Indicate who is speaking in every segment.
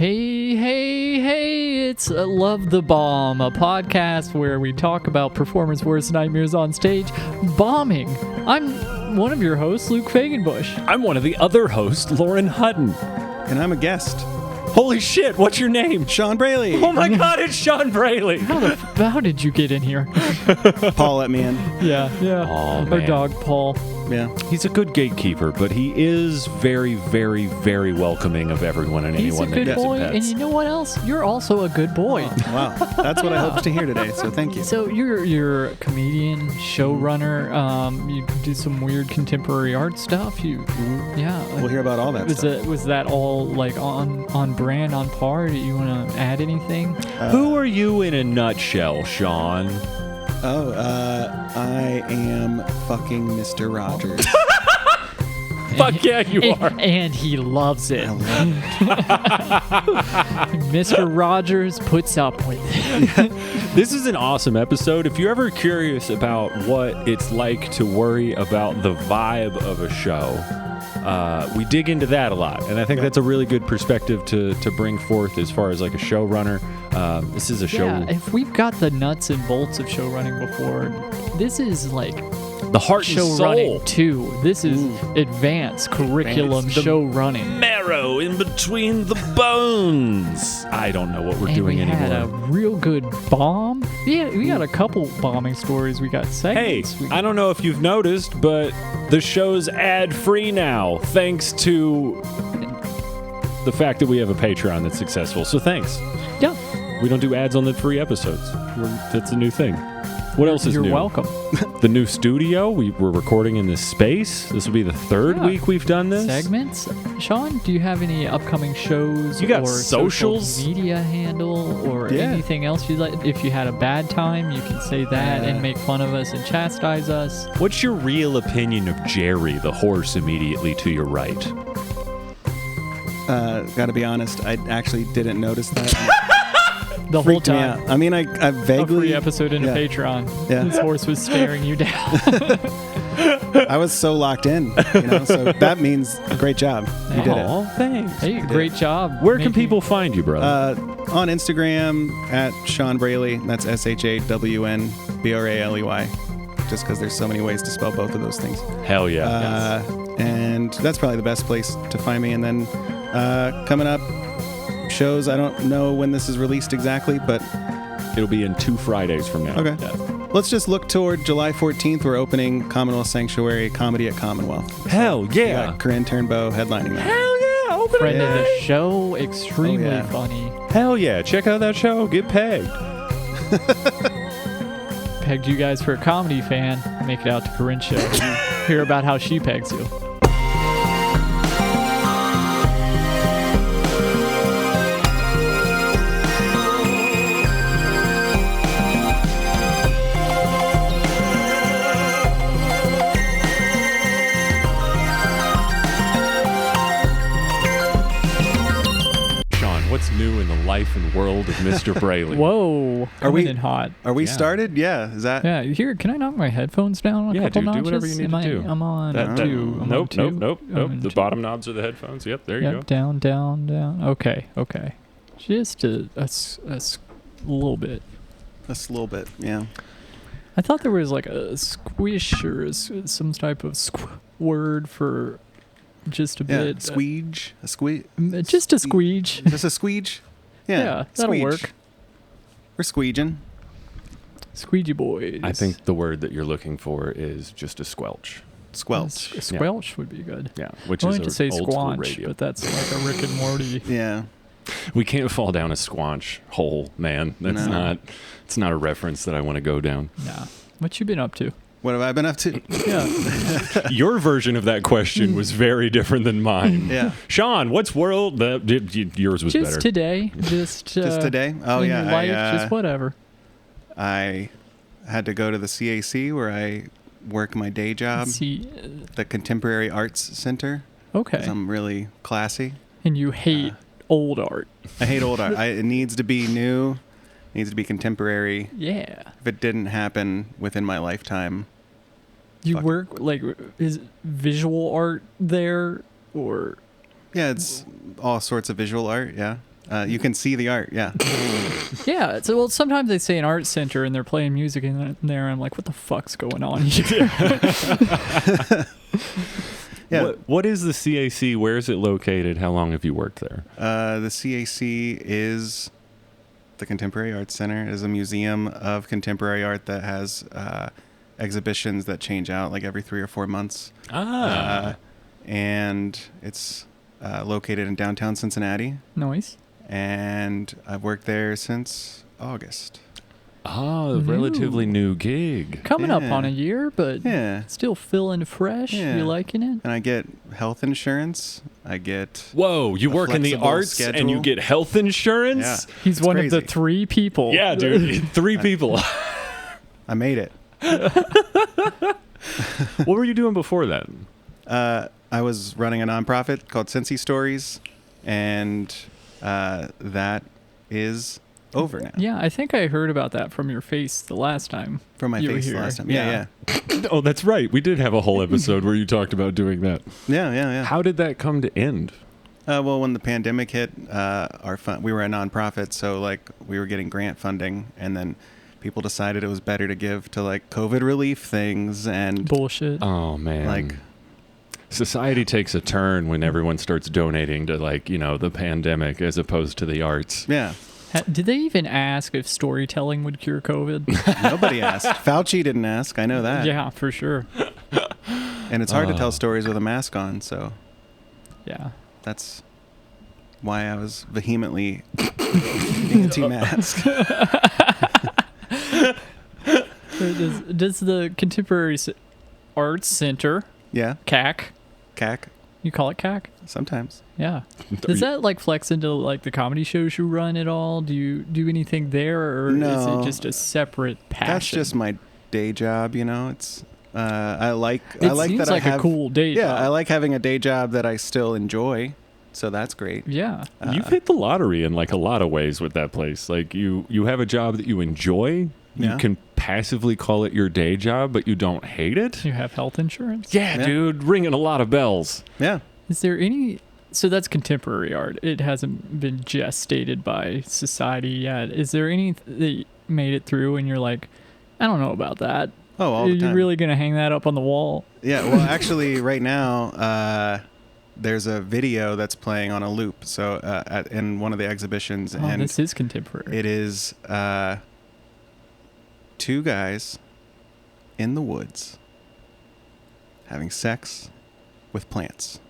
Speaker 1: Hey, it's Love the Bomb, a podcast where we talk about performers' worst nightmares on stage, bombing. I'm one of your hosts, Luke Fagenbush.
Speaker 2: I'm one of the other hosts, Lauren Hutton.
Speaker 3: And I'm a guest.
Speaker 2: Holy shit, what's your name?
Speaker 3: Shawn Braley.
Speaker 2: Oh my god, it's Shawn Braley.
Speaker 1: How did you get in here?
Speaker 3: Paul let me in.
Speaker 1: Yeah.
Speaker 2: Oh,
Speaker 1: Our
Speaker 2: man.
Speaker 1: dog, Paul.
Speaker 3: Yeah.
Speaker 2: He's a good gatekeeper, but he is very, very, very welcoming of everyone and
Speaker 1: He's a
Speaker 2: anyone that
Speaker 1: good
Speaker 2: gets
Speaker 1: boy,
Speaker 2: pets.
Speaker 1: and you know what else? You're also a good boy.
Speaker 3: Wow. That's what I hoped to hear today, so thank you.
Speaker 1: So you're a comedian, showrunner. You do some weird contemporary art stuff. Yeah.
Speaker 3: We'll hear about all that stuff.
Speaker 1: Was that all like on brand, on par? Do you want to add anything?
Speaker 2: Who are you in a nutshell, Shawn?
Speaker 3: I am fucking Mr. Rogers.
Speaker 2: Fuck yeah, you are.
Speaker 1: And he loves it.
Speaker 3: I love it.
Speaker 1: Mr. Rogers puts up with it.
Speaker 2: This is an awesome episode. If you're ever curious about what it's like to worry about the vibe of a show, we dig into that a lot, and I think that's a really good perspective to bring forth as far as like a showrunner. This is a show.
Speaker 1: Yeah, if we've got the nuts and bolts of show running before, this is like
Speaker 2: The heart and
Speaker 1: show
Speaker 2: soul.
Speaker 1: running too. This is advanced curriculum
Speaker 2: The
Speaker 1: show running.
Speaker 2: marrow in between the bones. I don't know what we're doing
Speaker 1: we had a
Speaker 2: anymore.
Speaker 1: real good bomb. Yeah, we got a couple bombing stories. We got
Speaker 2: Hey,
Speaker 1: segments.
Speaker 2: I don't know if you've noticed, but the show's ad-free now, thanks to the fact that we have a Patreon that's successful. So thanks.
Speaker 1: Yeah,
Speaker 2: We don't do ads on the free episodes. That's a new thing. What else is
Speaker 1: you're
Speaker 2: new?
Speaker 1: welcome.
Speaker 2: The new studio. We're recording in this space. This will be the third
Speaker 1: Yeah.
Speaker 2: week we've done this.
Speaker 1: Segments. Shawn, do you have any upcoming shows
Speaker 2: You got
Speaker 1: or
Speaker 2: socials?
Speaker 1: social media handle or
Speaker 3: Yeah.
Speaker 1: anything else you'd like? If you had a bad time, you can say that and make fun of us and chastise us.
Speaker 2: What's your real opinion of Jerry, the horse immediately to your right?
Speaker 3: Gotta be honest, I actually didn't notice that.
Speaker 1: The whole
Speaker 3: Freaked me
Speaker 1: time.
Speaker 3: out. I mean, I
Speaker 1: A
Speaker 3: vaguely...
Speaker 1: free episode in a
Speaker 3: Yeah.
Speaker 1: Patreon.
Speaker 3: Yeah.
Speaker 1: This horse was staring you down.
Speaker 3: I was so locked in, so that means great job. You did it.
Speaker 2: Aw, thanks.
Speaker 1: Hey, great job.
Speaker 2: Where can
Speaker 1: making-
Speaker 2: people find you, brother?
Speaker 3: On Instagram at Shawn Braley. That's ShawnBraley. Just because there's so many ways to spell both of those things.
Speaker 2: Hell yeah.
Speaker 3: And that's probably the best place to find me. And then coming up, shows. I don't know when this is released exactly, but
Speaker 2: It'll be in 2 Fridays from now.
Speaker 3: okay.
Speaker 2: Yeah.
Speaker 3: Let's just look toward July 14th. We're opening Commonwealth Sanctuary Comedy at Commonwealth.
Speaker 2: Hell
Speaker 3: We
Speaker 2: yeah.
Speaker 3: got Corinne Turnbow headlining that.
Speaker 2: Hell yeah. Open
Speaker 1: Friend
Speaker 2: it.
Speaker 1: of the show, extremely
Speaker 3: Oh, yeah.
Speaker 1: funny.
Speaker 2: Hell yeah. Check out that show. Get pegged.
Speaker 1: Pegged you guys for a comedy fan. Make it out to Corinne's show. Hear about how she pegs you.
Speaker 2: Shawn, what's new in the life and world of Mr. Braley?
Speaker 1: Whoa. Coming
Speaker 3: we-
Speaker 1: in hot.
Speaker 3: Are we
Speaker 2: Yeah.
Speaker 3: started? Yeah. Is that?
Speaker 1: Yeah, here, can I knock my headphones down a
Speaker 2: Yeah,
Speaker 1: couple
Speaker 2: dude,
Speaker 1: notches?
Speaker 2: do whatever you need to do.
Speaker 1: I'm on
Speaker 2: That-
Speaker 1: two. I'm on
Speaker 2: nope,
Speaker 1: two.
Speaker 2: nope.
Speaker 1: I'm on
Speaker 2: The
Speaker 1: two.
Speaker 2: bottom knobs are the headphones. Yep, there you
Speaker 1: Yep,
Speaker 2: go.
Speaker 1: down. Okay. Just a little bit.
Speaker 3: Just a little bit. Yeah.
Speaker 1: I thought there was like a squish or some type of word for just a
Speaker 3: Yeah.
Speaker 1: bit.
Speaker 3: Squeege. A squeege.
Speaker 1: Just a squeege.
Speaker 3: Just a squeege. Yeah.
Speaker 1: that'll
Speaker 3: squeege.
Speaker 1: work.
Speaker 3: We're squeeging.
Speaker 1: Squeegee boys.
Speaker 2: I think the word that you're looking for is just a squelch.
Speaker 3: Squelch.
Speaker 1: Squelch would be good.
Speaker 2: Yeah, which
Speaker 1: I
Speaker 2: is
Speaker 1: wanted to say
Speaker 2: old school
Speaker 1: squanch,
Speaker 2: radio.
Speaker 1: but that's like a Rick and Morty.
Speaker 3: Yeah.
Speaker 2: We can't fall down a squanch hole, man. That's
Speaker 3: No.
Speaker 2: it's not a reference that I want to go down.
Speaker 1: Nah. What you been up to?
Speaker 3: What have I been up to?
Speaker 1: Yeah.
Speaker 2: Your version of that question was very different than mine.
Speaker 3: Yeah.
Speaker 2: Shawn, what's world? Yours was
Speaker 1: Just
Speaker 2: better.
Speaker 1: today. Just
Speaker 3: today? Oh,
Speaker 1: in
Speaker 3: yeah,
Speaker 1: your life, just whatever.
Speaker 3: I had to go to the CAC where I work my day job,
Speaker 1: See,
Speaker 3: the Contemporary Arts Center. 'Cause
Speaker 1: okay.
Speaker 3: I'm really classy.
Speaker 1: And you hate old art.
Speaker 3: I hate old art. It needs to be new. It needs to be contemporary.
Speaker 1: Yeah.
Speaker 3: If it didn't happen within my lifetime,
Speaker 1: You
Speaker 3: Fuck.
Speaker 1: work like is visual art there or
Speaker 3: yeah, it's all sorts of visual art. Yeah, You can see the art. Yeah.
Speaker 1: Yeah. So, well, sometimes they say an art center and they're playing music in there. And I'm like, what the fuck's going on here?
Speaker 3: Yeah.
Speaker 2: What is the CAC? Where is it located? How long have you worked there?
Speaker 3: The CAC is the Contemporary Arts Center. It is a museum of contemporary art that has exhibitions that change out like every 3 or 4 months. And it's located in downtown Cincinnati.
Speaker 1: Nice.
Speaker 3: And I've worked there since August.
Speaker 2: Oh, relatively new gig.
Speaker 1: Coming up
Speaker 3: Yeah.
Speaker 1: on a year, but
Speaker 3: Yeah.
Speaker 1: still feeling fresh.
Speaker 3: Yeah.
Speaker 1: You liking it?
Speaker 3: And I get health insurance. I get...
Speaker 2: Whoa, you
Speaker 3: A
Speaker 2: work in the
Speaker 3: flexible
Speaker 2: arts and you
Speaker 3: schedule.
Speaker 2: get health insurance?
Speaker 3: Yeah.
Speaker 1: He's
Speaker 3: It's
Speaker 1: one of the
Speaker 3: crazy.
Speaker 1: 3 people.
Speaker 2: Yeah, dude. 3 people.
Speaker 3: I made it.
Speaker 2: What were you doing before that?
Speaker 3: I was running a nonprofit called Cincy Stories, and that is over now.
Speaker 1: Yeah, I think I heard about that from your face the last time.
Speaker 3: From my
Speaker 1: you were
Speaker 3: face
Speaker 1: here.
Speaker 3: last time. Yeah.
Speaker 2: Oh, that's right. We did have a whole episode where you talked about doing that.
Speaker 3: Yeah.
Speaker 2: How did that come to end?
Speaker 3: Well, when the pandemic hit, we were a nonprofit, so like we were getting grant funding, and then people decided it was better to give to like COVID relief things, and
Speaker 1: Bullshit.
Speaker 2: Oh, man.
Speaker 3: like
Speaker 2: Society takes a turn when everyone starts donating to, like, you know, the pandemic as opposed to the arts.
Speaker 3: yeah.
Speaker 1: Did they even ask if storytelling would cure COVID?
Speaker 3: Nobody asked. Fauci didn't ask. I know that.
Speaker 1: Yeah, for sure.
Speaker 3: And it's hard to tell stories with a mask on, so
Speaker 1: Yeah.
Speaker 3: that's why I was vehemently anti-mask.
Speaker 1: Does the Contemporary Arts Center,
Speaker 3: Yeah.
Speaker 1: CAC,
Speaker 3: CAC.
Speaker 1: you call it CAC?
Speaker 3: Sometimes.
Speaker 1: Yeah. Does that like flex into like the comedy shows you run at all? Do you do anything there, or
Speaker 3: No.
Speaker 1: is it just a separate passion?
Speaker 3: That's just my day job, you know. It's I like
Speaker 1: It
Speaker 3: I like
Speaker 1: seems
Speaker 3: that
Speaker 1: like
Speaker 3: I have
Speaker 1: a cool day
Speaker 3: Yeah,
Speaker 1: job.
Speaker 3: I like having a day job that I still enjoy. So that's great.
Speaker 1: Yeah.
Speaker 2: You've hit the lottery in, like, a lot of ways with that place. Like, you have a job that you enjoy.
Speaker 3: Yeah.
Speaker 2: You can passively call it your day job, but you don't hate it.
Speaker 1: You have health insurance.
Speaker 2: Yeah,
Speaker 3: Yeah.
Speaker 2: dude, ringing a lot of bells.
Speaker 3: Yeah.
Speaker 1: Is there any? So that's contemporary art. It hasn't been gestated by society yet. Is there any that made it through and you're like, I don't know about that.
Speaker 3: Oh, all
Speaker 1: Are
Speaker 3: the
Speaker 1: you
Speaker 3: time.
Speaker 1: really gonna hang that up on the wall?
Speaker 3: Yeah, well, actually, right now, there's a video that's playing on a loop. So in one of the exhibitions,
Speaker 1: Oh,
Speaker 3: and
Speaker 1: this is contemporary.
Speaker 3: it is 2 guys in the woods having sex with plants.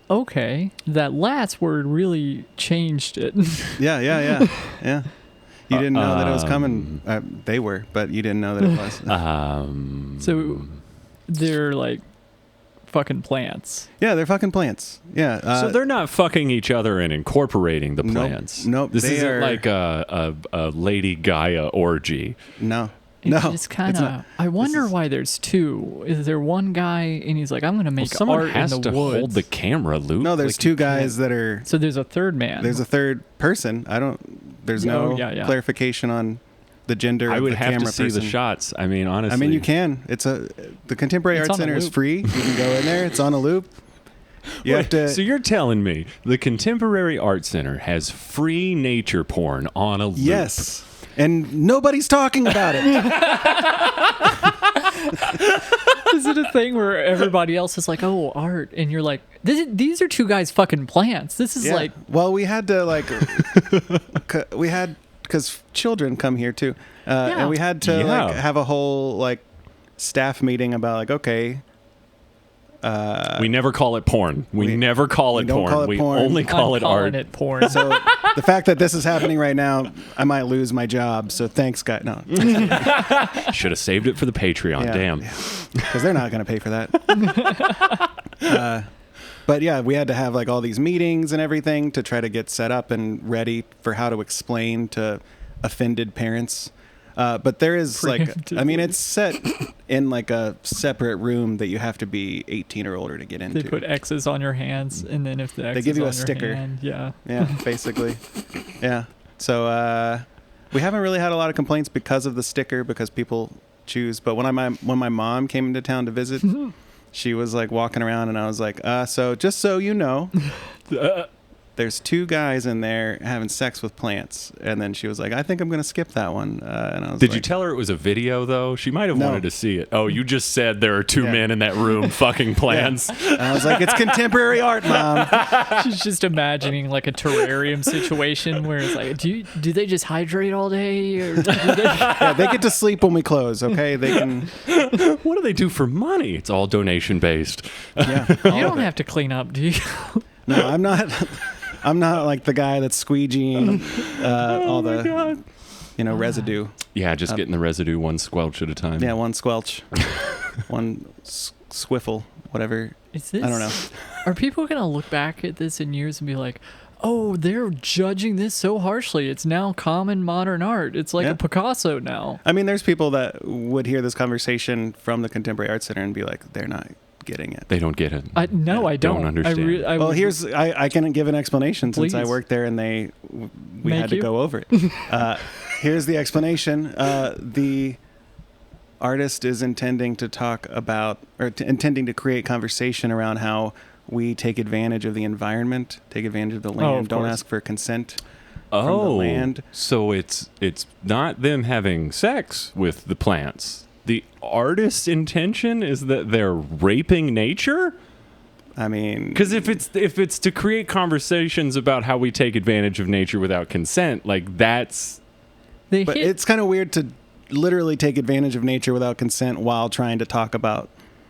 Speaker 1: Okay, that last word really changed it.
Speaker 3: Yeah. Yeah. You didn't know that it was coming. They were, but you didn't know that it was.
Speaker 1: So they're like fucking plants.
Speaker 3: Yeah, they're fucking plants. Yeah.
Speaker 2: So they're not fucking each other and incorporating the
Speaker 3: Nope,
Speaker 2: plants.
Speaker 3: nope,
Speaker 2: This
Speaker 3: they
Speaker 2: isn't
Speaker 3: are-
Speaker 2: like a Lady Gaia orgy.
Speaker 3: No.
Speaker 1: It's
Speaker 3: No.
Speaker 1: just kind
Speaker 3: it's
Speaker 1: of.
Speaker 3: not.
Speaker 1: I wonder
Speaker 3: is-
Speaker 1: why there's 2. Is there one guy and he's like, I'm gonna make
Speaker 2: Someone
Speaker 1: art
Speaker 2: has
Speaker 1: in the
Speaker 2: to
Speaker 1: woods.
Speaker 2: hold the camera, Luke.
Speaker 3: No, there's
Speaker 2: Like,
Speaker 3: 2
Speaker 2: you can't-
Speaker 3: guys that are.
Speaker 1: So there's a third man.
Speaker 3: There's a third person. There's no
Speaker 1: Oh, yeah.
Speaker 3: clarification on the gender
Speaker 2: I
Speaker 3: of
Speaker 2: would
Speaker 3: the
Speaker 2: have
Speaker 3: camera
Speaker 2: to see
Speaker 3: person.
Speaker 2: the shots. I mean, honestly.
Speaker 3: I mean, you can. The Contemporary
Speaker 1: It's
Speaker 3: Arts
Speaker 1: on a
Speaker 3: Center is
Speaker 1: loop.
Speaker 3: free. You can go in there. It's on a loop. You have to.
Speaker 2: So you're telling me the Contemporary Art Center has free nature porn on a loop?
Speaker 3: Yes. And nobody's talking about it.
Speaker 1: Is it a thing where everybody else is like, oh, art, and you're like, these are 2 guys fucking plants. This is
Speaker 3: Yeah.
Speaker 1: like,
Speaker 3: Well, we had to because children come here too,
Speaker 1: Yeah.
Speaker 3: and we had to
Speaker 2: Yeah.
Speaker 3: like have a whole like staff meeting about like, okay,
Speaker 2: We never call it porn. We never call it
Speaker 3: don't
Speaker 2: porn.
Speaker 3: call it
Speaker 2: we
Speaker 3: porn.
Speaker 2: only call
Speaker 1: I'm
Speaker 2: it
Speaker 1: calling
Speaker 2: art.
Speaker 1: it porn.
Speaker 3: so the fact that this is happening right now, I might lose my job. So thanks, guys. No,
Speaker 2: Should have saved it for the Patreon.
Speaker 3: Yeah.
Speaker 2: Damn.
Speaker 3: because they're not going to pay for that. But yeah, we had to have like all these meetings and everything to try to get set up and ready for how to explain to offended parents. But there is like, I mean, it's set in like a separate room that you have to be 18 or older to get into.
Speaker 1: They put X's on your hands, and then if the X
Speaker 3: give
Speaker 1: is
Speaker 3: you a
Speaker 1: on your
Speaker 3: sticker.
Speaker 1: hand, yeah.
Speaker 3: Yeah, basically. Yeah. So we haven't really had a lot of complaints because of the sticker, because people choose. But when my mom came into town to visit, she was like walking around, and I was like, so just so you know, there's 2 guys in there having sex with plants. And then she was like, I think I'm going to skip that one. And I was
Speaker 2: Did you tell her it was a video, though? She might have
Speaker 3: No.
Speaker 2: wanted to see it. Oh, you just said there are 2
Speaker 3: Yeah.
Speaker 2: men in that room fucking plants.
Speaker 3: And I was like, it's contemporary art, Mom.
Speaker 1: She's just imagining like a terrarium situation where it's like, do they just hydrate all day? Or do they...
Speaker 3: Yeah, they get to sleep when we close, okay? They can...
Speaker 2: What do they do for money? It's all donation based.
Speaker 3: Yeah.
Speaker 1: You don't have to clean up, do you?
Speaker 3: No, I'm not... I'm not like the guy that's squeegeeing all the,
Speaker 2: God.
Speaker 3: residue.
Speaker 2: Yeah, just getting the residue one squelch at a time.
Speaker 3: Yeah, one squelch, one squiffle, whatever.
Speaker 1: Is this,
Speaker 3: I don't know.
Speaker 1: Are people going to look back at this in years and be like, oh, they're judging this so harshly. It's now common modern art. It's like
Speaker 3: Yeah.
Speaker 1: a Picasso now.
Speaker 3: I mean, there's people that would hear this conversation from the Contemporary Art Center and be like, they're not getting it.
Speaker 2: They don't get it.
Speaker 1: I
Speaker 2: don't
Speaker 1: don't
Speaker 2: understand.
Speaker 3: Well, I can give an explanation since I
Speaker 1: Please.
Speaker 3: worked there and we
Speaker 1: Make
Speaker 3: had to
Speaker 1: you?
Speaker 3: go over it. Here's the explanation. The artist is intending to talk about, intending to create conversation around how we take advantage of the environment, take advantage of the land,
Speaker 1: of
Speaker 3: don't
Speaker 1: course.
Speaker 3: ask for consent from the land.
Speaker 2: So it's not them having sex with the plants. The artist's intention is that they're raping nature?
Speaker 3: I mean,
Speaker 2: Because if it's to create conversations about how we take advantage of nature without consent, like that's
Speaker 3: but it's kind of weird to literally take advantage of nature without consent while trying to talk about,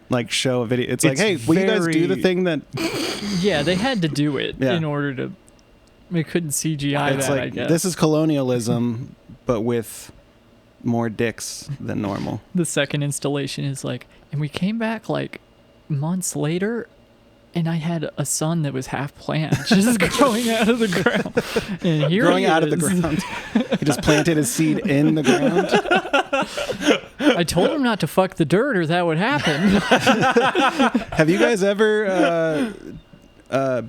Speaker 3: like, show a video. It's like, hey, will you guys do the thing that...
Speaker 1: Yeah, they had to do it
Speaker 3: Yeah.
Speaker 1: in order to... They couldn't CGI
Speaker 3: It's
Speaker 1: that,
Speaker 3: like,
Speaker 1: I guess.
Speaker 3: this is colonialism, but with more dicks than normal.
Speaker 1: The second installation is like, and we came back like months later, and I had a son that was half plant, just growing out of the ground. And here
Speaker 3: Growing
Speaker 1: he
Speaker 3: out of the
Speaker 1: is.
Speaker 3: ground. He just planted his seed in the ground.
Speaker 1: I told him not to fuck the dirt, or that would happen.
Speaker 3: Have you guys ever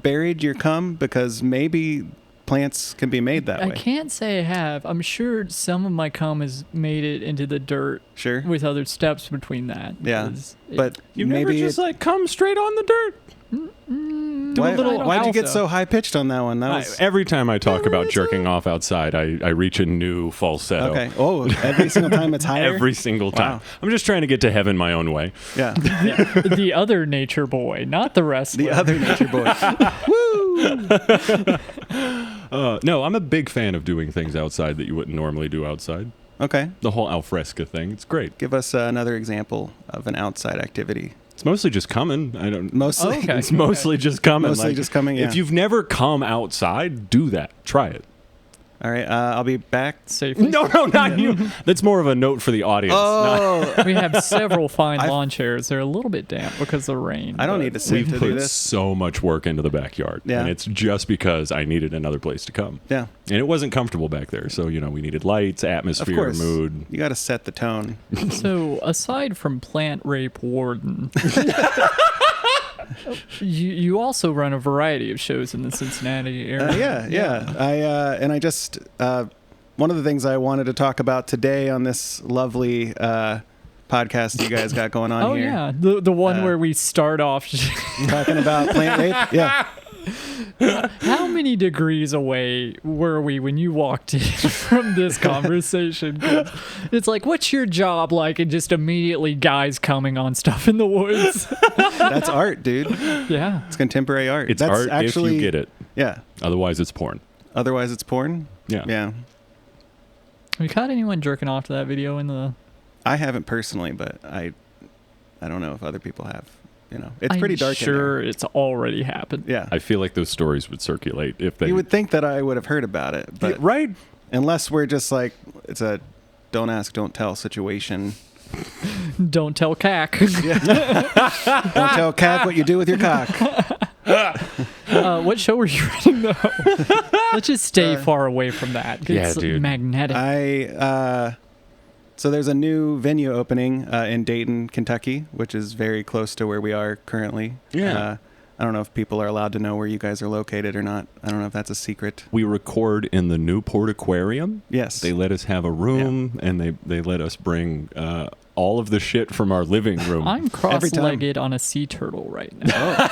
Speaker 3: buried your cum? Because maybe plants can be made that
Speaker 1: I
Speaker 3: way.
Speaker 1: can't say I have. I'm sure some of my cum has made it into the dirt
Speaker 3: Sure.
Speaker 1: with other steps between that.
Speaker 3: Yeah.
Speaker 1: 'Cause
Speaker 3: But
Speaker 2: you
Speaker 3: maybe
Speaker 2: never just like come straight on the dirt.
Speaker 1: do a little
Speaker 3: why'd you get
Speaker 1: also.
Speaker 3: so high pitched on that one? That was
Speaker 2: Every time I talk about jerking off outside, I reach a new falsetto.
Speaker 3: okay. Oh, every single time it's higher.
Speaker 2: Every single time.
Speaker 3: Wow.
Speaker 2: I'm just trying to get to heaven my own way.
Speaker 3: Yeah.
Speaker 1: The other nature boy, not the wrestler.
Speaker 3: The other nature boy.
Speaker 2: No, I'm a big fan of doing things outside that you wouldn't normally do outside.
Speaker 3: Okay.
Speaker 2: The whole alfresca thing, it's great.
Speaker 3: Give us another example of an outside activity.
Speaker 2: It's mostly just coming. I don't.
Speaker 3: Mostly.
Speaker 1: Okay.
Speaker 2: It's mostly just coming.
Speaker 3: Mostly just coming, yeah.
Speaker 2: If you've never come outside, do that. Try it.
Speaker 3: All right. I'll be back.
Speaker 1: Safely.
Speaker 2: No, not you. That's more of a note for the audience.
Speaker 3: Oh,
Speaker 1: We have several fine
Speaker 3: I've-
Speaker 1: lawn chairs. They're a little bit damp because of rain.
Speaker 3: I don't
Speaker 1: but-
Speaker 3: need to sit
Speaker 2: We've
Speaker 3: to do
Speaker 2: put
Speaker 3: this.
Speaker 2: so much work into the backyard.
Speaker 3: Yeah.
Speaker 2: And it's just because I needed another place to come.
Speaker 3: Yeah.
Speaker 2: And it wasn't comfortable back there. So, we needed lights,
Speaker 3: Of
Speaker 2: atmosphere,
Speaker 3: course.
Speaker 2: mood.
Speaker 3: You got to set the tone.
Speaker 1: So, aside from plant rape warden, you also run a variety of shows in the Cincinnati area.
Speaker 3: Yeah. I just one of the things I wanted to talk about today on this lovely podcast you guys got going on
Speaker 1: Oh
Speaker 3: here.
Speaker 1: yeah, the one where we start off.
Speaker 3: Talking about plant rape. Yeah.
Speaker 1: How many degrees away were we when you walked in from this conversation? 'Cause it's like, what's your job like? And just immediately guys coming on stuff in the woods.
Speaker 3: That's art, dude.
Speaker 1: Yeah.
Speaker 3: It's contemporary art.
Speaker 2: It's
Speaker 3: That's
Speaker 2: art
Speaker 3: actually,
Speaker 2: if you get it.
Speaker 3: Yeah.
Speaker 2: Otherwise, it's porn.
Speaker 3: Otherwise, it's porn.
Speaker 2: Yeah.
Speaker 3: Yeah.
Speaker 1: Have you caught anyone jerking off to that video in the...
Speaker 3: I haven't personally, but I don't know if other people have. It's pretty dark in
Speaker 1: sure
Speaker 3: there.
Speaker 1: it's already happened.
Speaker 3: Yeah.
Speaker 2: I feel like those stories would circulate if they.
Speaker 3: You would think that I would have heard about it, but
Speaker 2: right?
Speaker 3: unless we're just like, it's a don't ask, don't tell situation.
Speaker 1: Don't tell CAC.
Speaker 3: Don't tell Cat what you do with your cock.
Speaker 1: What show were you running though? Let's just stay far away from that.
Speaker 2: Yeah,
Speaker 1: It's
Speaker 2: dude.
Speaker 1: magnetic.
Speaker 3: So there's a new venue opening in Dayton, Kentucky, which is very close to where we are currently.
Speaker 2: Yeah.
Speaker 3: I don't know if people are allowed to know where you guys are located or not. I don't know if that's a secret.
Speaker 2: We record in the Newport Aquarium.
Speaker 3: Yes.
Speaker 2: They let us have a room, and they let us bring all of the shit from our living room.
Speaker 1: I'm cross-legged on a sea turtle right now.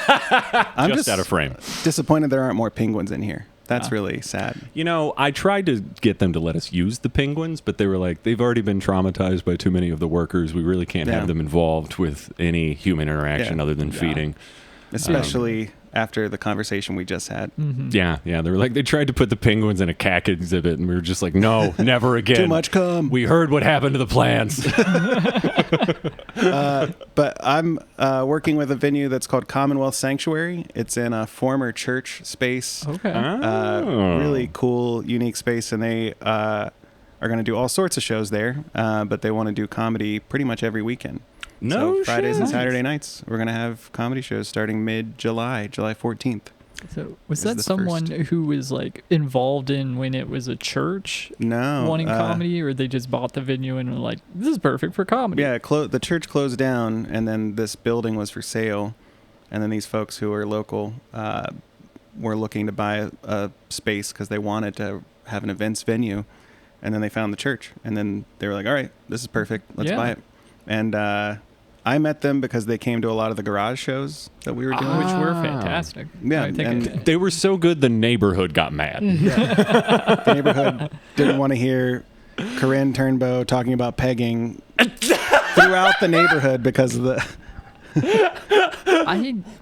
Speaker 3: I'm
Speaker 2: just out of frame.
Speaker 3: Disappointed there aren't more penguins in here. That's really sad.
Speaker 2: You know, I tried to get them to let us use the penguins, but they were like, they've already been traumatized by too many of the workers. We really can't have them involved with any human interaction other than feeding.
Speaker 3: Especially after the conversation we just had.
Speaker 1: Mm-hmm.
Speaker 2: Yeah. They were like, they tried to put the penguins in a CAC exhibit, and we were just like, no, never again.
Speaker 3: Too much cum.
Speaker 2: We heard what happened to the plants.
Speaker 3: But I'm working with a venue that's called Commonwealth Sanctuary. It's in a former church space.
Speaker 1: Okay.
Speaker 3: Really cool, unique space, and they are going to do all sorts of shows there, but they want to do comedy pretty much every weekend. So Fridays and Saturday nights, we're going to have comedy shows starting mid-July, July 14th.
Speaker 1: So was that someone who was like involved in when it was a church wanting comedy, or they just bought the venue and were like, this is perfect for comedy?
Speaker 3: Yeah, the church closed down, and then this building was for sale, and then these folks who are local were looking to buy a space because they wanted to have an events venue, and then they found the church, and then they were like, all right, this is perfect, let's buy it. And I met them because they came to a lot of the garage shows that we were doing.
Speaker 1: Which were fantastic.
Speaker 3: Yeah,
Speaker 1: and
Speaker 2: they were so good the neighborhood got mad.
Speaker 3: The neighborhood didn't want to hear Corinne Turnbow talking about pegging throughout the neighborhood because of the...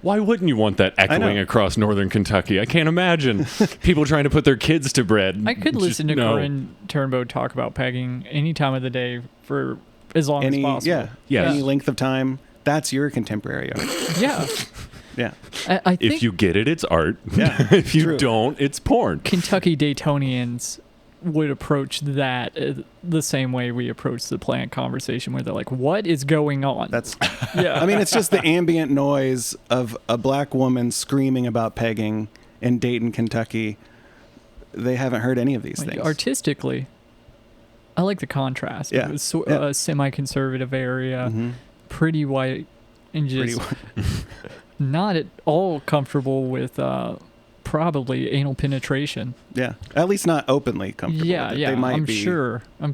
Speaker 2: Why wouldn't you want that echoing across northern Kentucky? I can't imagine people trying to put their kids to bed.
Speaker 1: I could listen to Corinne Turnbow talk about pegging any time of the day for as long as possible.
Speaker 3: Any length of time. That's your contemporary art.
Speaker 1: Yeah.
Speaker 3: Yeah.
Speaker 1: I think
Speaker 2: if you get it, it's art.
Speaker 3: Yeah.
Speaker 2: If you don't, it's porn.
Speaker 1: Kentucky Daytonians would approach that the same way we approach the plant conversation, where they're like, what is going on?
Speaker 3: I mean, it's just the ambient noise of a black woman screaming about pegging in Dayton, Kentucky. They haven't heard any of these things.
Speaker 1: Artistically, I like the contrast.
Speaker 3: Yeah.
Speaker 1: It was a semi-conservative area, pretty white, and just not at all comfortable with probably anal penetration.
Speaker 3: Yeah, at least not openly comfortable.
Speaker 1: Yeah,
Speaker 3: with it. They might
Speaker 1: I'm
Speaker 3: be,
Speaker 1: sure.
Speaker 3: A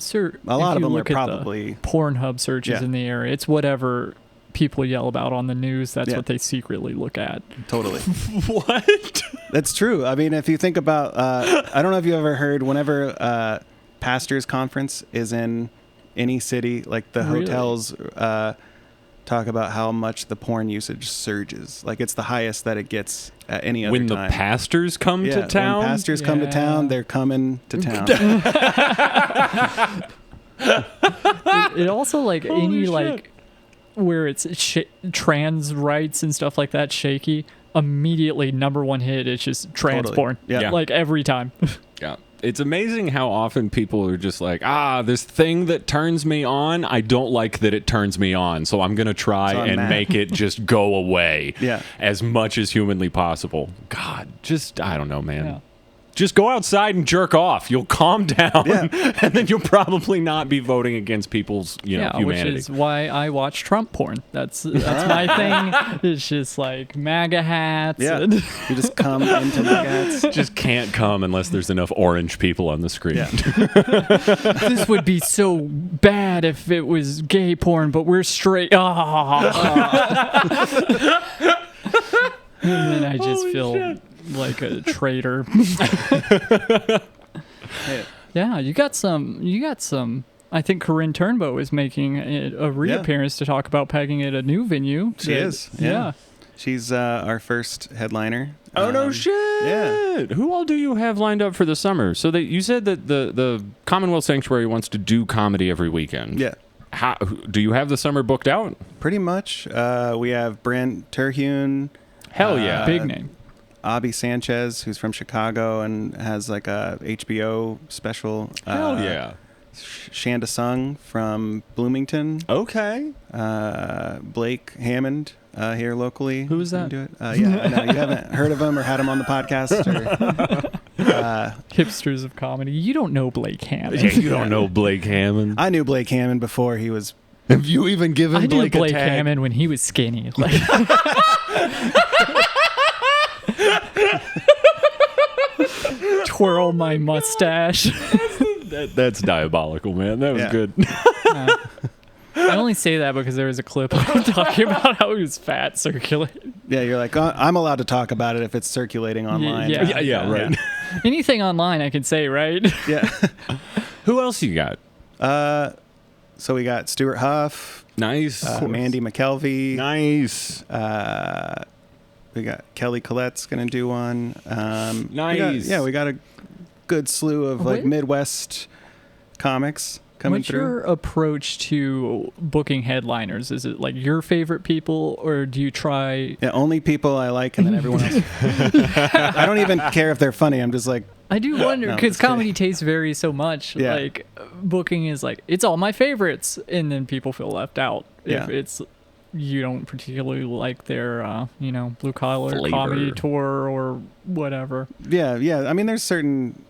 Speaker 3: lot of them are probably
Speaker 1: Pornhub searches in the area. It's whatever people yell about on the news. That's what they secretly look at.
Speaker 3: Totally.
Speaker 2: What?
Speaker 3: That's true. I mean, if you think about, I don't know if you ever heard, whenever pastors' conference is in any city, like the hotels talk about how much the porn usage surges. Like it's the highest that it gets at any other time.
Speaker 2: When the pastors come to town?
Speaker 3: When pastors come to town, they're coming to town.
Speaker 1: It also like any like where it's trans rights and stuff like that shaky, immediately number one hit is just trans porn.
Speaker 3: Yeah.
Speaker 1: Like every time.
Speaker 2: Yeah. It's amazing how often people are just like, this thing that turns me on, I don't like that it turns me on, so I'm going to try and make it just go away as much as humanly possible. God, just, I don't know, man. Yeah. Just go outside and jerk off. You'll calm down, and then you'll probably not be voting against people's, humanity.
Speaker 1: Which is why I watch Trump porn. That's my thing. It's just like MAGA hats.
Speaker 3: Yeah, you just come into MAGA hats.
Speaker 2: Just can't come unless there's enough orange people on the screen.
Speaker 3: Yeah.
Speaker 1: This would be so bad if it was gay porn, but we're straight. And then I just feel like a traitor. Yeah, you got some. I think Corinne Turnbow is making a reappearance to talk about pegging at a new venue.
Speaker 3: She is. Yeah. She's our first headliner.
Speaker 2: Oh, no shit.
Speaker 3: Yeah.
Speaker 2: Who all do you have lined up for the summer? So you said that the Commonwealth Sanctuary wants to do comedy every weekend.
Speaker 3: Yeah.
Speaker 2: How do you have the summer booked out?
Speaker 3: Pretty much. We have Brent Terhune.
Speaker 2: Hell yeah.
Speaker 1: Big name.
Speaker 3: Abby Sanchez, who's from Chicago and has like a HBO special.
Speaker 2: Hell yeah.
Speaker 3: Shanda Sung from Bloomington.
Speaker 2: Okay.
Speaker 3: Blake Hammond here locally.
Speaker 2: Who is that?
Speaker 3: Do it. I know you haven't heard of him or had him on the podcast.
Speaker 1: Hipsters of comedy. You don't know Blake Hammond.
Speaker 2: Yeah, you don't know Blake Hammond.
Speaker 3: I knew Blake Hammond before he was.
Speaker 2: Have you even given
Speaker 1: I
Speaker 2: Blake
Speaker 1: knew Blake
Speaker 2: a tag?
Speaker 1: Hammond when he was skinny. Like, twirl my mustache.
Speaker 2: That's diabolical, man. That was good.
Speaker 1: I only say that because there was a clip of him talking about how he was fat circulating.
Speaker 3: Yeah, you're like, I'm allowed to talk about it if it's circulating online.
Speaker 2: Yeah, right.
Speaker 1: Anything online I can say, right?
Speaker 3: Yeah.
Speaker 2: Who else you got?
Speaker 3: So we got Stuart Huff,
Speaker 2: Nice.
Speaker 3: Mandy McKelvey.
Speaker 2: Nice.
Speaker 3: We got Kelly Collette's gonna do one.
Speaker 2: Nice.
Speaker 3: We got a good slew of like
Speaker 1: What-
Speaker 3: Midwest comics coming
Speaker 1: What's
Speaker 3: through.
Speaker 1: your approach to booking headliners? Is it like your favorite people, or do you try?
Speaker 3: Yeah, only people I like, and then everyone else. I don't even care if they're funny. I'm just like,
Speaker 1: I do wonder
Speaker 3: No,
Speaker 1: because
Speaker 3: just kidding.
Speaker 1: comedy tastes vary so much.
Speaker 3: Yeah.
Speaker 1: Like booking is like it's all my favorites, and then people feel left out if
Speaker 3: Yeah.
Speaker 1: it's you don't particularly like their blue collar
Speaker 2: Flavor.
Speaker 1: comedy tour or whatever.
Speaker 3: yeah. I mean, there's certain.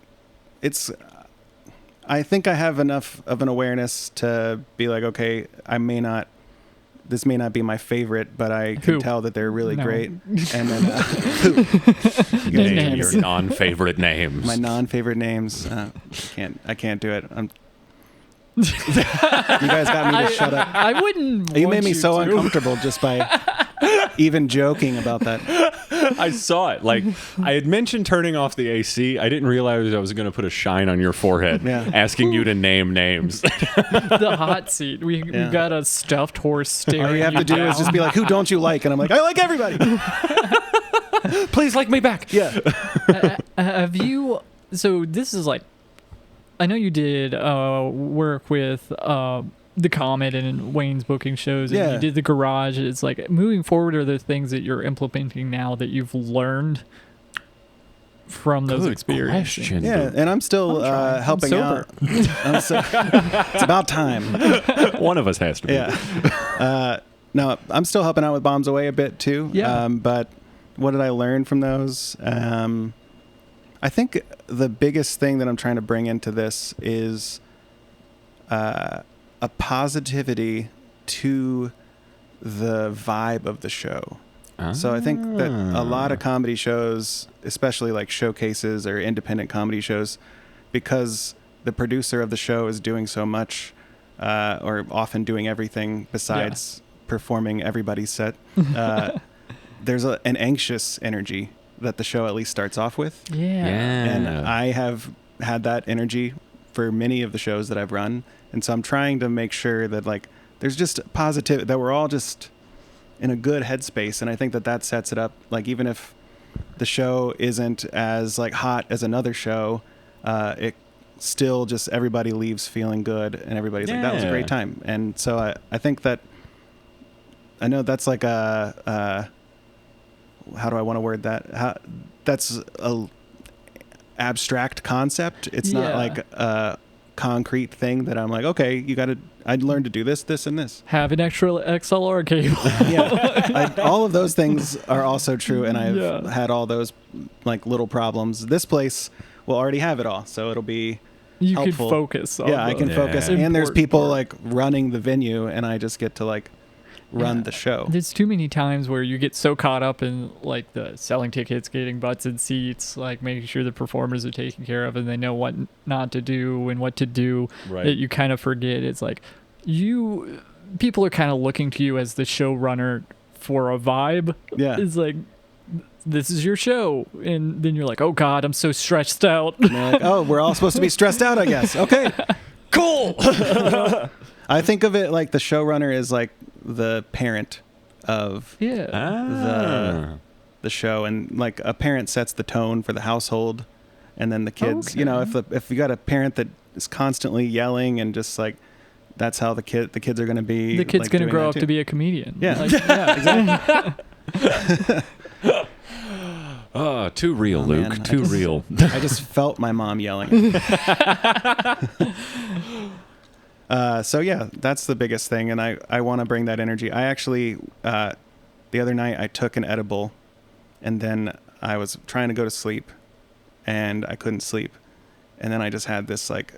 Speaker 3: I think I have enough of an awareness to be like, okay, this may not be my favorite, but I can
Speaker 1: Who?
Speaker 3: tell that they're really
Speaker 1: No.
Speaker 3: great. And then
Speaker 2: Name
Speaker 1: Names.
Speaker 2: your non-favorite names.
Speaker 3: my non-favorite names. I can't do it. You guys got me to shut up.
Speaker 1: I wouldn't.
Speaker 3: You
Speaker 1: want
Speaker 3: made me so
Speaker 1: to.
Speaker 3: uncomfortable just by even joking about that.
Speaker 2: I saw it. Like, I had mentioned turning off the AC. I didn't realize I was going to put a shine on your forehead,
Speaker 3: Yeah.
Speaker 2: asking you to name names.
Speaker 1: The hot seat. We
Speaker 3: Yeah.
Speaker 1: got a stuffed horse staring.
Speaker 3: All you have to do is just be like, "Who don't you like?" And I'm like, "I like everybody."
Speaker 2: Please like me back.
Speaker 3: Yeah.
Speaker 1: Have you? So this is like, I know you did work with the Comet and Wayne's booking shows, and
Speaker 3: Yeah.
Speaker 1: you did the Garage. It's like moving forward. Are there things that you're implementing now that you've learned from those
Speaker 2: Good
Speaker 1: experiences?
Speaker 2: question.
Speaker 3: Yeah, and I'm still
Speaker 1: I'm trying. I'm
Speaker 3: helping
Speaker 1: sober.
Speaker 3: out. It's about time.
Speaker 2: One of us has to be.
Speaker 3: Yeah. No, I'm still helping out with Bombs Away a bit too.
Speaker 1: Yeah.
Speaker 3: But what did I learn from those? I think the biggest thing that I'm trying to bring into this is a positivity to the vibe of the show. So I think that a lot of comedy shows, especially like showcases or independent comedy shows, because the producer of the show is doing so much, or often doing everything besides performing everybody's set, there's an anxious energy that the show at least starts off with.
Speaker 1: Yeah.
Speaker 3: And I have had that energy for many of the shows that I've run. And so I'm trying to make sure that like there's just positive, that we're all just in a good headspace. And I think that sets it up. Like even if the show isn't as like hot as another show, it still just everybody leaves feeling good and everybody's like, that was a great time. And so I think that I know that's like how do I want to word that? That's a abstract concept. It's not
Speaker 1: Yeah.
Speaker 3: like a concrete thing that I'm like, okay, I'd learn to do this, and this.
Speaker 1: Have an extra XLR cable.
Speaker 3: Yeah. All of those things are also true, and I've
Speaker 1: Yeah.
Speaker 3: had all those like little problems. This place will already have it all, so it'll be
Speaker 1: You
Speaker 3: helpful.
Speaker 1: can focus on
Speaker 3: I can
Speaker 1: the
Speaker 3: focus.
Speaker 2: Yeah.
Speaker 3: And there's
Speaker 1: important
Speaker 3: people
Speaker 1: part.
Speaker 3: like running the venue, and I just get to like run
Speaker 1: Yeah.
Speaker 3: the show.
Speaker 1: There's too many times where you get so caught up in like the selling tickets, getting butts in seats, like making sure the performers are taken care of and they know what not to do and what to do,
Speaker 2: Right.
Speaker 1: that you kind of forget. It's like people are kind of looking to you as the showrunner for a vibe.
Speaker 3: Yeah.
Speaker 1: It's like, this is your show. And then you're like, oh God, I'm so stretched out.
Speaker 3: And they're like, oh, we're all supposed to be stressed out, I guess. Okay.
Speaker 2: Cool.
Speaker 3: I think of it like the showrunner is like the parent of
Speaker 1: Yeah.
Speaker 3: the show, and like a parent sets the tone for the household, and then the kids,
Speaker 1: Okay.
Speaker 3: if you got a parent that is constantly yelling and just like that's how the kids are going to be.
Speaker 1: The kid's
Speaker 3: like,
Speaker 1: going to
Speaker 3: doing
Speaker 1: grow
Speaker 3: that
Speaker 1: up
Speaker 3: too.
Speaker 1: to be a comedian.
Speaker 3: Yeah.
Speaker 1: Like, yeah, exactly.
Speaker 2: Too real,
Speaker 3: Oh,
Speaker 2: Luke.
Speaker 3: man.
Speaker 2: Too real.
Speaker 3: I just felt my mom yelling. So yeah, that's the biggest thing, and I want to bring that energy. I actually the other night I took an edible, and then I was trying to go to sleep, and I couldn't sleep, and then I just had this like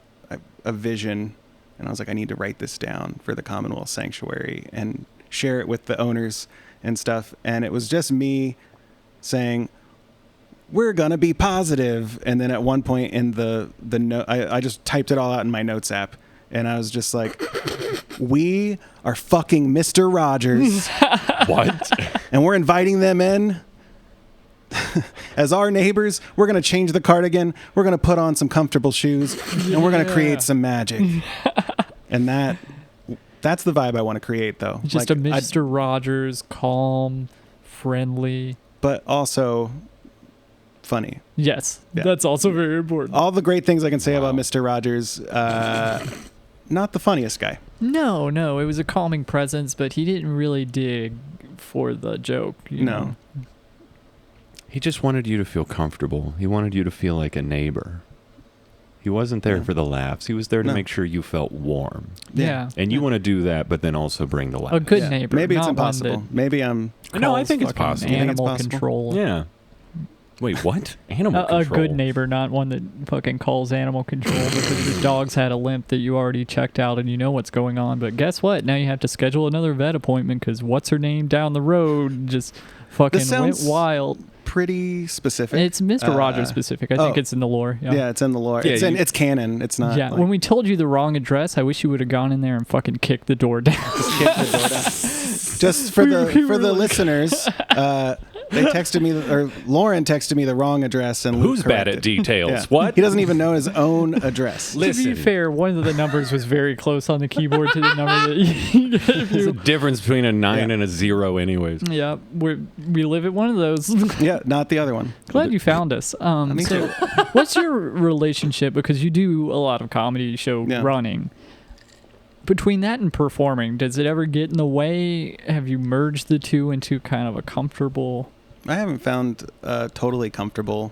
Speaker 3: a vision, and I was like, I need to write this down for the Commonwealth Sanctuary and share it with the owners and stuff, and it was just me saying, we're gonna be positive. And then at one point in the note, I just typed it all out in my notes app, And I was just like, we are fucking Mr. Rogers.
Speaker 2: What?
Speaker 3: And we're inviting them in as our neighbors. We're going to change the cardigan. We're going to put on some comfortable shoes. And we're going to create some magic. And that's the vibe I want to create, though.
Speaker 1: Just like, a Mr. Rogers, calm, friendly.
Speaker 3: But also funny.
Speaker 1: Yes,
Speaker 3: yeah.
Speaker 1: That's also very important.
Speaker 3: All the great things I can say about Mr. Rogers, not the funniest guy.
Speaker 1: No, it was a calming presence, but he didn't really dig for the joke. You know?
Speaker 2: He just wanted you to feel comfortable. He wanted you to feel like a neighbor. He wasn't there for the laughs. He was there to make sure you felt warm.
Speaker 1: Yeah.
Speaker 2: And you want to do that, but then also bring the laughs.
Speaker 1: A good neighbor.
Speaker 3: Maybe it's
Speaker 1: not
Speaker 3: impossible. Maybe I'm...
Speaker 2: No, I think it's possible.
Speaker 1: Animal control.
Speaker 2: Yeah. Wait, what? Animal control?
Speaker 1: A good neighbor, not one that fucking calls animal control because the dog's had a limp that you already checked out and you know what's going on. But guess what? Now you have to schedule another vet appointment because what's her name down the road just fucking went wild.
Speaker 3: Pretty specific.
Speaker 1: It's Mr. Rogers specific. I think it's in the lore.
Speaker 3: Yeah, it's in the lore.
Speaker 2: Yeah,
Speaker 3: it's canon. It's not.
Speaker 1: Yeah, when we told you the wrong address, I wish you would have gone in there and fucking kicked the door down.
Speaker 3: Just for the listeners, they texted me, or Lauren texted me the wrong address, and Luke
Speaker 2: who's bad at details? Yeah. What?
Speaker 3: He doesn't even know his own address.
Speaker 1: Listen. To be fair, one of the numbers was very close on the keyboard to the number that he gave you.
Speaker 2: There's a difference between a 9 and a 0 anyways.
Speaker 1: Yeah, we live at one of those.
Speaker 3: Yeah, not the other one.
Speaker 1: Glad you found us.
Speaker 3: Me too.
Speaker 1: What's your relationship, because you do a lot of comedy show running, between that and performing? Does it ever get in the way? Have you merged the two into kind of a comfortable...
Speaker 3: I haven't found a totally comfortable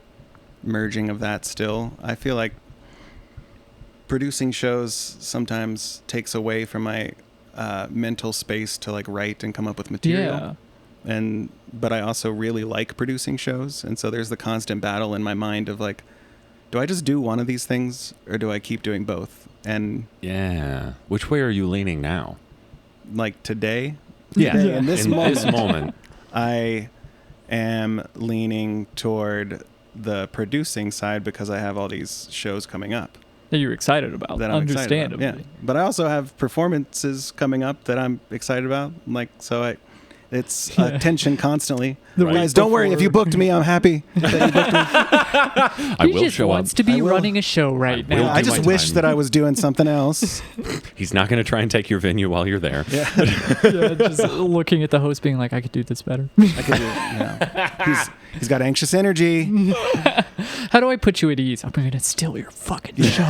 Speaker 3: merging of that still. I feel like producing shows sometimes takes away from my mental space to like write and come up with material. Yeah. But I also really like producing shows. And so there's the constant battle in my mind of like, do I just do one of these things or do I keep doing both? And
Speaker 2: yeah. Which way are you leaning now?
Speaker 3: Like today?
Speaker 2: Yeah.
Speaker 3: In this
Speaker 2: moment.
Speaker 3: I am leaning toward the producing side because I have all these shows coming up
Speaker 1: that you're excited about.
Speaker 3: That I'm
Speaker 1: understandably.
Speaker 3: Excited about. Yeah. But I also have performances coming up that I'm excited about. Like, so it's tension constantly. Guys, don't worry. If you booked me, I'm happy that you booked me.
Speaker 2: I will
Speaker 1: just
Speaker 2: show
Speaker 1: wants
Speaker 2: up.
Speaker 1: to be running a show right now.
Speaker 3: I just wish that I was doing something else.
Speaker 2: He's not going to try and take your venue while you're there.
Speaker 3: Yeah.
Speaker 1: Just looking at the host being like, I could do this better.
Speaker 3: I could do it. Yeah. He's got anxious energy.
Speaker 1: How do I put you at ease? I'm going to steal your fucking show.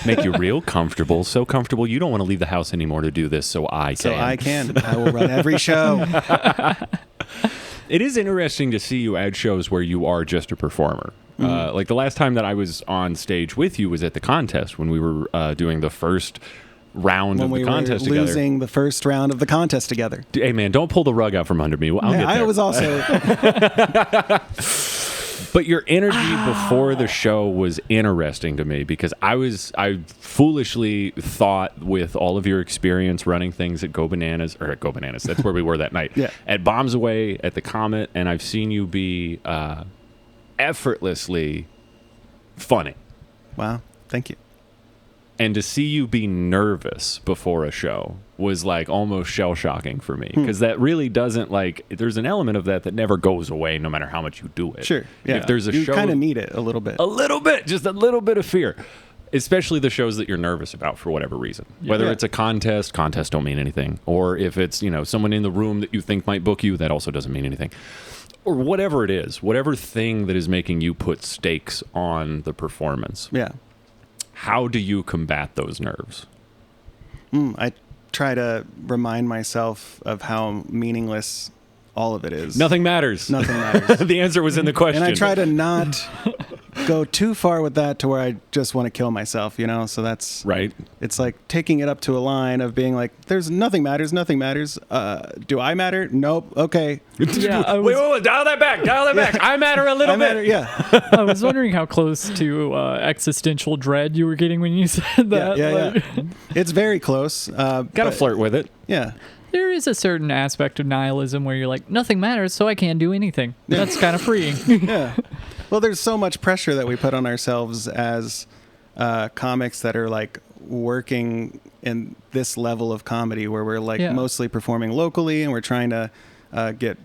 Speaker 2: Make you real comfortable. So comfortable you don't want to leave the house anymore to do this, so I can.
Speaker 3: I will run every show.
Speaker 2: It is interesting to see you at shows where you are just a performer. Mm-hmm. Like the last time that I was on stage with you was at the contest when we were doing the first round of the contest together.
Speaker 3: Losing the first round of the contest together.
Speaker 2: Hey man, don't pull the rug out from under me. I'll get there.
Speaker 3: I was also...
Speaker 2: But your energy before the show was interesting to me because I foolishly thought with all of your experience running things at Go Bananas, that's where we were that night.
Speaker 3: Yeah.
Speaker 2: At Bombs Away, at the Comet, and I've seen you be effortlessly funny.
Speaker 3: Wow, thank you.
Speaker 2: And to see you be nervous before a show was like almost shell-shocking for me because that really doesn't there's an element of that never goes away no matter how much you do it.
Speaker 3: Sure. Yeah.
Speaker 2: If there's a
Speaker 3: you
Speaker 2: show,
Speaker 3: kind of need it a little bit.
Speaker 2: Just a little bit of fear, especially the shows that you're nervous about for whatever reason. Whether it's a contests don't mean anything, or if it's someone in the room that you think might book you, that also doesn't mean anything. Or whatever it is, whatever thing that is making you put stakes on the performance.
Speaker 3: Yeah.
Speaker 2: How do you combat those nerves?
Speaker 3: I try to remind myself of how meaningless all of it is.
Speaker 2: Nothing matters.
Speaker 3: Nothing matters.
Speaker 2: The answer was in the question.
Speaker 3: And I try to not go too far with that to where I just want to kill myself, So that's...
Speaker 2: Right.
Speaker 3: It's like taking it up to a line of being like, there's nothing matters. Do I matter? Nope. Okay.
Speaker 2: Yeah, wait, dial that back. I matter a little bit.
Speaker 3: Yeah.
Speaker 1: I was wondering how close to existential dread you were getting when you said that.
Speaker 3: Yeah. It's very close.
Speaker 2: Gotta flirt with it.
Speaker 3: Yeah.
Speaker 1: There is a certain aspect of nihilism where you're like, nothing matters, so I can't do anything. That's kind of freeing.
Speaker 3: Yeah. Well, there's so much pressure that we put on ourselves as comics that are like working in this level of comedy where we're like
Speaker 1: Yeah.
Speaker 3: mostly performing locally, and we're trying to get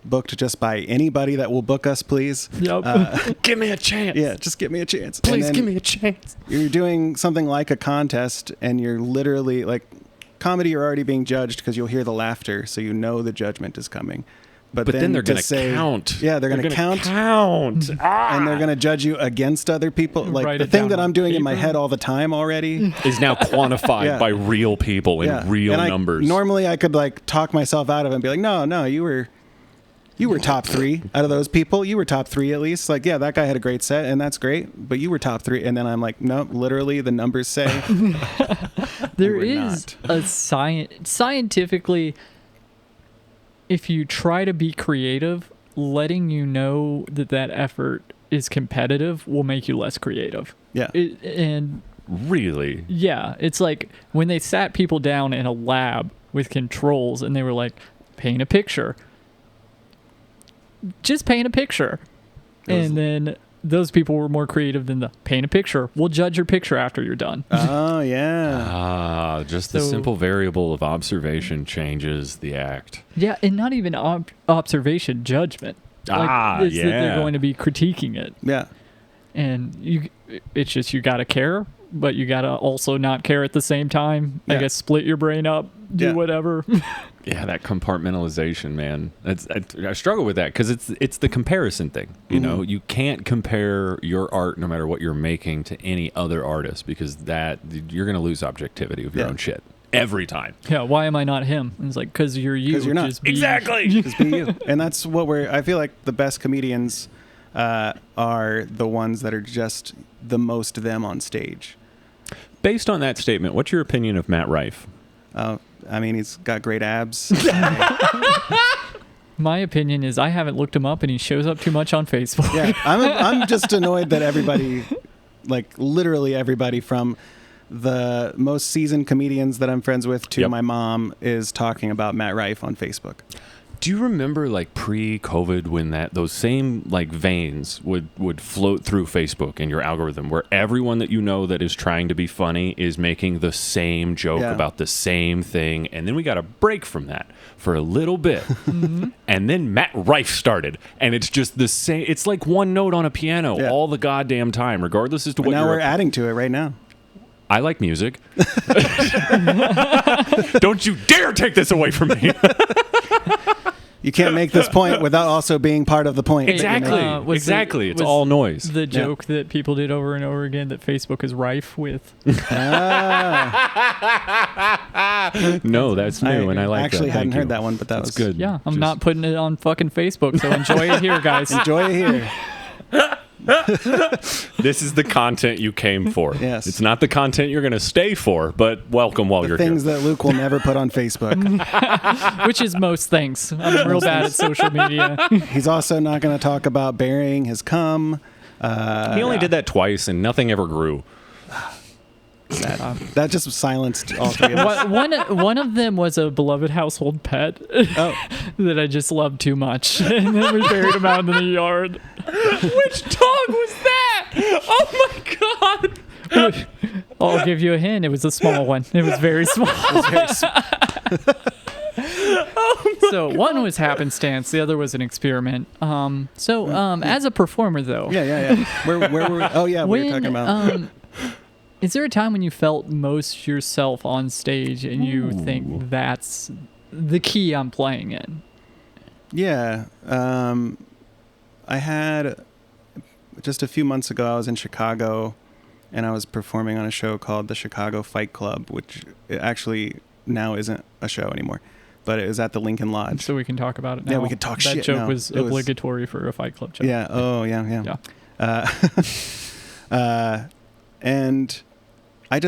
Speaker 3: booked just by anybody that will book us, please.
Speaker 1: Yep.
Speaker 2: Give me a chance.
Speaker 3: Yeah, just give me a chance.
Speaker 2: Please
Speaker 3: And then
Speaker 2: give me a chance.
Speaker 3: You're doing something like a contest, and you're literally like comedy. You're already being judged because you'll hear the laughter, so you know the judgment is coming. But
Speaker 2: then they're going to
Speaker 3: say,
Speaker 2: count.
Speaker 3: Yeah, they're going to count. And they're going to judge you against other people. Like
Speaker 1: Write
Speaker 3: the
Speaker 1: it
Speaker 3: thing
Speaker 1: down
Speaker 3: that
Speaker 1: on
Speaker 3: I'm doing in my
Speaker 1: paper.
Speaker 3: head all the time already.
Speaker 2: Is now quantified
Speaker 3: Yeah.
Speaker 2: by real people in real
Speaker 3: And
Speaker 2: numbers.
Speaker 3: Normally I could like talk myself out of it and be like, no, you were top 3 out of those people. You were top 3 at least. Like, yeah, that guy had a great set and that's great, but you were top 3. And then I'm like, no, literally the numbers say
Speaker 1: There
Speaker 3: were
Speaker 1: is
Speaker 3: not.
Speaker 1: a scientifically, if you try to be creative, letting you know that effort is competitive will make you less creative.
Speaker 3: Yeah.
Speaker 1: And
Speaker 2: Really?
Speaker 1: yeah, it's like when they sat people down in a lab with controls and they were like, paint a picture. Just paint a picture. And then those people were more creative than the paint a picture. We'll judge your picture after you're done.
Speaker 3: Oh, yeah.
Speaker 2: Just the
Speaker 1: So-
Speaker 2: simple variable of observation changes the act.
Speaker 1: Yeah, and not even observation, judgment. It's that they're
Speaker 2: yeah.
Speaker 1: going to be critiquing it.
Speaker 3: Yeah.
Speaker 1: And it's just you got to care, but you got to also not care at the same time. I
Speaker 3: Yeah.
Speaker 1: guess split your brain up, do
Speaker 3: Yeah.
Speaker 1: whatever.
Speaker 2: Yeah, that compartmentalization, man. I struggle with that because it's the comparison thing. You know, you can't compare your art, no matter what you're making, to any other artist because that you're going to lose objectivity of your
Speaker 3: Yeah.
Speaker 2: own shit every time.
Speaker 1: Yeah, why am I not him? And it's like, because you're you.
Speaker 3: 'Cause you're not.
Speaker 1: Just be-
Speaker 3: Just be you. And that's what I feel like the best comedians are the ones that are just the most them on stage.
Speaker 2: Based on that statement, what's your opinion of Matt Rife?
Speaker 3: I mean, he's got great abs.
Speaker 1: My opinion is I haven't looked him up and he shows up too much on Facebook.
Speaker 3: Yeah, I'm just annoyed that everybody, like literally everybody from the most seasoned comedians that I'm friends with to
Speaker 2: Yep.
Speaker 3: my mom is talking about Matt Rife on Facebook.
Speaker 2: Do you remember like pre-COVID when those same like veins would float through Facebook and your algorithm where everyone that you know that is trying to be funny is making the same joke
Speaker 3: Yeah.
Speaker 2: about the same thing, and then we got a break from that for a little bit. And then Matt Rife started, and it's just the same. It's like one note on a piano
Speaker 3: Yeah.
Speaker 2: all the goddamn time, regardless as to what
Speaker 3: Now
Speaker 2: you're
Speaker 3: we're
Speaker 2: up to.
Speaker 3: adding to it right now.
Speaker 2: I like music. Don't you dare take this away from me.
Speaker 3: You can't make this point without also being part of the point. that you're
Speaker 2: Exactly.
Speaker 3: making.
Speaker 1: was
Speaker 2: Exactly. It's
Speaker 1: was
Speaker 2: all noise.
Speaker 1: The joke that people did over and over again that Facebook is rife with.
Speaker 2: No, that's new, and I like
Speaker 3: actually
Speaker 2: that.
Speaker 3: hadn't
Speaker 2: Thank you.
Speaker 3: heard that one, but that
Speaker 2: That's
Speaker 3: was
Speaker 2: good.
Speaker 1: Yeah, I'm
Speaker 2: Just-
Speaker 1: not putting it on fucking Facebook, so enjoy it here, guys.
Speaker 3: Enjoy it here.
Speaker 2: This is the content you came for.
Speaker 3: Yes.
Speaker 2: It's not the content you're going to stay for, but welcome while
Speaker 3: The
Speaker 2: you're
Speaker 3: things
Speaker 2: here.
Speaker 3: that Luke will never put on Facebook.
Speaker 1: Which is most things. I'm real bad at social media.
Speaker 3: He's also not going to talk about burying his cum.
Speaker 2: He only did that twice, and nothing ever grew.
Speaker 3: That just silenced all three of us.
Speaker 1: One of them was a beloved household pet
Speaker 3: Oh,
Speaker 1: that I just loved too much. And then we buried him out in the yard.
Speaker 2: Which dog was that? Oh my god!
Speaker 1: I'll give you a hint. It was a small one. It was very small. So one was happenstance. The other was an experiment. As a performer, though,
Speaker 3: yeah. Where were we? Oh, yeah, we were talking about.
Speaker 1: Is there a time when you felt most yourself on stage and you think that's the key I'm playing in?
Speaker 3: Yeah. I had just a few months ago, I was in Chicago and I was performing on a show called the Chicago Fight Club, which it actually now isn't a show anymore, but it was at the Lincoln Lodge.
Speaker 1: So we can talk about it now.
Speaker 3: Yeah, we could talk
Speaker 1: that
Speaker 3: shit
Speaker 1: joke
Speaker 3: now.
Speaker 1: was
Speaker 3: It was-
Speaker 1: obligatory for a Fight Club joke.
Speaker 3: Yeah. Oh, yeah.
Speaker 1: Yeah.
Speaker 3: And I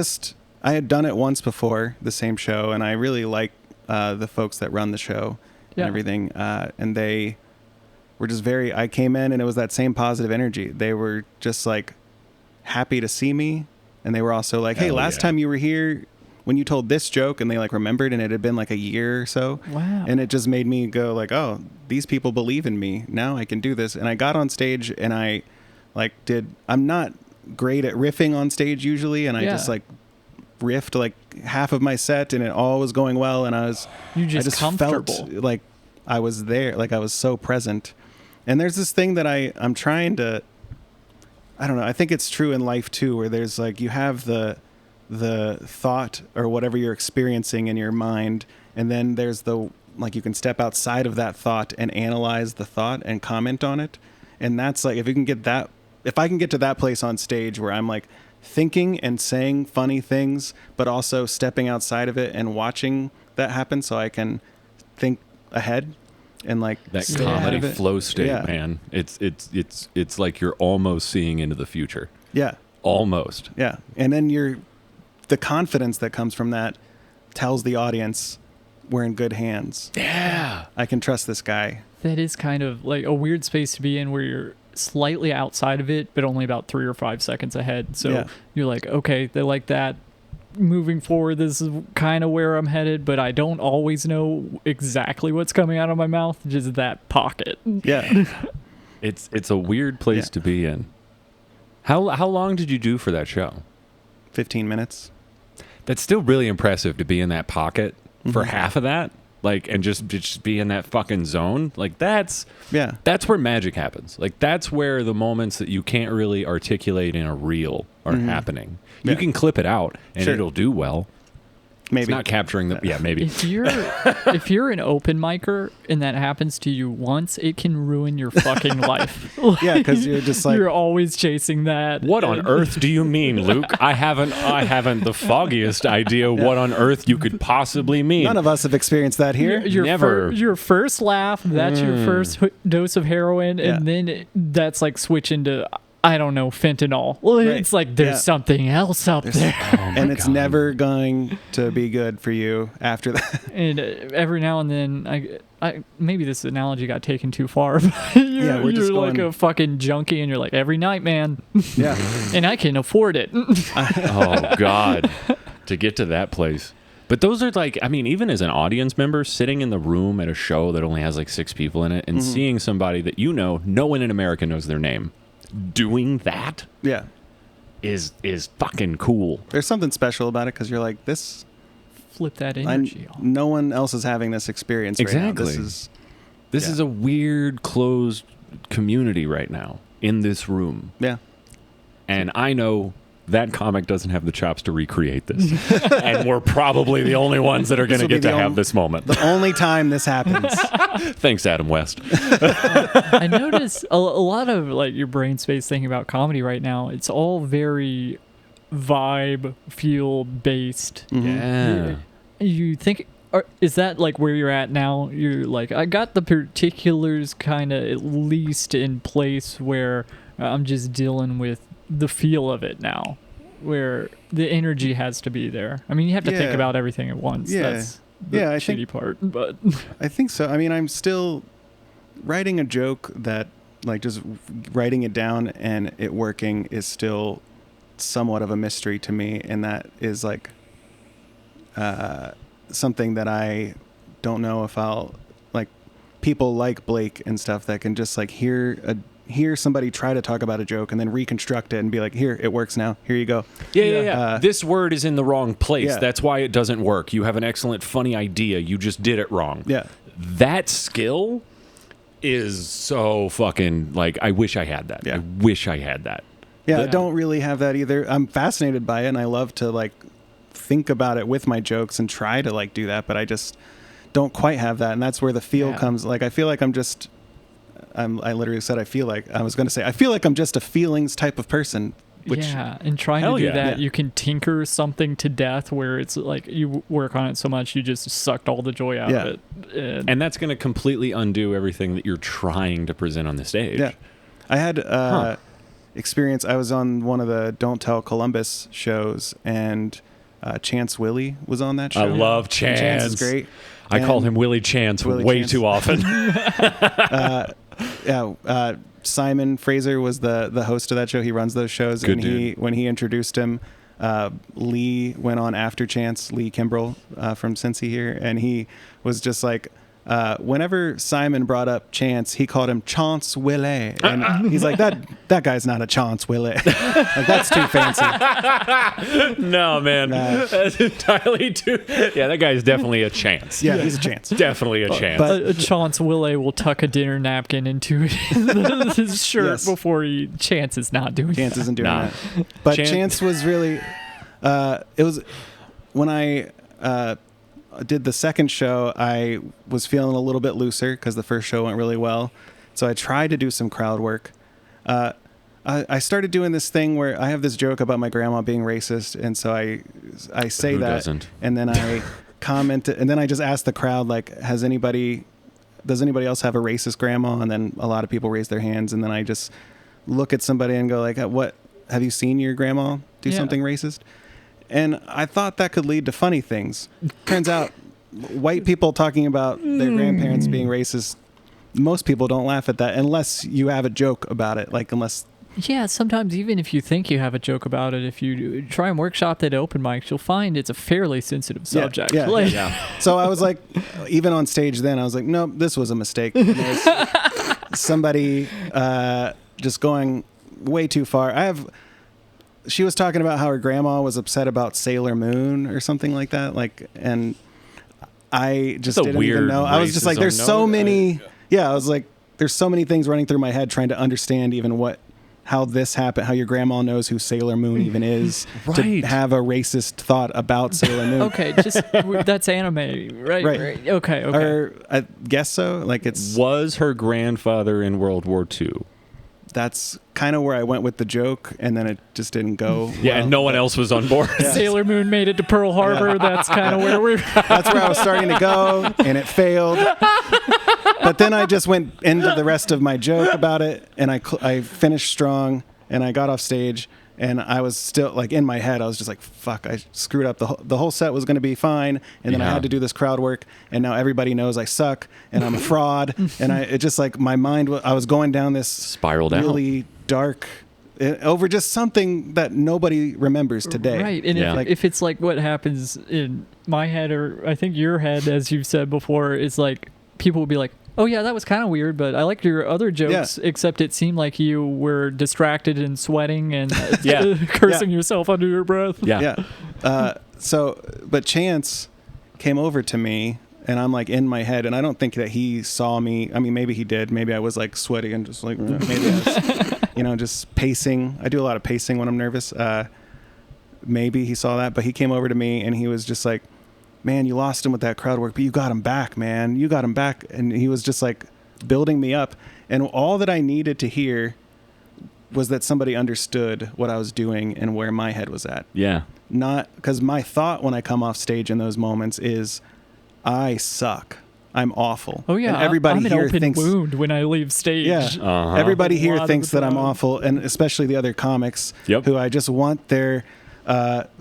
Speaker 3: had done it once before, the same show, and I really like the folks that run the show
Speaker 1: Yeah.
Speaker 3: and everything. And they were just I came in and it was that same positive energy. They were just like happy to see me. And they were also like, hey,
Speaker 2: Hell
Speaker 3: last
Speaker 2: yeah.
Speaker 3: time you were here when you told this joke, and they like remembered, and it had been like a year or so.
Speaker 1: Wow.
Speaker 3: And it just made me go like, oh, these people believe in me. Now I can do this. And I got on stage and I'm not great at riffing on stage usually. And I
Speaker 1: Yeah.
Speaker 3: just like riffed like half of my set, and it all was going well, and I just
Speaker 1: comfortable.
Speaker 3: felt like I was there, like I was so present. And there's this thing that I'm trying to, I don't know, I think it's true in life too, where there's like, you have the thought or whatever you're experiencing in your mind, and then there's like you can step outside of that thought and analyze the thought and comment on it. And that's like, if I can get to that place on stage where I'm like thinking and saying funny things, but also stepping outside of it and watching that happen so I can think ahead and like
Speaker 2: that
Speaker 3: stay
Speaker 2: comedy
Speaker 3: ahead of it.
Speaker 2: flow state,
Speaker 3: Yeah.
Speaker 2: man. It's like you're almost seeing into the future.
Speaker 3: Yeah.
Speaker 2: Almost.
Speaker 3: Yeah. And then the confidence that comes from that tells the audience we're in good hands.
Speaker 2: Yeah.
Speaker 3: I can trust this guy.
Speaker 1: That is kind of like a weird space to be in where you're slightly outside of it, but only about 3 or 5 seconds ahead. So
Speaker 3: Yeah.
Speaker 1: you're like, okay, they're like that. Moving forward, this is kind of where I'm headed, but I don't always know exactly what's coming out of my mouth, just that pocket.
Speaker 3: Yeah.
Speaker 2: It's a weird place to be in. How long did you do for that show?
Speaker 3: 15 minutes.
Speaker 2: That's still really impressive to be in that pocket for half of that. Like, and just be in that fucking zone. Like, that's where magic happens. Like, that's where the moments that you can't really articulate in a reel are happening. You can clip it out and it'll do well.
Speaker 3: Maybe
Speaker 2: It's not capturing the maybe.
Speaker 1: If you're an open micer and that happens to you once, it can ruin your fucking life.
Speaker 3: Yeah, because you're just like,
Speaker 1: you're always chasing that.
Speaker 2: What on earth do you mean, Luke? I haven't the foggiest idea what on earth you could possibly mean.
Speaker 3: none of us have experienced that here.
Speaker 2: Never.
Speaker 1: Your first laugh, that's your first dose of heroin,
Speaker 3: Yeah.
Speaker 1: and then that's like switching to, I don't know, fentanyl. Well,
Speaker 3: Right.
Speaker 1: it's like there's something else up there.
Speaker 3: And it's never going to be good for you after that.
Speaker 1: And every now and then, I maybe this analogy got taken too far. But you're
Speaker 3: we're just
Speaker 1: like
Speaker 3: going-
Speaker 1: a fucking junkie, and you're like, every night, man.
Speaker 3: Yeah.
Speaker 1: And I can afford it.
Speaker 2: Oh God, to get to that place. But those are like, I mean, even as an audience member, sitting in the room at a show that only has like 6 people in it, and seeing somebody that no one in America knows their name, doing that
Speaker 3: Yeah.
Speaker 2: is fucking cool.
Speaker 3: There's something special about it because you're like, this,
Speaker 1: Flip that energy off.
Speaker 3: no one else is having this experience right now.
Speaker 2: Exactly. This
Speaker 3: Yeah.
Speaker 2: is a weird, closed community right now in this room.
Speaker 3: Yeah.
Speaker 2: And I know that comic doesn't have the chops to recreate this. And we're probably the only ones that are going to
Speaker 3: will be
Speaker 2: get to
Speaker 3: the
Speaker 2: have this moment.
Speaker 3: The only time this happens.
Speaker 2: Thanks, Adam West.
Speaker 1: I notice a lot of like your brain space thinking about comedy right now. It's all very vibe, feel based.
Speaker 2: Yeah.
Speaker 1: You think, is that like where you're at now? You're like, I got the particulars kind of at least in place where I'm just dealing with the feel of it now, where the energy has to be there. I mean, you have to think
Speaker 3: Yeah.
Speaker 1: about everything at once.
Speaker 3: Yeah.
Speaker 1: That's the
Speaker 3: Yeah, I
Speaker 1: shitty
Speaker 3: think-
Speaker 1: part. But
Speaker 3: I think so. I mean, I'm still writing a joke that, like, just writing it down and it working is still somewhat of a mystery to me. And that is, like, something that I don't know if I'll, like, people like Blake and stuff that can just, like, hear somebody try to talk about a joke and then reconstruct it and be like, here, it works now. Here you go.
Speaker 2: Yeah. This word is in the wrong place.
Speaker 3: Yeah.
Speaker 2: That's why it doesn't work. You have an excellent, funny idea. You just did it wrong.
Speaker 3: Yeah.
Speaker 2: That skill is so fucking, like, I wish I had that.
Speaker 3: Yeah.
Speaker 2: I wish I had that.
Speaker 3: Yeah, I don't really have that either. I'm fascinated by it, and I love to, like, think about it with my jokes and try to, like, do that, but I just don't quite have that, and that's where the feel comes. Like, I feel like I literally said I feel like I'm just a feelings type of person. Which,
Speaker 1: and trying to do that, you can tinker something to death where it's like you work on it so much you just sucked all the joy out of it.
Speaker 2: And that's going to completely undo everything that you're trying to present on the stage.
Speaker 3: Yeah. I had experience. I was on one of the Don't Tell Columbus shows, and Chance Willie was on that show.
Speaker 2: I love Chance.
Speaker 3: Chance is great.
Speaker 2: I call him Willie Chance way too often.
Speaker 3: Simon Fraser was the host of that show. He runs those shows.
Speaker 2: Good
Speaker 3: and
Speaker 2: dude.
Speaker 3: When he introduced him, Lee went on after Chance, Lee Kimbrell from Cincy here, and he was just like, whenever Simon brought up Chance, he called him Chance Willet. And he's like, that guy's not a Chance Willet. Like, that's too fancy.
Speaker 2: No, man. That's entirely too... Yeah, that guy's definitely a chance.
Speaker 3: Yeah, he's a chance.
Speaker 2: Definitely a chance.
Speaker 3: But-
Speaker 1: A Chance Willet will tuck a dinner napkin into his shirt
Speaker 3: Yes.
Speaker 1: before Chance is not doing
Speaker 3: Chance
Speaker 1: that.
Speaker 3: isn't doing
Speaker 2: Nah.
Speaker 3: that. But
Speaker 2: Chance-
Speaker 3: Chance was really... it was... When I... did the second show, I was feeling a little bit looser because the first show went really well. So I tried to do some crowd work. I started doing this thing where I have this joke about my grandma being racist, and so I say
Speaker 2: Who
Speaker 3: that,
Speaker 2: doesn't?
Speaker 3: and then I comment, and then I just ask the crowd, like, does anybody else have a racist grandma? And then a lot of people raise their hands, and then I just look at somebody and go, like, what, have you seen your grandma do
Speaker 1: Yeah.
Speaker 3: something racist? And I thought that could lead to funny things. Turns out, white people talking about their grandparents being racist, most people don't laugh at that unless you have a joke about it. Like, unless...
Speaker 1: Yeah, sometimes even if you think you have a joke about it, if you try and workshop that open mics, you'll find it's a fairly sensitive subject.
Speaker 3: yeah,
Speaker 1: Like,
Speaker 2: Yeah.
Speaker 3: So I was like, even on stage then, I was like, nope, this was a mistake. And there's somebody just going way too far. She was talking about how her grandma was upset about Sailor Moon or something like that. Like, and I just
Speaker 2: That's a
Speaker 3: didn't even
Speaker 2: weird
Speaker 3: know. I was just like, there's
Speaker 2: racism
Speaker 3: so
Speaker 2: note.
Speaker 3: many. I was like, there's so many things running through my head trying to understand even how this happened, how your grandma knows who Sailor Moon even is,
Speaker 2: Right.
Speaker 3: to have a racist thought about Sailor Moon.
Speaker 1: okay, just that's anime, right?
Speaker 3: Right.
Speaker 1: Okay.
Speaker 3: Or I guess so. Like, it's
Speaker 2: Was her grandfather in World War II?
Speaker 3: that's kind of where I went with the joke, and then it just didn't go.
Speaker 2: Yeah,
Speaker 3: well.
Speaker 2: and no one else was on board.
Speaker 1: Sailor Moon made it to Pearl Harbor. That's kind of where we're.
Speaker 3: That's where I was starting to go, and it failed. But then I just went into the rest of my joke about it, and I finished strong, and I got off stage, and I was still, like, in my head, I was just like, fuck, I screwed up. The whole set was going to be fine, and then I
Speaker 2: Yeah.
Speaker 3: had to do this crowd work, and now everybody knows I suck, and I'm a fraud, and it just, like, my mind, I was going down this
Speaker 2: Spiraled out.
Speaker 3: really dark, over just something that nobody remembers today.
Speaker 1: Right, and
Speaker 2: Yeah.
Speaker 1: if it's like what happens in my head, or I think your head, as you've said before, is like people will be like, "Oh yeah, that was kind of weird, but I liked your other jokes."
Speaker 3: Yeah.
Speaker 1: Except it seemed like you were distracted and sweating and
Speaker 2: Yeah.
Speaker 1: cursing yourself under your breath.
Speaker 2: Yeah.
Speaker 3: But Chance came over to me, and I'm like in my head, and I don't think that he saw me. I mean, maybe he did. Maybe I was like sweaty and just like, maybe I was, just pacing. I do a lot of pacing when I'm nervous. Maybe he saw that, but he came over to me, and he was just like, man, you lost him with that crowd work, but you got him back, man. You got him back. And he was just like building me up. And all that I needed to hear was that somebody understood what I was doing and where my head was at.
Speaker 2: Yeah.
Speaker 3: Not because my thought when I come off stage in those moments is, I suck. I'm awful.
Speaker 1: Oh yeah,
Speaker 3: And everybody
Speaker 1: I'm an
Speaker 3: here
Speaker 1: open
Speaker 3: thinks,
Speaker 1: wound when I leave stage.
Speaker 3: yeah,
Speaker 2: Uh-huh.
Speaker 3: everybody
Speaker 1: A
Speaker 3: here
Speaker 1: lot of
Speaker 3: thinks
Speaker 1: the
Speaker 3: that I'm
Speaker 1: time.
Speaker 3: awful, and especially the other comics
Speaker 2: Yep.
Speaker 3: who I just want their,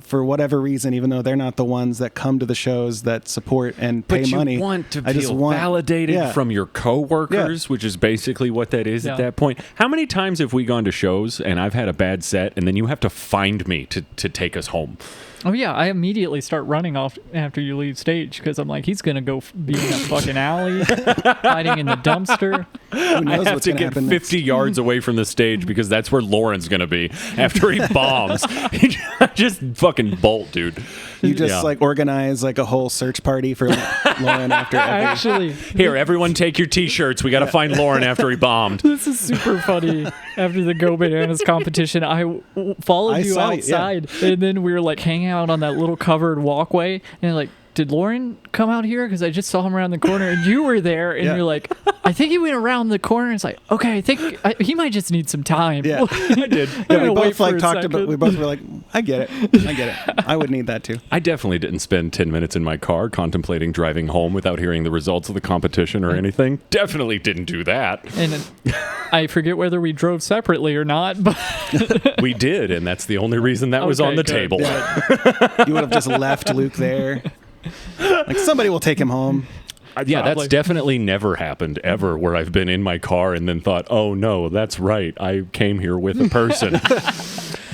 Speaker 3: for whatever reason, even though they're not the ones that come to the shows that support and pay
Speaker 2: But you
Speaker 3: money.
Speaker 2: want to
Speaker 3: I just
Speaker 2: feel
Speaker 3: want-
Speaker 2: validated
Speaker 3: yeah.
Speaker 2: from your coworkers, which is basically what that is
Speaker 1: Yeah.
Speaker 2: at that point. How many times have we gone to shows and I've had a bad set, and then you have to find me to take us home?
Speaker 1: Oh yeah, I immediately start running off after you leave stage because I'm like, he's gonna go be in a fucking alley, hiding in the dumpster.
Speaker 3: Who
Speaker 2: I
Speaker 3: knows
Speaker 2: have
Speaker 3: what's
Speaker 2: to
Speaker 3: going to
Speaker 2: get
Speaker 3: happen next?
Speaker 2: 50 yards away from the stage because that's where Lauren's going to be after he bombs. Just fucking bolt, dude.
Speaker 3: You just
Speaker 2: Yeah.
Speaker 3: like organize like a whole search party for Lauren after every.
Speaker 1: Actually,
Speaker 2: Here, everyone take your T-shirts. We got to find Lauren after he bombed.
Speaker 1: this is super funny. After the Go Bananas competition, I followed
Speaker 3: I
Speaker 1: you
Speaker 3: saw it, yeah.
Speaker 1: outside, and then we were like hanging out on that little covered walkway, and like, did Lauren come out here? Because I just saw him around the corner, and you were there, and
Speaker 3: Yeah.
Speaker 1: you're like, I think he went around the corner. And it's like, okay, I think he might just need some time.
Speaker 3: Yeah.
Speaker 2: I did.
Speaker 3: Yeah,
Speaker 1: gonna
Speaker 3: we
Speaker 1: wait
Speaker 3: both
Speaker 1: for
Speaker 3: like
Speaker 1: a
Speaker 3: talked about.
Speaker 1: second.
Speaker 3: We both were like, I get it. I would need that too.
Speaker 2: I definitely didn't spend 10 minutes in my car contemplating driving home without hearing the results of the competition or anything. Definitely didn't do that.
Speaker 1: And I forget whether we drove separately or not, but
Speaker 2: We did, and that's the only reason that was
Speaker 1: Okay,
Speaker 2: on the
Speaker 1: good.
Speaker 2: table.
Speaker 3: You would have just left Luke there. Like, somebody will take him home.
Speaker 2: Yeah,
Speaker 1: Probably.
Speaker 2: that's definitely never happened ever where I've been in my car and then thought, oh no, that's right. I came here with a person.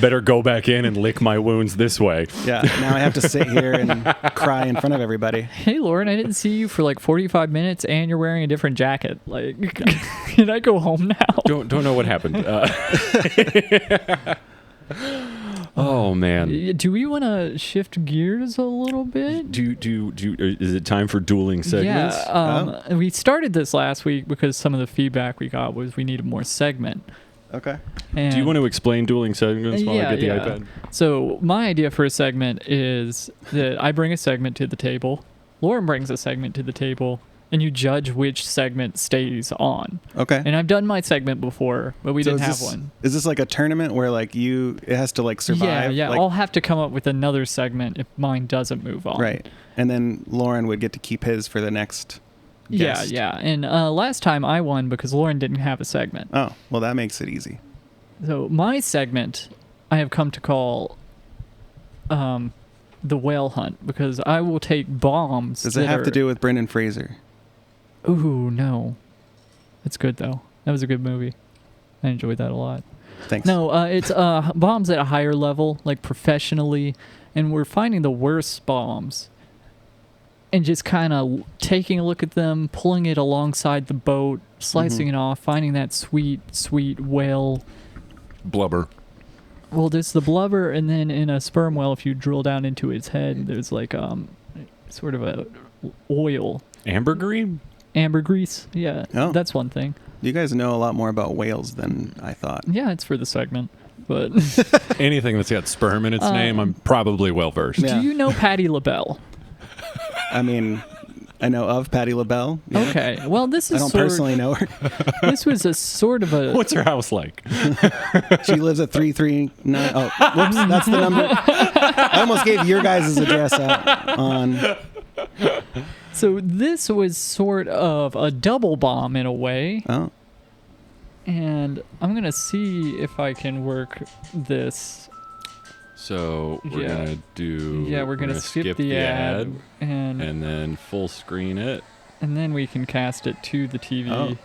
Speaker 2: Better go back in and lick my wounds this way.
Speaker 3: Yeah, now I have to sit here and cry in front of everybody.
Speaker 1: Hey, Lauren, I didn't see you for like 45 minutes, and you're wearing a different jacket. Like, can I go home now?
Speaker 2: Don't know what happened. Oh man.
Speaker 1: Do we want to shift gears a little bit?
Speaker 2: Is it time for dueling segments?
Speaker 1: Yeah. We started this last week because some of the feedback we got was we needed more segment.
Speaker 3: Okay.
Speaker 1: And
Speaker 2: Do you want to explain dueling segments while I get the iPad?
Speaker 1: So my idea for a segment is that I bring a segment to the table, Lauren brings a segment to the table, and you judge which segment stays on.
Speaker 3: Okay.
Speaker 1: And I've done my segment before, but we didn't have one.
Speaker 3: Is this like a tournament where like it has to like survive?
Speaker 1: Yeah.
Speaker 3: Like,
Speaker 1: I'll have to come up with another segment if mine doesn't move on.
Speaker 3: right. And then Lauren would get to keep his for the next guest.
Speaker 1: Yeah. And last time I won because Lauren didn't have a segment.
Speaker 3: Oh, well, that makes it easy.
Speaker 1: So my segment I have come to call the whale hunt because I will take bombs.
Speaker 3: Does it have to do with Brendan Fraser?
Speaker 1: Ooh, no. It's good, though. That was a good movie. I enjoyed that a lot.
Speaker 3: Thanks.
Speaker 1: No, it's bombs at a higher level, like professionally, and we're finding the worst bombs and just kind of taking a look at them, pulling it alongside the boat, slicing it off, finding that sweet, sweet whale.
Speaker 2: Blubber.
Speaker 1: Well, there's the blubber, and then in a sperm whale, if you drill down into its head, there's like sort of a oil. Ambergris, yeah.
Speaker 3: Oh.
Speaker 1: That's one thing.
Speaker 3: You guys know a lot more about whales than I thought.
Speaker 1: Yeah, it's for the segment, but...
Speaker 2: Anything that's got sperm in its name, I'm probably well-versed.
Speaker 3: Yeah.
Speaker 1: Do you know Patti LaBelle?
Speaker 3: I mean, I know of Patti LaBelle. Yeah.
Speaker 1: Okay, well, this is
Speaker 3: I don't personally know her.
Speaker 1: This was a sort of a...
Speaker 2: What's her house like?
Speaker 3: She lives at 339. Oh, whoops, that's the number. I almost gave your guys' address out on...
Speaker 1: So this was sort of a double bomb in a way.
Speaker 3: Oh.
Speaker 1: And I'm going to see if I can work this.
Speaker 2: So we're going to do...
Speaker 1: Yeah, we're going to skip the ad.
Speaker 2: And then full screen it.
Speaker 1: And then we can cast it to the TV.
Speaker 3: Oh.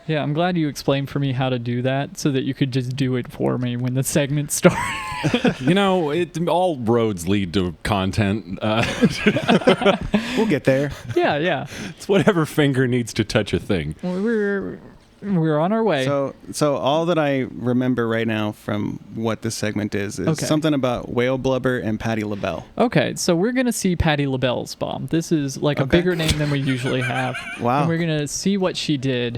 Speaker 1: Yeah, I'm glad you explained for me how to do that so that you could just do it for me when the segment started.
Speaker 2: You know, all roads lead to content.
Speaker 3: We'll get there.
Speaker 1: Yeah.
Speaker 2: It's whatever finger needs to touch a thing.
Speaker 1: We're on our way.
Speaker 3: So all that I remember right now from what this segment is
Speaker 1: Okay.
Speaker 3: something about whale blubber and Patti LaBelle.
Speaker 1: Okay, so we're going to see Patti LaBelle's bomb. This is like a bigger name than we usually have.
Speaker 3: Wow.
Speaker 1: And we're going to see what she did.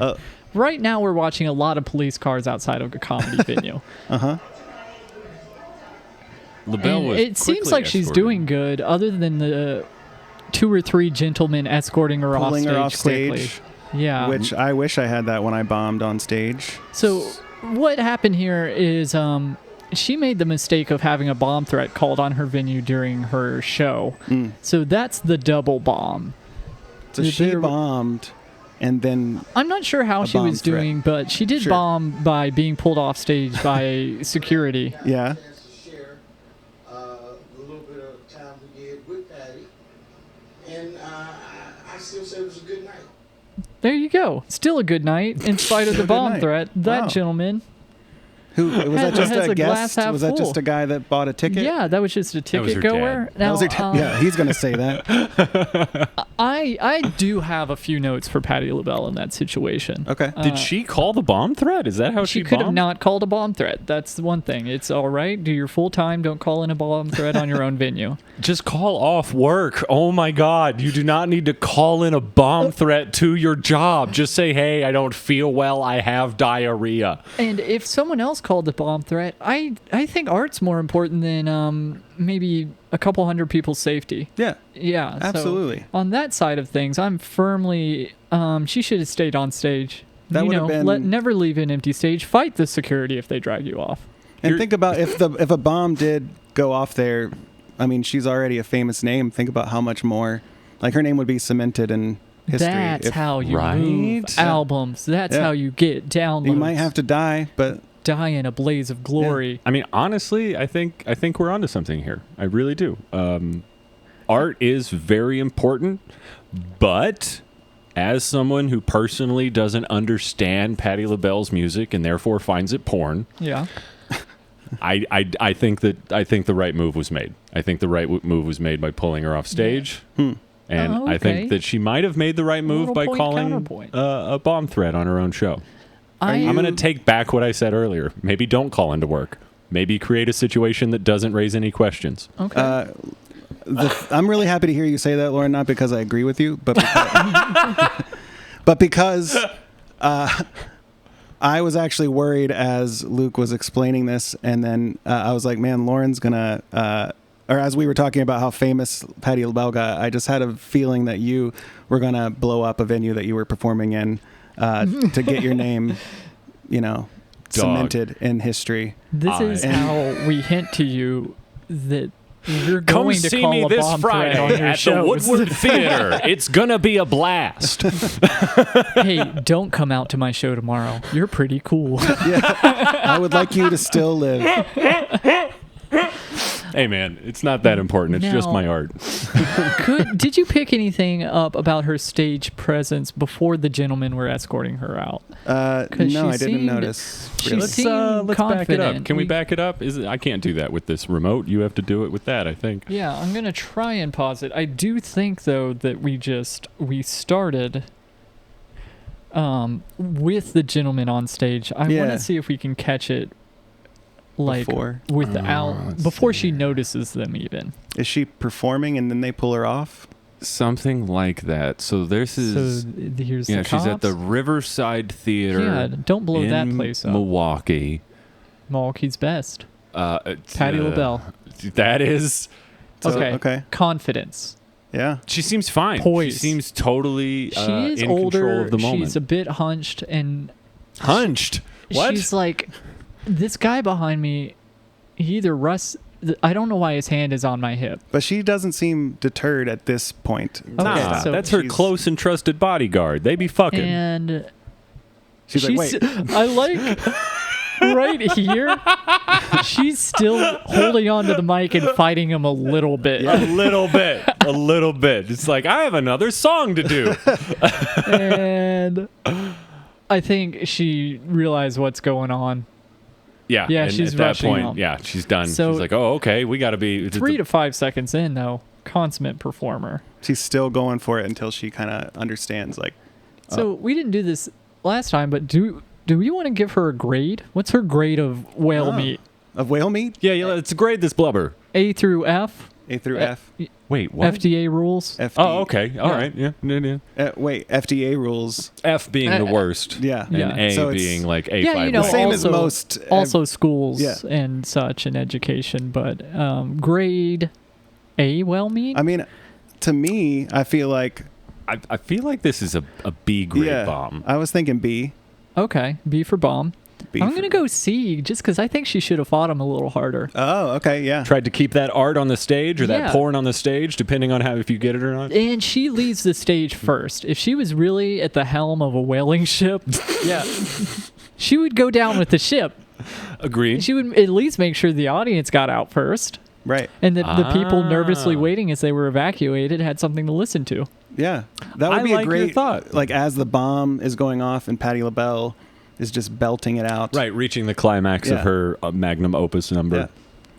Speaker 1: Right now we're watching a lot of police cars outside of a comedy venue.
Speaker 3: Uh-huh.
Speaker 2: LaBelle
Speaker 1: And
Speaker 2: was
Speaker 1: it seems like she's
Speaker 2: escorted.
Speaker 1: doing good other than the 2 or 3 gentlemen escorting her
Speaker 3: Pulling her
Speaker 1: off
Speaker 3: off
Speaker 1: stage quickly.
Speaker 3: stage.
Speaker 1: Yeah.
Speaker 3: Which I wish I had that when I bombed on stage.
Speaker 1: So what happened here is she made the mistake of having a bomb threat called on her venue during her show. So that's the double bomb.
Speaker 3: So she bombed, and then
Speaker 1: I'm not sure how she
Speaker 3: bomb
Speaker 1: was
Speaker 3: threat.
Speaker 1: doing, but she did
Speaker 3: Sure.
Speaker 1: bomb by being pulled off stage by security.
Speaker 3: yeah.
Speaker 4: Share a little bit of time we did with Patty, and I still say it was a good night.
Speaker 1: There you go. Still a good night in spite of the
Speaker 3: Still a good
Speaker 1: bomb
Speaker 3: night.
Speaker 1: threat. That
Speaker 3: Wow.
Speaker 1: gentleman.
Speaker 3: Who was that? Just
Speaker 1: has
Speaker 3: a
Speaker 1: a glass
Speaker 3: guest?
Speaker 1: half
Speaker 3: Was that just
Speaker 1: full.
Speaker 3: a guy that bought a ticket?
Speaker 1: Yeah, that was just a
Speaker 2: was
Speaker 1: ticket
Speaker 2: her
Speaker 1: goer.
Speaker 2: dad.
Speaker 3: That was
Speaker 1: Now,
Speaker 3: yeah, he's gonna say that.
Speaker 1: I do have a few notes for Patti LaBelle in that situation.
Speaker 3: Okay.
Speaker 2: Did she call the bomb threat? Is that how she
Speaker 1: She could have
Speaker 2: bombed?
Speaker 1: not called a bomb threat. That's the one thing. It's all right. Do your full time. Don't call in a bomb threat on your own venue.
Speaker 2: Just call off work. Oh my God. You do not need to call in a bomb threat to your job. Just say, hey, I don't feel well. I have diarrhea.
Speaker 1: And if someone else called the bomb threat, I think art's more important than maybe a couple hundred people's safety.
Speaker 3: Yeah.
Speaker 1: Yeah. so
Speaker 3: Absolutely.
Speaker 1: on that side of things, I'm firmly. She should have stayed on stage.
Speaker 3: That would have been-
Speaker 1: never leave an empty stage. Fight the security if they drag you off.
Speaker 3: And think about if a bomb did go off there. I mean, she's already a famous name. Think about how much more, like her name would be cemented in history.
Speaker 1: That's
Speaker 3: if-
Speaker 1: how you
Speaker 2: Right?
Speaker 1: move
Speaker 2: Yeah.
Speaker 1: albums. That's
Speaker 3: Yeah.
Speaker 1: how you get downloads.
Speaker 3: You might have to die, but
Speaker 1: die in a blaze of glory.
Speaker 2: I mean, honestly, I think we're onto something here. I really do. Art is very important, but as someone who personally doesn't understand Patti LaBelle's music and therefore finds it porn,
Speaker 1: Yeah.
Speaker 2: I think the right move was made. I think the right move was made by pulling her off stage. And I think that she might have made the right move by calling a bomb threat on her own show. I'm going to take back what I said earlier. Maybe don't call into work. Maybe create a situation that doesn't raise any questions.
Speaker 1: Okay.
Speaker 3: I'm really happy to hear you say that, Lauren, not because I agree with you, but because, I was actually worried as Luke was explaining this, and then I was like, man, Lauren's going to... or as we were talking about how famous Patti LaBelle got, I just had a feeling that you were going to blow up a venue that you were performing in to get your name, cemented in history.
Speaker 1: This is how we hint to you that you're going to
Speaker 2: see
Speaker 1: call
Speaker 2: me
Speaker 1: a
Speaker 2: this
Speaker 1: bomb
Speaker 2: Friday
Speaker 1: threat on your
Speaker 2: at
Speaker 1: shows.
Speaker 2: the Woodward Theater. It's gonna be a blast.
Speaker 1: Hey, don't come out to my show tomorrow. You're pretty cool.
Speaker 3: I would like you to still live.
Speaker 2: Hey, man, it's not that important. It's just
Speaker 1: Now-
Speaker 2: my art.
Speaker 1: Did you pick anything up about her stage presence before the gentlemen were escorting her out?
Speaker 3: No,
Speaker 1: she
Speaker 3: I didn't
Speaker 1: seemed-
Speaker 3: notice.
Speaker 1: she
Speaker 3: Really.
Speaker 1: seemed
Speaker 2: Let's back it up.
Speaker 1: confident.
Speaker 2: Can we back it up? I can't do that with this remote. You have to do it with that, I think.
Speaker 1: Yeah, I'm going to try and pause it. I do think, though, that we started with the gentleman on stage. I want
Speaker 3: Yeah.
Speaker 1: to see if we can catch it
Speaker 3: Before.
Speaker 1: before she notices them even.
Speaker 3: Is she performing and then they pull her off?
Speaker 2: Something like that. So this is...
Speaker 1: So here's
Speaker 2: yeah,
Speaker 1: the
Speaker 2: she's at the
Speaker 1: cops.
Speaker 2: Riverside Theater.
Speaker 1: Yeah, don't blow that
Speaker 2: in
Speaker 1: place up.
Speaker 2: Milwaukee.
Speaker 1: Milwaukee's best.
Speaker 2: It's,
Speaker 1: Patti LaBelle.
Speaker 2: That is...
Speaker 3: Okay.
Speaker 1: Confidence.
Speaker 3: Yeah.
Speaker 2: She seems fine.
Speaker 1: Poise.
Speaker 2: She seems totally
Speaker 1: She is
Speaker 2: in
Speaker 1: older.
Speaker 2: control of the moment.
Speaker 1: She's a bit hunched, and
Speaker 2: Hunched? What?
Speaker 1: she's like, this guy behind me. He either I don't know why his hand is on my hip.
Speaker 3: But she doesn't seem deterred at this point.
Speaker 2: Nah,
Speaker 1: Okay, so
Speaker 2: that's her
Speaker 3: she's-
Speaker 2: close and trusted bodyguard. They be fucking.
Speaker 1: And
Speaker 3: She's like, wait.
Speaker 1: I like right here. She's still holding on to the mic and fighting him a little bit.
Speaker 2: A little bit. A little bit. It's like, I have another song to do.
Speaker 1: And I think she realized what's going on.
Speaker 2: Yeah.
Speaker 1: Yeah,
Speaker 2: and
Speaker 1: she's
Speaker 2: at that
Speaker 1: rushing
Speaker 2: point,
Speaker 1: out.
Speaker 2: yeah, she's done.
Speaker 1: So-
Speaker 2: she's like, oh, okay, we got to be...
Speaker 1: 3 to 5 seconds in, though, consummate performer.
Speaker 3: She's still going for it until she kind of understands, like,
Speaker 1: So we didn't do this last time, but do we want to give her a grade? What's her grade of whale meat?
Speaker 3: of whale meat,
Speaker 2: Yeah, let's grade this blubber.
Speaker 1: A through F?
Speaker 3: A through F.
Speaker 2: Wait, what?
Speaker 1: FDA rules?
Speaker 3: FD.
Speaker 2: Oh, okay. All
Speaker 1: Yeah.
Speaker 2: right. Yeah.
Speaker 3: Wait, FDA rules.
Speaker 2: F being the worst.
Speaker 3: Yeah.
Speaker 2: And
Speaker 1: Yeah.
Speaker 2: A
Speaker 3: So it's-
Speaker 2: being like A5.
Speaker 1: Yeah, you know,
Speaker 3: The same
Speaker 1: also,
Speaker 3: as most,
Speaker 1: also schools
Speaker 3: yeah.
Speaker 1: and such and education, but grade A whale meat?
Speaker 3: I mean, to me, I feel like
Speaker 2: I feel like this is a B grade
Speaker 3: yeah.
Speaker 2: bomb.
Speaker 3: I was thinking B.
Speaker 1: Okay, B for bomb.
Speaker 3: B
Speaker 1: I'm
Speaker 3: for-
Speaker 1: going to go C just because I think she should have fought him a little harder.
Speaker 3: Oh, okay, yeah.
Speaker 2: Tried to keep that art on the stage or
Speaker 1: Yeah.
Speaker 2: that porn on the stage, depending on if you get it or not.
Speaker 1: And she leaves the stage first. If she was really at the helm of a whaling ship,
Speaker 3: Yeah.
Speaker 1: she would go down with the ship.
Speaker 2: Agreed.
Speaker 1: She would at least make sure the audience got out first.
Speaker 3: Right.
Speaker 1: And that the people nervously
Speaker 2: Ah.
Speaker 1: waiting as they were evacuated had something to listen to.
Speaker 3: Yeah. That would
Speaker 2: I
Speaker 3: be
Speaker 2: like
Speaker 3: a
Speaker 2: your
Speaker 3: great
Speaker 2: thought.
Speaker 3: Like as the bomb is going off and Patti LaBelle is just belting it out.
Speaker 2: Right, reaching the climax of
Speaker 3: Yeah.
Speaker 2: her magnum opus number.
Speaker 3: Yeah.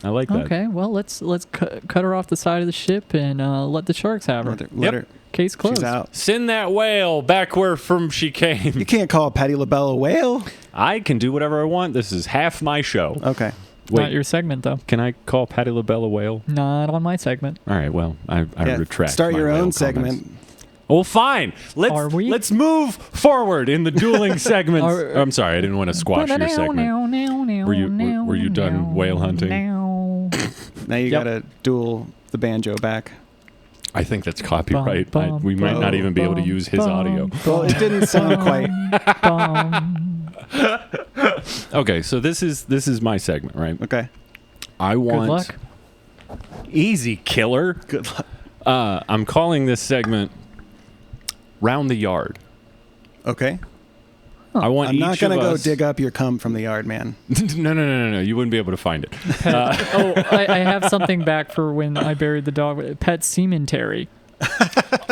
Speaker 2: I like that.
Speaker 1: Okay, well, let's cut her off the side of the ship and let the sharks have her.
Speaker 3: Let her.
Speaker 1: Case closed.
Speaker 3: She's out.
Speaker 2: Send that whale back where from she came.
Speaker 3: You can't call Patti LaBelle a whale.
Speaker 2: I can do whatever I want. This is half my show.
Speaker 3: Okay.
Speaker 1: Not your segment, though.
Speaker 2: Can I call Patti LaBelle a whale?
Speaker 1: Not on my segment.
Speaker 2: All right, well, I
Speaker 3: Yeah,
Speaker 2: retract.
Speaker 3: Start
Speaker 2: my
Speaker 3: your
Speaker 2: whale
Speaker 3: own
Speaker 2: comments.
Speaker 3: segment.
Speaker 2: Well, fine.
Speaker 1: Are we?
Speaker 2: Let's move forward in the dueling segments.
Speaker 1: Are-
Speaker 2: I'm sorry, I didn't want to squash your segment. Were you done whale hunting?
Speaker 3: Now you
Speaker 1: Yep.
Speaker 3: gotta duel the banjo back.
Speaker 2: I think that's copyright.
Speaker 1: Bum,
Speaker 2: We might not even be able to use his audio.
Speaker 3: Well, it didn't sound quite.
Speaker 2: Okay, so this is my segment, right?
Speaker 3: Okay.
Speaker 2: I
Speaker 1: Good
Speaker 2: want
Speaker 1: luck.
Speaker 2: easy killer.
Speaker 3: Good luck.
Speaker 2: I'm calling this segment "Round the Yard."
Speaker 3: Okay.
Speaker 2: I want
Speaker 3: I'm not
Speaker 2: each
Speaker 3: gonna
Speaker 2: of
Speaker 3: go
Speaker 2: us-
Speaker 3: dig up your cum from the yard, man.
Speaker 2: No. You wouldn't be able to find it.
Speaker 1: I have something back for when I buried the dog. Pet cemetery.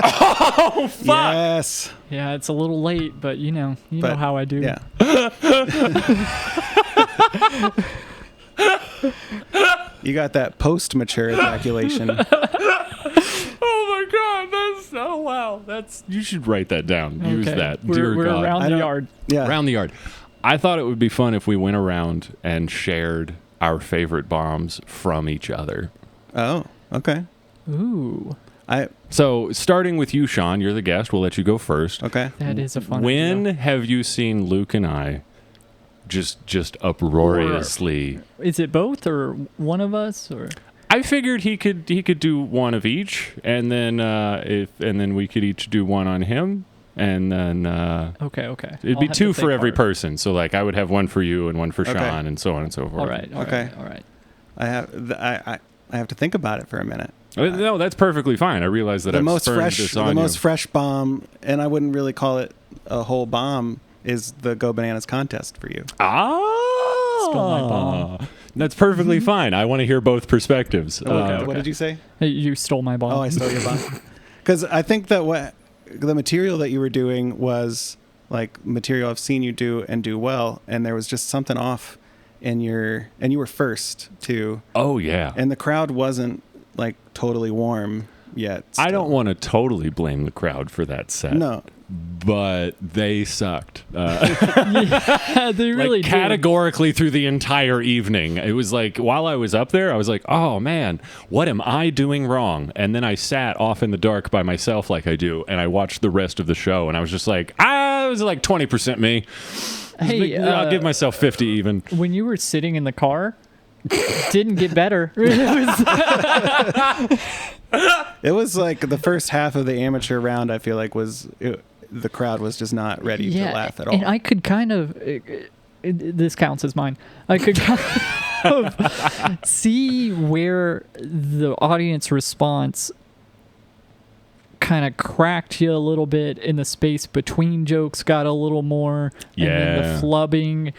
Speaker 2: Oh fuck!
Speaker 3: Yes.
Speaker 1: Yeah, it's a little late, but you know
Speaker 3: But,
Speaker 1: how I do.
Speaker 3: Yeah. You got that post-mature ejaculation.
Speaker 2: Oh my God, that's wow. You should write that down. Use
Speaker 1: Okay.
Speaker 2: that.
Speaker 1: We're
Speaker 2: Dear God.
Speaker 1: around
Speaker 3: I
Speaker 1: the
Speaker 3: don't-
Speaker 1: yard.
Speaker 3: Yeah.
Speaker 2: Around the yard. I thought it would be fun if we went around and shared our favorite bombs from each other.
Speaker 3: Oh, okay.
Speaker 1: Ooh,
Speaker 2: So, starting with you, Shawn, you're the guest. We'll let you go first.
Speaker 3: Okay.
Speaker 1: that is a fun
Speaker 2: When
Speaker 1: idea.
Speaker 2: have you seen Luke and I just uproariously?
Speaker 1: Is it both or one of us or?
Speaker 2: I figured he could do one of each, and then then we could each do one on him, and then
Speaker 1: Okay.
Speaker 2: it'd
Speaker 1: I'll
Speaker 2: be
Speaker 1: have
Speaker 2: two
Speaker 1: to
Speaker 2: for
Speaker 1: think
Speaker 2: every
Speaker 1: hard.
Speaker 2: person. So like I would have one for you and one for
Speaker 3: Okay.
Speaker 2: Shawn, and so on and so forth.
Speaker 1: All right.
Speaker 3: Okay.
Speaker 1: All right.
Speaker 3: I have to think about it for a minute.
Speaker 2: No, that's perfectly fine. I realize that I've spurned this on
Speaker 3: the
Speaker 2: you.
Speaker 3: most fresh bomb, and I wouldn't really call it a whole bomb, is the Go Bananas contest for you.
Speaker 1: Stole my bomb.
Speaker 2: That's perfectly fine. I want to hear both perspectives.
Speaker 3: What did you say?
Speaker 1: Hey, you stole my bomb.
Speaker 3: Oh, I stole your bomb. Because I think that what the material that you were doing was like material I've seen you do and do well, and there was just something off in and you were first too,
Speaker 2: Oh yeah.
Speaker 3: and the crowd wasn't like totally warm yet.
Speaker 2: I
Speaker 3: still.
Speaker 2: don't want to totally blame the crowd for that set.
Speaker 3: No.
Speaker 2: But they sucked.
Speaker 1: Yeah, they really
Speaker 2: Like
Speaker 1: do.
Speaker 2: categorically through the entire evening. It was like while I was up there, I was like, oh man, what am I doing wrong? And then I sat off in the dark by myself like I do, and I watched the rest of the show, and I was just like, it was like 20% me.
Speaker 1: Hey,
Speaker 2: I'll give myself 50 even.
Speaker 1: when you were sitting in the car, didn't get better.
Speaker 3: It was like the first half of the amateur round. I feel like the crowd was just not ready to laugh at all.
Speaker 1: And I could kind of, this counts as mine. I could kind of see where the audience response kind of cracked you a little bit, in the space between jokes got a little more, and then
Speaker 2: Yeah.
Speaker 1: the flubbing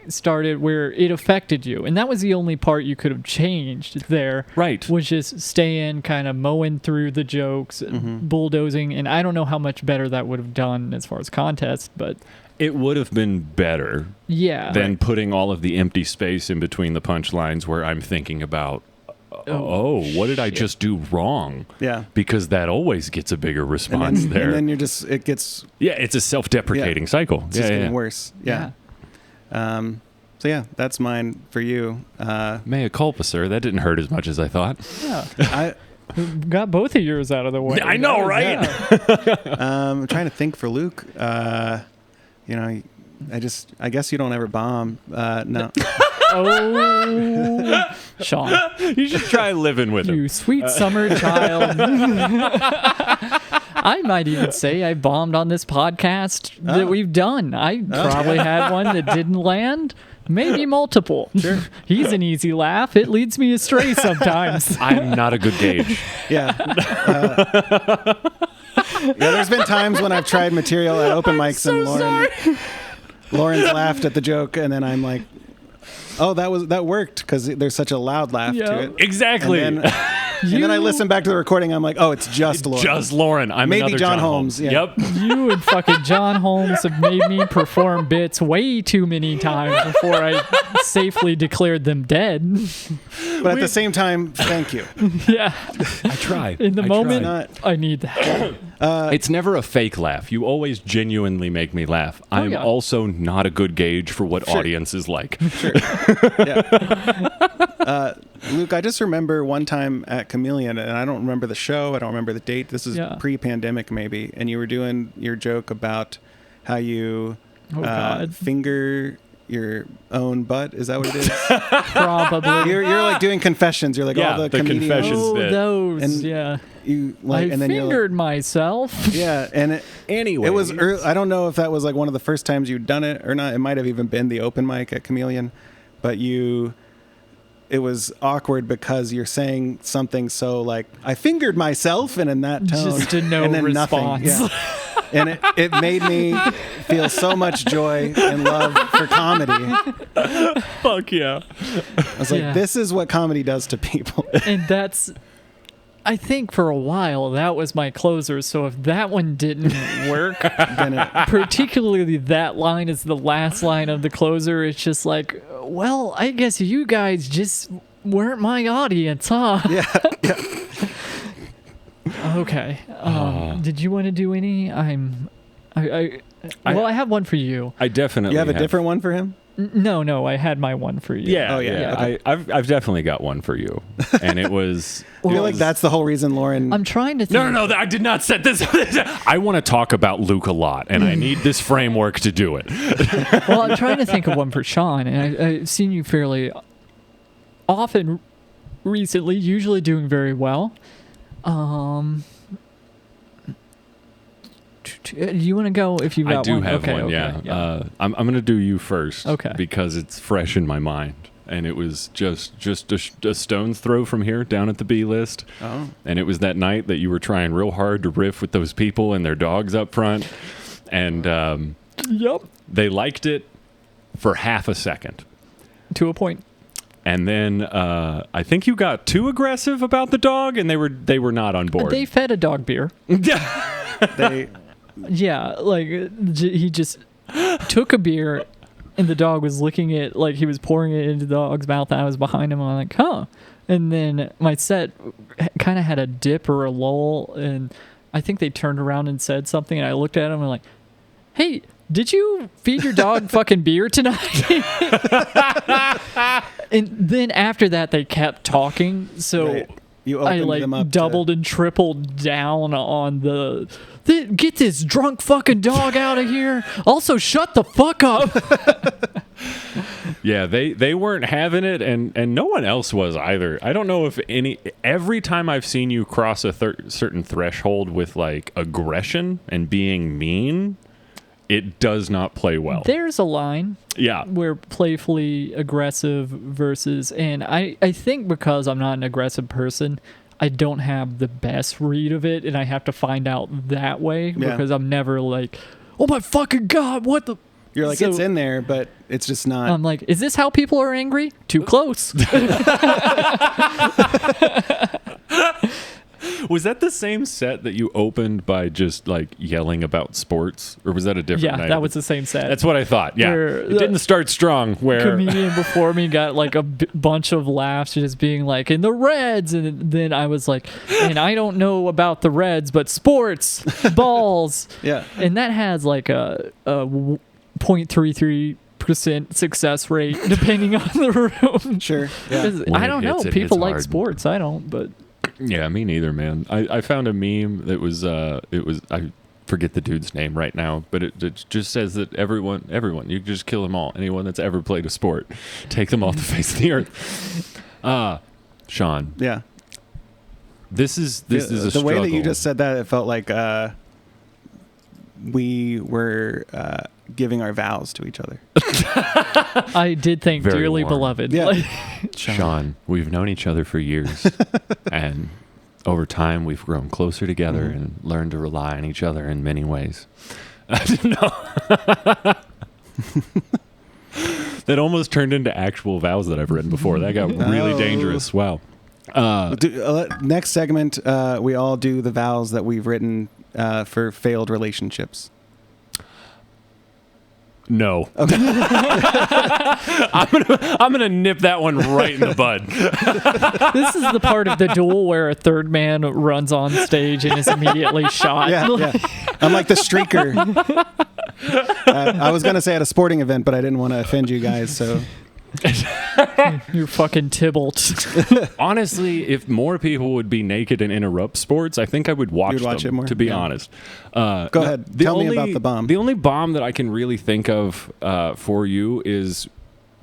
Speaker 1: started where it affected you, and that was the only part you could have changed there.
Speaker 2: Right.
Speaker 1: Was just staying kind of mowing through the jokes, bulldozing, and I don't know how much better that would have done as far as contest, but
Speaker 2: It would have been better
Speaker 1: yeah.
Speaker 2: than putting all of the empty space in between the punchlines where I'm thinking about, what did I just do wrong?
Speaker 3: Yeah.
Speaker 2: Because that always gets a bigger
Speaker 3: And
Speaker 2: response
Speaker 3: then,
Speaker 2: there.
Speaker 3: and then you're just it gets
Speaker 2: Yeah, it's a self-deprecating cycle.
Speaker 3: it's just getting worse. Yeah. So yeah, that's mine for you.
Speaker 2: Mea culpa, sir. That didn't hurt as much as I thought.
Speaker 1: Yeah.
Speaker 3: I
Speaker 1: Got both of yours out of the way.
Speaker 2: I know, right?
Speaker 1: Yeah.
Speaker 3: I'm trying to think for Luke. I guess you don't ever bomb. No.
Speaker 1: Oh, Shawn,
Speaker 2: You should try living with him.
Speaker 1: you sweet summer child. I might even say I bombed on this podcast that we've done. I probably had one that didn't land. Maybe multiple. Sure. He's an easy laugh. It leads me astray sometimes.
Speaker 2: I'm not a good gauge.
Speaker 3: Yeah. There's been times when I've tried material at open mics and Lauren's laughed at the joke, and then I'm like, oh, that worked because there's such a loud laugh
Speaker 1: Yeah.
Speaker 3: to it.
Speaker 2: Exactly.
Speaker 3: And then I listen back to the recording. I'm like, oh, it's just Lauren.
Speaker 2: Just Lauren. I'm
Speaker 3: Maybe
Speaker 2: another
Speaker 3: John Holmes, yeah.
Speaker 2: Yep.
Speaker 1: You and fucking John Holmes have made me perform bits way too many times before I safely declared them dead.
Speaker 3: But at the same time, thank you.
Speaker 1: Yeah.
Speaker 2: I try.
Speaker 1: In the moment,
Speaker 3: Not-
Speaker 1: I need that.
Speaker 2: It's never a fake laugh. You always genuinely make me laugh. I'm
Speaker 1: yeah.
Speaker 2: also not a good gauge for what audiences like.
Speaker 3: Luke, I just remember one time at Chameleon, and I don't remember the show. I don't remember the date. This is pre-pandemic, maybe. And you were doing your joke about how you
Speaker 1: God.
Speaker 3: finger your own butt. Is that what it is?
Speaker 1: Probably.
Speaker 3: you're like doing confessions. You're like
Speaker 2: Yeah,
Speaker 3: all the
Speaker 2: the
Speaker 3: comedians.
Speaker 2: confessions.
Speaker 1: Oh,
Speaker 2: bit.
Speaker 1: those.
Speaker 3: And
Speaker 1: yeah.
Speaker 3: You like,
Speaker 1: I
Speaker 3: and then you're
Speaker 1: fingered
Speaker 3: like,
Speaker 1: myself.
Speaker 3: yeah, and
Speaker 2: Anyway.
Speaker 3: it was. I don't know if that was like one of the first times you'd done it or not. It might have even been the open mic at Chameleon, but it was awkward because you're saying something so like I fingered myself, and in that tone,
Speaker 1: Just a no
Speaker 3: and then
Speaker 1: response.
Speaker 3: nothing. Yeah. And it made me feel so much joy and love for comedy.
Speaker 2: Fuck yeah.
Speaker 3: I was like,
Speaker 1: Yeah.
Speaker 3: this is what comedy does to people.
Speaker 1: And that's, I think for a while, that was my closer. So if that one didn't work,
Speaker 3: Then
Speaker 1: particularly that line is the last line of the closer, it's just like, well, I guess you guys just weren't my audience, huh?
Speaker 3: Yeah. Yeah.
Speaker 1: Okay. Did you want to do any? I have one for you.
Speaker 2: I definitely
Speaker 3: You have a different one for him?
Speaker 1: No, I had my one for you.
Speaker 2: Yeah.
Speaker 3: Oh, yeah.
Speaker 2: Yeah.
Speaker 3: Okay.
Speaker 2: I've definitely got one for you, and it was.
Speaker 3: I feel like that's the whole reason Lauren.
Speaker 1: I'm trying to think.
Speaker 2: No, I did not set this. I want to talk about Luke a lot, and I need this framework to do it.
Speaker 1: Well, I'm trying to think of one for Shawn, and I've seen you fairly often recently, usually doing very well. Do you want to go if you've got
Speaker 2: I do
Speaker 1: one?
Speaker 2: have
Speaker 1: Okay,
Speaker 2: one,
Speaker 1: okay,
Speaker 2: yeah. I'm going to do you first.
Speaker 1: Okay.
Speaker 2: Because it's fresh in my mind. And it was just a stone's throw from here down at the B list.
Speaker 3: Oh.
Speaker 2: And it was that night that you were trying real hard to riff with those people and their dogs up front. And
Speaker 1: Yep.
Speaker 2: they liked it for half a second.
Speaker 1: To a point.
Speaker 2: And then I think you got too aggressive about the dog, and they were not on board.
Speaker 1: They fed a dog beer.
Speaker 3: They,
Speaker 1: Yeah, like he just took a beer, and the dog was licking it like he was pouring it into the dog's mouth. And I was behind him. I'm like, huh. And then my set kind of had a dip or a lull, and I think they turned around and said something. And I looked at him and I'm like, hey, did you feed your dog fucking beer tonight? And then after that, they kept talking. So
Speaker 3: right. You
Speaker 1: I
Speaker 3: opened them
Speaker 1: like
Speaker 3: up
Speaker 1: doubled and tripled down on get this drunk fucking dog out of here. Also, shut the fuck up.
Speaker 2: Yeah, they weren't having it, and no one else was either. I don't know if every time I've seen you cross a certain threshold with like aggression and being mean, it does not play well.
Speaker 1: There's a line
Speaker 2: Yeah.
Speaker 1: where playfully aggressive versus, and I think because I'm not an aggressive person, I don't have the best read of it, and I have to find out that way because I'm never like, oh my fucking God, what the...
Speaker 3: You're like, it's in there, but it's just not.
Speaker 1: I'm like, is this how people are angry? Too close.
Speaker 2: Was that the same set that you opened by just like yelling about sports, or was that a different night?
Speaker 1: Yeah, that was the same set.
Speaker 2: That's what I thought. Yeah,
Speaker 1: Where
Speaker 2: it didn't start strong. Where
Speaker 1: comedian before me got like a bunch of laughs just being like, in the Reds, and then I was like, and I don't know about the Reds, but sports, balls.
Speaker 3: Yeah.
Speaker 1: And that has like a 0.33% success rate depending on the room.
Speaker 3: Sure. Yeah.
Speaker 1: 'Cause
Speaker 2: When
Speaker 1: I
Speaker 2: it
Speaker 1: don't know.
Speaker 2: hits, it
Speaker 1: People
Speaker 2: hits
Speaker 1: like
Speaker 2: hard.
Speaker 1: sports. I don't, but
Speaker 2: Yeah, me neither, man. I found a meme that was I forget the dude's name right now, but it just says that everyone you can just kill them all. Anyone that's ever played a sport, take them off the face of the earth. Shawn,
Speaker 3: Yeah.
Speaker 2: this is a
Speaker 3: the
Speaker 2: struggle.
Speaker 3: way that you just said that, it felt like we were giving our vows to each other.
Speaker 1: I did think
Speaker 2: Very
Speaker 1: dearly
Speaker 2: warm.
Speaker 1: beloved.
Speaker 3: Yeah.
Speaker 1: Like,
Speaker 2: Shawn, we've known each other for years, and over time we've grown closer together and learned to rely on each other in many ways. I didn't know. That almost turned into actual vows that I've written before. That got really dangerous. Wow.
Speaker 3: Next segment, we all do the vows that we've written for failed relationships.
Speaker 2: No. Okay. I'm gonna nip that one right in the bud.
Speaker 1: this is the part of the duel where a third man runs on stage and is immediately shot.
Speaker 3: Yeah. I'm like the streaker. I was going to say at a sporting event, but I didn't want to offend you guys, so...
Speaker 1: You're fucking Tybalt.
Speaker 2: Honestly, if more people would be naked and interrupt sports, I think I would watch
Speaker 3: You'd watch
Speaker 2: them,
Speaker 3: it more?
Speaker 2: to be
Speaker 3: Yeah.
Speaker 2: honest.
Speaker 3: Go ahead. Tell me about the bomb.
Speaker 2: The only bomb that I can really think of for you is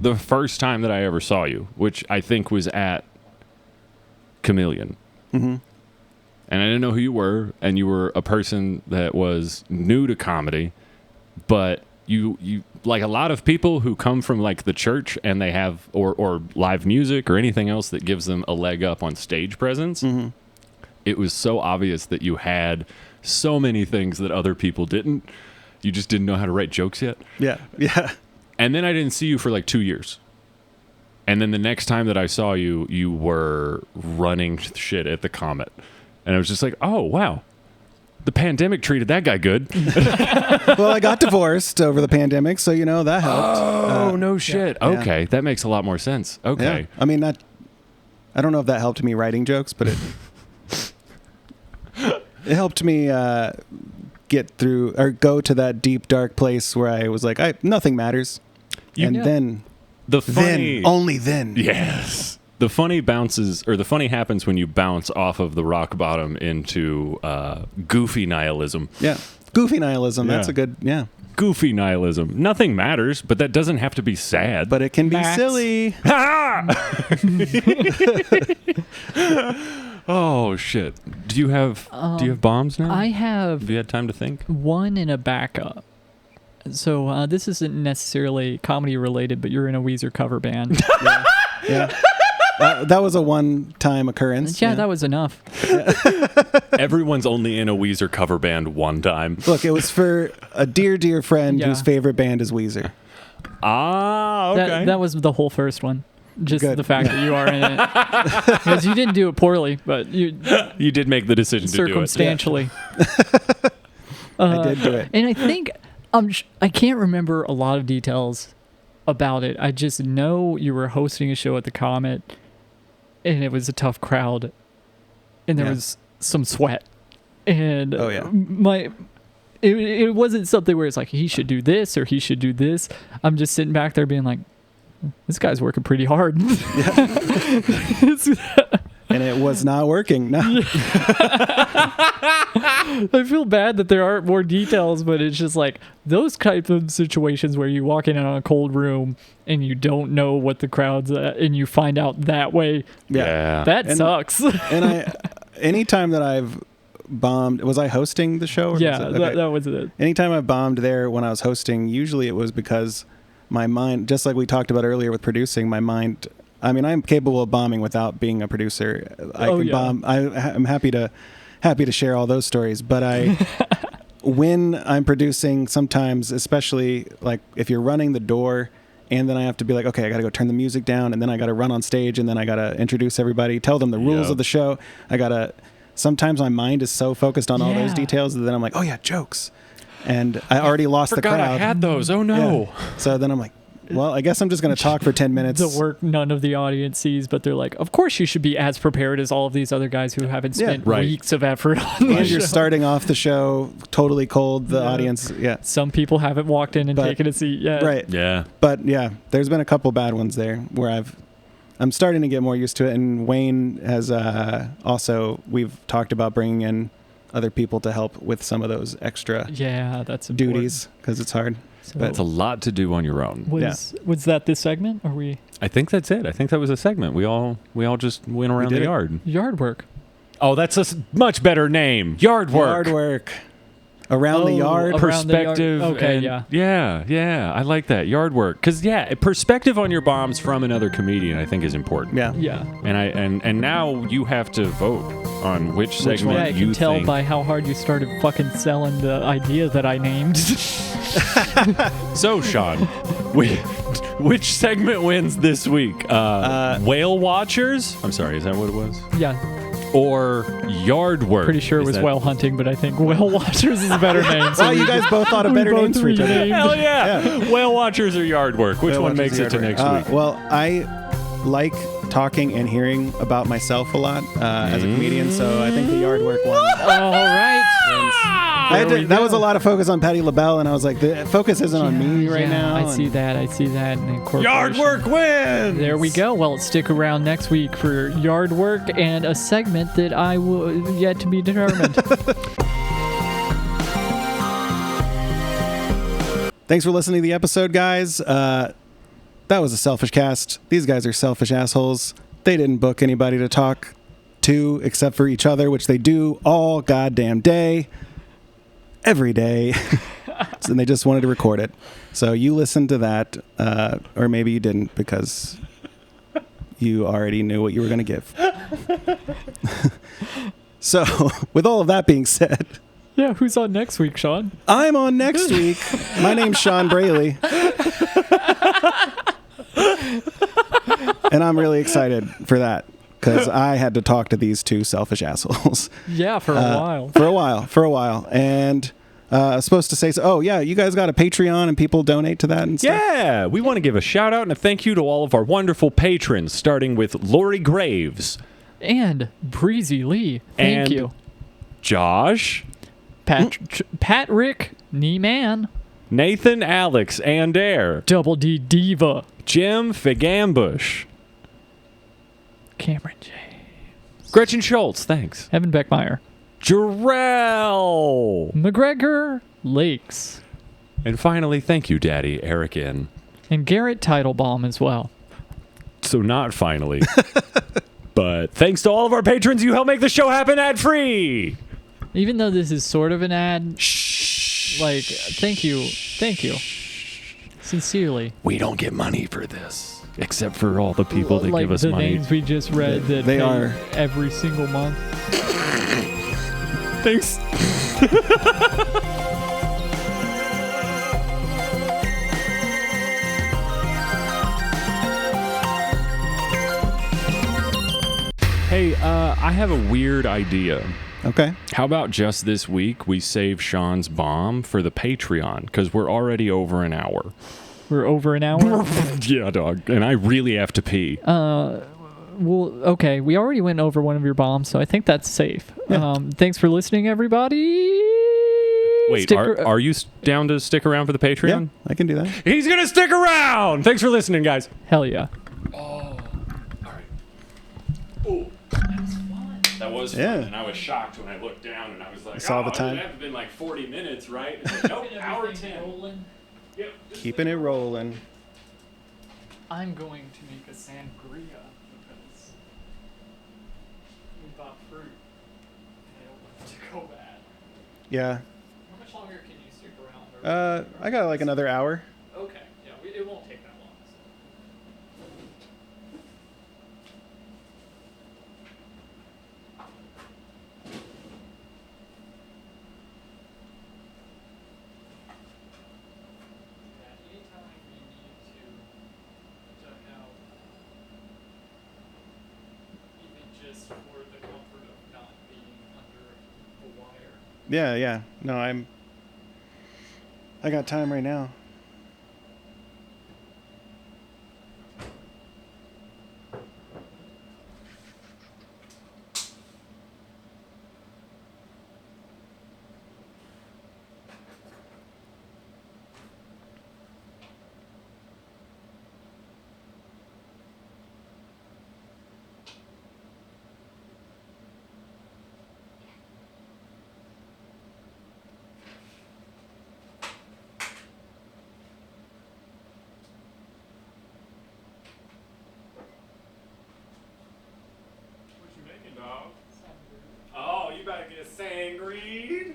Speaker 2: the first time that I ever saw you, which I think was at Chameleon.
Speaker 3: Mm-hmm.
Speaker 2: And I didn't know who you were, and you were a person that was new to comedy, but you like a lot of people who come from like the church and they have or live music or anything else that gives them a leg up on stage presence.
Speaker 3: Mm-hmm.
Speaker 2: It was so obvious that you had so many things that other people didn't. You just didn't know how to write jokes yet.
Speaker 3: Yeah.
Speaker 2: And then I didn't see you for like 2 years. And then the next time that I saw you, you were running shit at the Comet. And I was just like, oh, wow. The pandemic treated that guy good.
Speaker 3: Well, I got divorced over the pandemic, so, that helped.
Speaker 2: Oh, no shit.
Speaker 3: yeah.
Speaker 2: Okay. That makes a lot more sense. Okay.
Speaker 3: Yeah. I mean, I don't know if that helped me writing jokes, but it helped me get through or go to that deep, dark place where I was like, nothing matters. Then only then.
Speaker 2: Yes. The funny happens when you bounce off of the rock bottom into goofy nihilism.
Speaker 3: Yeah. Goofy nihilism. That's a good,
Speaker 2: Goofy nihilism. Nothing matters, but that doesn't have to be sad.
Speaker 3: But it can be silly.
Speaker 2: Oh shit! Do you have bombs now?
Speaker 1: I have.
Speaker 2: Have you had time to think?
Speaker 1: One in a backup. So this isn't necessarily comedy related, but you're in a Weezer cover band.
Speaker 3: Yeah. That was a one-time occurrence.
Speaker 1: Yeah, that was enough.
Speaker 2: Everyone's only in a Weezer cover band one time.
Speaker 3: Look, it was for a dear, dear friend whose favorite band is Weezer.
Speaker 2: Ah, okay.
Speaker 1: That was the whole first one. Just
Speaker 3: Good.
Speaker 1: the fact that you are in it. Because you didn't do it poorly, but you
Speaker 2: did make the decision to do it.
Speaker 1: Circumstantially.
Speaker 3: I did do it.
Speaker 1: And I think, I can't remember a lot of details about it. I just know you were hosting a show at the Comet, and it was a tough crowd, and there was some sweat. And it wasn't something where it's like, he should do this or he should do this. I'm just sitting back there being like, this guy's working pretty hard.
Speaker 3: And it was not working. No.
Speaker 1: I feel bad that there aren't more details, but it's just like those type of situations where you walk in on a cold room and you don't know what the crowd's at, and you find out that way.
Speaker 2: Yeah.
Speaker 1: That sucks.
Speaker 3: And anytime that I've bombed, was I hosting the show? Or
Speaker 1: that was it.
Speaker 3: Anytime I bombed there when I was hosting, usually it was because my mind, just like we talked about earlier with producing, my mind, I mean, I'm capable of bombing without being a producer. I can bomb. I'm happy to share all those stories. But when I'm producing, sometimes, especially like if you're running the door, and then I have to be like, okay, I got to go turn the music down, and then I got to run on stage, and then I got to introduce everybody, tell them the rules of the show. Sometimes my mind is so focused on all those details that then I'm like, oh yeah, jokes. And I already lost the crowd.
Speaker 2: I had those. Oh no.
Speaker 3: Yeah. So then I'm like, well, I guess I'm just going to talk for 10 minutes.
Speaker 1: The work none of the audience sees, but they're like, of course you should be as prepared as all of these other guys who haven't spent weeks of effort on the
Speaker 3: And
Speaker 1: show.
Speaker 3: you're starting off the show totally cold. The audience,
Speaker 1: Some people haven't walked in and taken a seat yet.
Speaker 3: Right.
Speaker 2: Yeah.
Speaker 3: But yeah, there's been a couple bad ones there where I'm starting to get more used to it. And Wayne has also, we've talked about bringing in other people to help with some of those extra
Speaker 1: that's
Speaker 3: duties because it's hard.
Speaker 1: So
Speaker 2: It's a lot to do on your own.
Speaker 1: Was that this segment? Or we?
Speaker 2: I think that's it. I think that was a segment. We all just went around the yard.
Speaker 1: Yard work.
Speaker 2: Oh, that's a much better name. Yard work.
Speaker 3: Yard work. Around the yard.
Speaker 2: Perspective.
Speaker 1: Okay,
Speaker 2: Yeah. I like that. Yard work. Because, perspective on your bombs from another comedian, I think, is important.
Speaker 3: Yeah.
Speaker 1: Yeah.
Speaker 2: And now you have to vote on which segment
Speaker 1: I
Speaker 2: you
Speaker 1: can tell
Speaker 2: think.
Speaker 1: by how hard you started fucking selling the idea that I named.
Speaker 2: So, Shawn, which segment wins this week? Whale Watchers? I'm sorry, is that what it was?
Speaker 1: Yeah.
Speaker 2: Or Yard Work?
Speaker 1: Pretty sure it was whale hunting, but I think Whale Watchers is a better name.
Speaker 3: So you guys both thought of better names for each other.
Speaker 2: Hell yeah. Whale Watchers or Yard Work? Which
Speaker 3: Whale
Speaker 2: one
Speaker 3: Watchers
Speaker 2: makes it to next week?
Speaker 3: Well, I like talking and hearing about myself a lot as a comedian, so I think the Yard Work one.
Speaker 1: All right.
Speaker 3: That was a lot of focus on Patti LaBelle, and I was like, the focus isn't on me right now.
Speaker 1: I see that. And
Speaker 2: Yard Work wins!
Speaker 1: There we go. Well, stick around next week for Yard Work and a segment that I will yet to be determined.
Speaker 3: Thanks for listening to the episode, guys. That was a selfish cast. These guys are selfish assholes. They didn't book anybody to talk to except for each other, which they do all goddamn day. Every day. And they just wanted to record it. So you listened to that, or maybe you didn't because you already knew what you were going to give. So with all of that being said...
Speaker 1: Yeah, who's on next week, Shawn?
Speaker 3: I'm on next week. My name's Shawn Braley. And I'm really excited for that because I had to talk to these two selfish assholes.
Speaker 1: Yeah, for a while.
Speaker 3: For a while. And supposed to say, oh, yeah, you guys got a Patreon and people donate to that and stuff?
Speaker 2: Yeah, we want to give a shout out and a thank you to all of our wonderful patrons, starting with Lori Graves.
Speaker 1: And Breezy Lee. Thank you.
Speaker 2: Josh.
Speaker 1: Patrick Neeman.
Speaker 2: Nathan, Alex, and Air.
Speaker 1: Double D Diva.
Speaker 2: Jim Figambush.
Speaker 1: Cameron James.
Speaker 2: Gretchen Schultz, thanks.
Speaker 1: Evan Beckmeyer.
Speaker 2: Jarrell.
Speaker 1: McGregor Lakes.
Speaker 2: And finally, thank you, Daddy, Eric N.
Speaker 1: And Garrett Teitelbaum as well.
Speaker 2: So not finally. But thanks to all of our patrons, you help make the show happen ad-free.
Speaker 1: Even though this is sort of an ad,
Speaker 2: Shh.
Speaker 1: like, thank you. Thank you. Sincerely.
Speaker 2: We don't get money for this, except for all the people that
Speaker 1: like
Speaker 2: give us
Speaker 1: the
Speaker 2: money.
Speaker 1: names we just read that
Speaker 3: They
Speaker 1: pay
Speaker 3: are.
Speaker 1: every single month.
Speaker 2: Thanks. Hey, I have a weird idea.
Speaker 3: Okay.
Speaker 2: How about just this week we save Shawn's bomb for the Patreon? Because we're already over an hour.
Speaker 1: We're over an hour.
Speaker 2: Yeah, dog. And I really have to pee.
Speaker 1: Well, okay. We already went over one of your bombs, so I think that's safe.
Speaker 3: Yeah.
Speaker 1: Thanks for listening, everybody.
Speaker 2: Wait, are you down to stick around for the Patreon?
Speaker 3: Yeah, I can do that.
Speaker 2: He's going to stick around. Thanks for listening, guys.
Speaker 1: Hell yeah.
Speaker 2: All right. Oh, that was fun.
Speaker 3: Yeah.
Speaker 2: And I was shocked when I looked down and I was like,
Speaker 3: Saw the time.
Speaker 2: It had been like 40 minutes, right? Nope, hour 10. Yep,
Speaker 3: Keeping it rolling.
Speaker 1: I'm going to make a sangria because we bought fruit and I don't want it to go bad.
Speaker 3: Yeah.
Speaker 1: How much longer can you stick around?
Speaker 3: I got like another hour.
Speaker 1: Okay. Yeah, it won't take that long. Anytime you need to duck out, even just for the comfort of not being under the wire.
Speaker 3: Yeah. No, I got time right now.
Speaker 2: What you making, dog? Oh, you better get a sangria.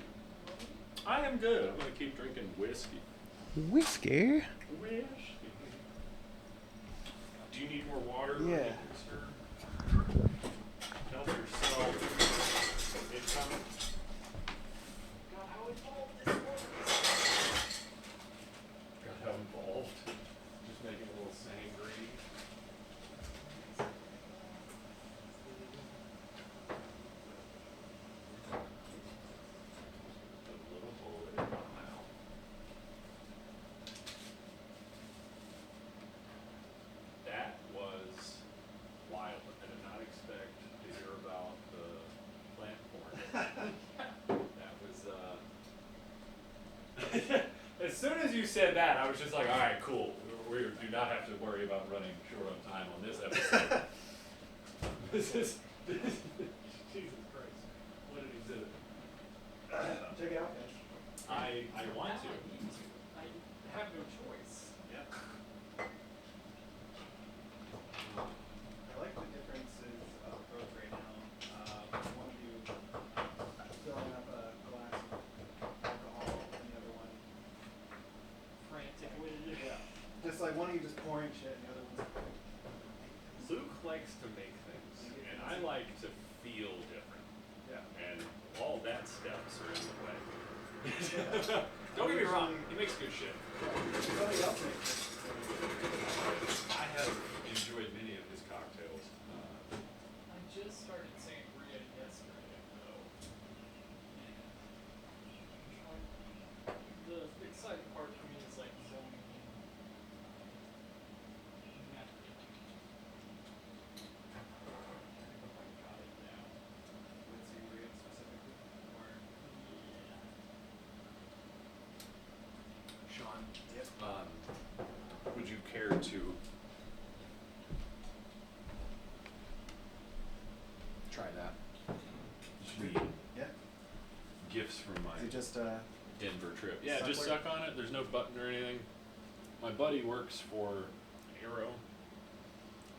Speaker 2: I am good. I'm going to keep drinking whiskey.
Speaker 3: Whiskey?
Speaker 2: Whiskey. Do you need more water?
Speaker 3: Yeah.
Speaker 2: Help yourself. Incoming. God, how involved this was. God, how involved. Just making a little sangria. Put a little bullet in my mouth. That was wild. I did not expect to hear about the plant porn. That was, as soon as you said that, I was just like, all right, cool. We do not have to worry about running short on time on this episode. Jesus Christ. What an exhibit.
Speaker 3: Check it out, guys.
Speaker 2: I want to.
Speaker 1: I have no choice.
Speaker 2: Yep.
Speaker 3: I like the differences of approach right now. One of you filling up a glass of alcohol, and the other one,
Speaker 1: Frantically.
Speaker 3: yeah, just like one of you just pouring shit, and the other one's.
Speaker 2: Luke likes to make things, and I like to feel different.
Speaker 3: Yeah.
Speaker 2: And all that steps are in the way. Don't get me wrong, he makes good shit.
Speaker 3: Somebody else makes it.
Speaker 2: I have enjoyed many of his cocktails.
Speaker 1: I just started sangria yesterday, though. And I'm trying
Speaker 2: care to try that.
Speaker 3: Yeah.
Speaker 2: Gifts from my
Speaker 3: Is it just
Speaker 2: Denver trip. Yeah,
Speaker 3: suck
Speaker 2: just
Speaker 3: word?
Speaker 2: suck on it. There's no button or anything. My buddy works for Arrow.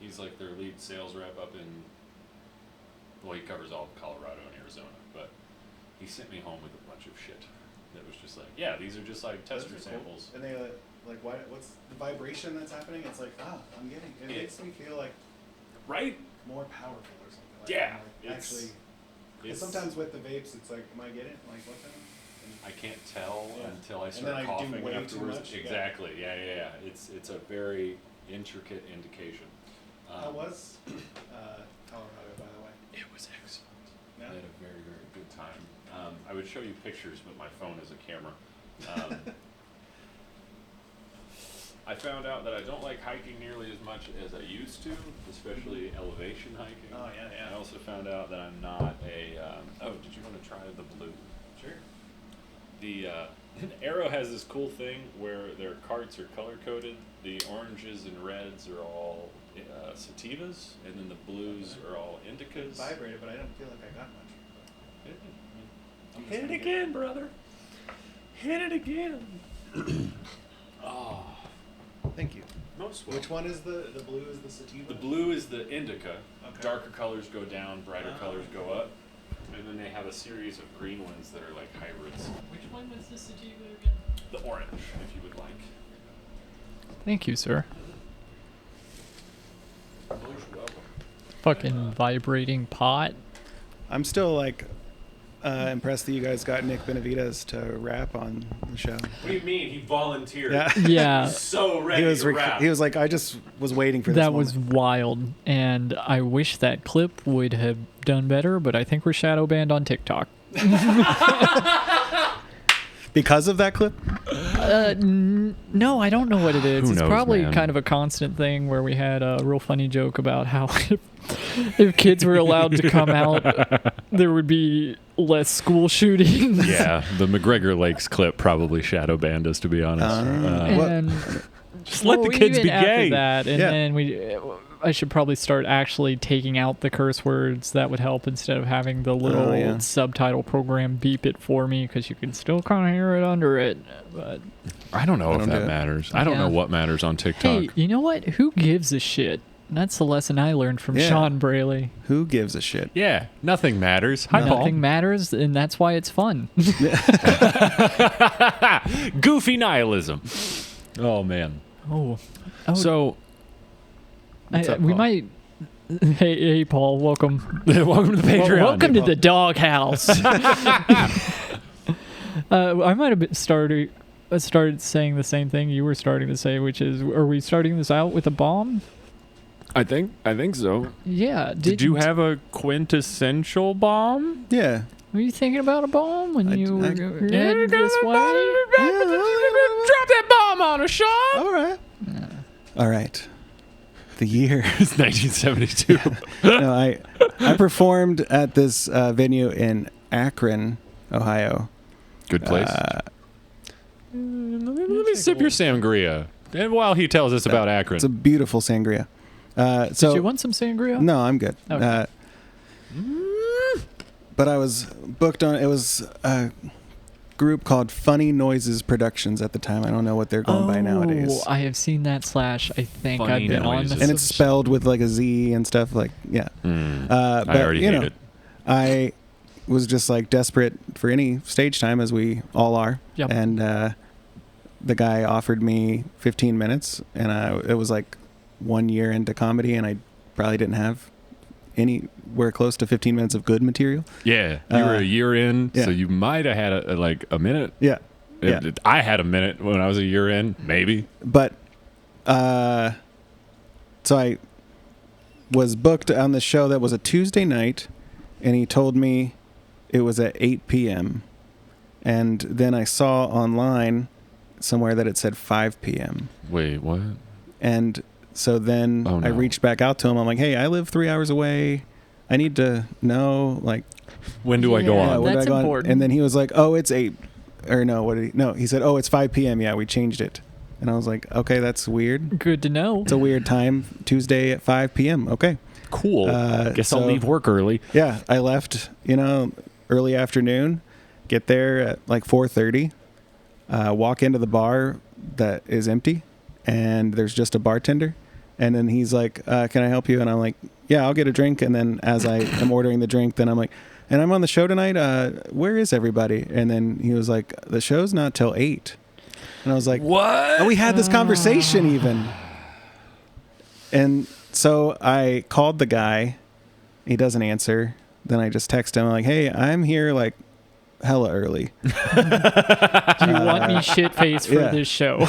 Speaker 2: He's like their lead sales rep up in, well, he covers all of Colorado and Arizona, but he sent me home with a bunch of shit that was just like, yeah, these are just like tester
Speaker 3: Those are
Speaker 2: samples.
Speaker 3: cool. And they like what's the vibration that's happening? It's like I'm getting it makes me feel like
Speaker 2: Right?
Speaker 3: more powerful or something. Like
Speaker 2: Yeah,
Speaker 3: I'm like, actually. 'Cause
Speaker 2: It's,
Speaker 3: sometimes with the vapes, it's like, am I getting it? Like what's happening?
Speaker 2: I can't tell
Speaker 3: Yeah.
Speaker 2: until I
Speaker 3: And
Speaker 2: start
Speaker 3: then I do
Speaker 2: coughing
Speaker 3: way too
Speaker 2: afterwards.
Speaker 3: much, yeah.
Speaker 2: Exactly. Yeah. It's a very intricate indication.
Speaker 3: How was Colorado, by the way?
Speaker 2: It was excellent.
Speaker 3: Yeah?
Speaker 2: I had a very, very good time. I would show you pictures, but my phone is a camera. I found out that I don't like hiking nearly as much as I used to, especially elevation hiking.
Speaker 3: Oh, yeah.
Speaker 2: I also found out that I'm not a. Did you want to try the blue?
Speaker 3: Sure.
Speaker 2: The Arrow has this cool thing where their carts are color coded. The oranges and reds are all sativas, and then the blues are all indicas.
Speaker 3: Vibrated, but I don't feel like I got much. I'm just
Speaker 2: Hit it
Speaker 3: gonna
Speaker 2: again, brother. Hit it again. Oh,
Speaker 3: Thank you.
Speaker 2: most
Speaker 3: Which one is the blue? Is the sativa?
Speaker 2: The blue is the indica.
Speaker 3: Okay.
Speaker 2: Darker colors go down, brighter
Speaker 3: Oh.
Speaker 2: colors go up. And then they have a series of green ones that are like hybrids.
Speaker 1: Which one was the sativa again?
Speaker 2: The orange, if you would like.
Speaker 1: Thank you, sir.
Speaker 2: Most welcome.
Speaker 1: Fucking vibrating pot.
Speaker 3: I'm still like impressed that you guys got Nick Benavides to rap on the show.
Speaker 2: What do you mean? He volunteered.
Speaker 3: Yeah.
Speaker 1: Yeah.
Speaker 2: He's so ready to rap.
Speaker 3: He was like, I just was waiting for this
Speaker 1: That was
Speaker 3: moment.
Speaker 1: wild, and I wish that clip would have done better, but I think we're shadow banned on TikTok.
Speaker 3: Because of that clip?
Speaker 1: No, I don't know what it is.
Speaker 2: Who
Speaker 1: It's
Speaker 2: knows,
Speaker 1: probably
Speaker 2: man?
Speaker 1: kind of a constant thing where we had a real funny joke about how if kids were allowed to come out, there would be less school shootings.
Speaker 2: Yeah, the McGregor Lakes clip probably shadow banned us, to be honest.
Speaker 1: And
Speaker 2: Just let the kids
Speaker 1: even
Speaker 2: be
Speaker 1: after
Speaker 2: gay.
Speaker 1: that, and
Speaker 3: Yeah.
Speaker 1: then I should probably start actually taking out the curse words. That would help instead of having the little
Speaker 3: yeah.
Speaker 1: subtitle program beep it for me, because you can still kind of hear it under it. But
Speaker 2: I don't know
Speaker 3: I
Speaker 2: if
Speaker 3: don't do
Speaker 2: that
Speaker 3: it.
Speaker 2: matters. I don't
Speaker 1: Yeah.
Speaker 2: know what matters on TikTok.
Speaker 1: hey, you know what? Who gives a shit? That's the lesson I learned from
Speaker 3: Yeah.
Speaker 1: Shawn Braley.
Speaker 3: Who gives a shit?
Speaker 2: Yeah, nothing matters. Hi, Paul.
Speaker 1: Nothing matters, and that's why it's fun.
Speaker 2: Goofy nihilism. Oh, man.
Speaker 1: oh,
Speaker 2: So, what's up,
Speaker 1: we
Speaker 2: Paul?
Speaker 1: might. Hey, Paul, welcome.
Speaker 2: welcome to the Patreon.
Speaker 1: Welcome to the doghouse. I might have started saying the same thing you were starting to say, which is, are we starting this out with a bomb?
Speaker 2: I think so.
Speaker 1: Yeah.
Speaker 2: Did you have a quintessential bomb?
Speaker 3: Yeah.
Speaker 1: Were you thinking about a bomb when you were
Speaker 3: I-
Speaker 1: headed this way?
Speaker 2: Drop that bomb on us, Shawn.
Speaker 3: All right. All right. The year.
Speaker 2: It's 1972.
Speaker 3: No, I performed at this venue in Akron, Ohio.
Speaker 2: Good place. Let me sip your sangria. And while he tells us about Akron.
Speaker 3: It's a beautiful sangria.
Speaker 1: Did you want some sangria?
Speaker 3: No, I'm good.
Speaker 1: Okay.
Speaker 3: But I was booked on. It was a group called Funny Noises Productions at the time. I don't know what they're going by nowadays.
Speaker 1: I have seen that / I think
Speaker 2: Funny
Speaker 1: I've been
Speaker 2: Noises.
Speaker 1: on.
Speaker 3: And it's spelled with like a Z and stuff. Like, yeah.
Speaker 2: I
Speaker 3: But,
Speaker 2: already
Speaker 3: you
Speaker 2: hate
Speaker 3: know,
Speaker 2: it.
Speaker 3: I was just like desperate for any stage time, as we all are.
Speaker 1: Yep.
Speaker 3: And the guy offered me 15 minutes, and it was like 1 year into comedy, and I probably didn't have anywhere close to 15 minutes of good material.
Speaker 2: Yeah. You were a year in,
Speaker 3: yeah.
Speaker 2: so you might have had a minute.
Speaker 3: Yeah. Yeah.
Speaker 2: I had a minute when I was a year in, maybe.
Speaker 3: But so I was booked on the show that was a Tuesday night, and he told me it was at 8 p.m. And then I saw online somewhere that it said 5 p.m.
Speaker 2: Wait, what?
Speaker 3: And so then
Speaker 2: Oh, no.
Speaker 3: I reached back out to him. I'm like, hey, I live 3 hours away. I need to know, like,
Speaker 2: When do I go
Speaker 1: Yeah,
Speaker 2: on?
Speaker 3: when do
Speaker 1: that's
Speaker 3: I go on?
Speaker 1: important.
Speaker 3: And then he was like, oh, it's 8. Or no, what did he? No, he said, oh, it's 5 p.m. Yeah, we changed it. And I was like, okay, that's weird.
Speaker 1: Good to know.
Speaker 3: It's a weird time. Tuesday at 5 p.m. Okay.
Speaker 2: Cool. Guess I'll
Speaker 3: so-
Speaker 2: leave work early.
Speaker 3: Yeah, I left, early afternoon, get there at like 4:30, walk into the bar that is empty, and there's just a bartender. And then he's like, can I help you? And I'm like, yeah, I'll get a drink. And then as I am ordering the drink, then I'm like, and I'm on the show tonight. Where is everybody? And then he was like, the show's not till 8. And I was like,
Speaker 2: What?
Speaker 3: and we had this conversation even. And so I called the guy. He doesn't answer. Then I just text him like, hey, I'm here like hella early.
Speaker 1: Do you want me shit-faced for
Speaker 3: yeah.
Speaker 1: this show?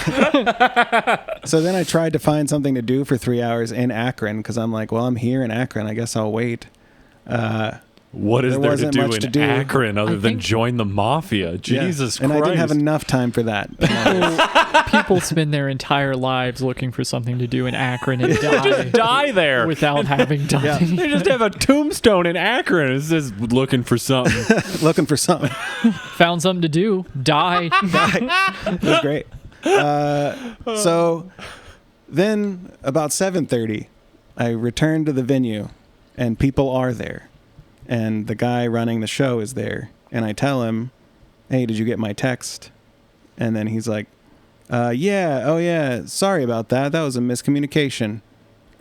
Speaker 3: So then I tried to find something to do for 3 hours in Akron because I'm like, well, I'm here in Akron. I guess I'll wait.
Speaker 2: What is
Speaker 3: There
Speaker 2: there to
Speaker 3: wasn't
Speaker 2: do
Speaker 3: much
Speaker 2: in
Speaker 3: to do.
Speaker 2: Akron other
Speaker 1: I
Speaker 2: than
Speaker 1: think-
Speaker 2: join the mafia? Jesus
Speaker 3: and
Speaker 2: Christ.
Speaker 3: I didn't have enough time for that.
Speaker 1: People spend their entire lives looking for something to do in Akron and die
Speaker 2: Die there.
Speaker 1: without having done
Speaker 3: Yeah.
Speaker 1: it.
Speaker 2: They just have a tombstone in Akron. It says looking for something.
Speaker 3: Looking for something.
Speaker 1: Found something to do. Die.
Speaker 3: It was great. So then about 7:30, I returned to the venue, and people are there. And the guy running the show is there. And I tell him, hey, did you get my text? And then he's like, yeah, oh yeah, sorry about that. That was a miscommunication.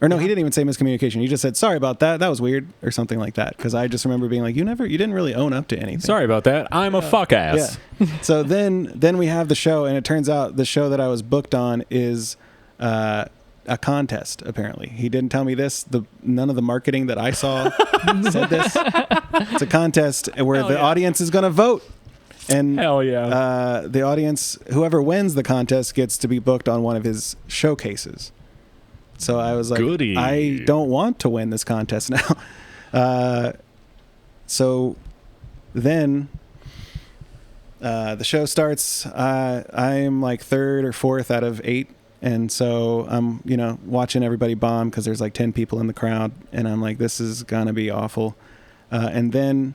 Speaker 3: Or no, he didn't even say miscommunication. He just said, sorry about that. That was weird, or something like that. Because I just remember being like, you didn't really own up to anything.
Speaker 2: Sorry about that. I'm a fuck ass.
Speaker 3: Yeah. So then we have the show, and it turns out the show that I was booked on is a contest. Apparently, he didn't tell me this. None of the marketing that I saw said this. It's a contest where the audience is going to vote, and
Speaker 2: Hell yeah.
Speaker 3: the audience, whoever wins the contest, gets to be booked on one of his showcases. So I was like,
Speaker 2: Goody.
Speaker 3: I don't want to win this contest now. So then the show starts. I'm like third or fourth out of 8. And so I'm, watching everybody bomb because there's like 10 people in the crowd. And I'm like, this is going to be awful. And then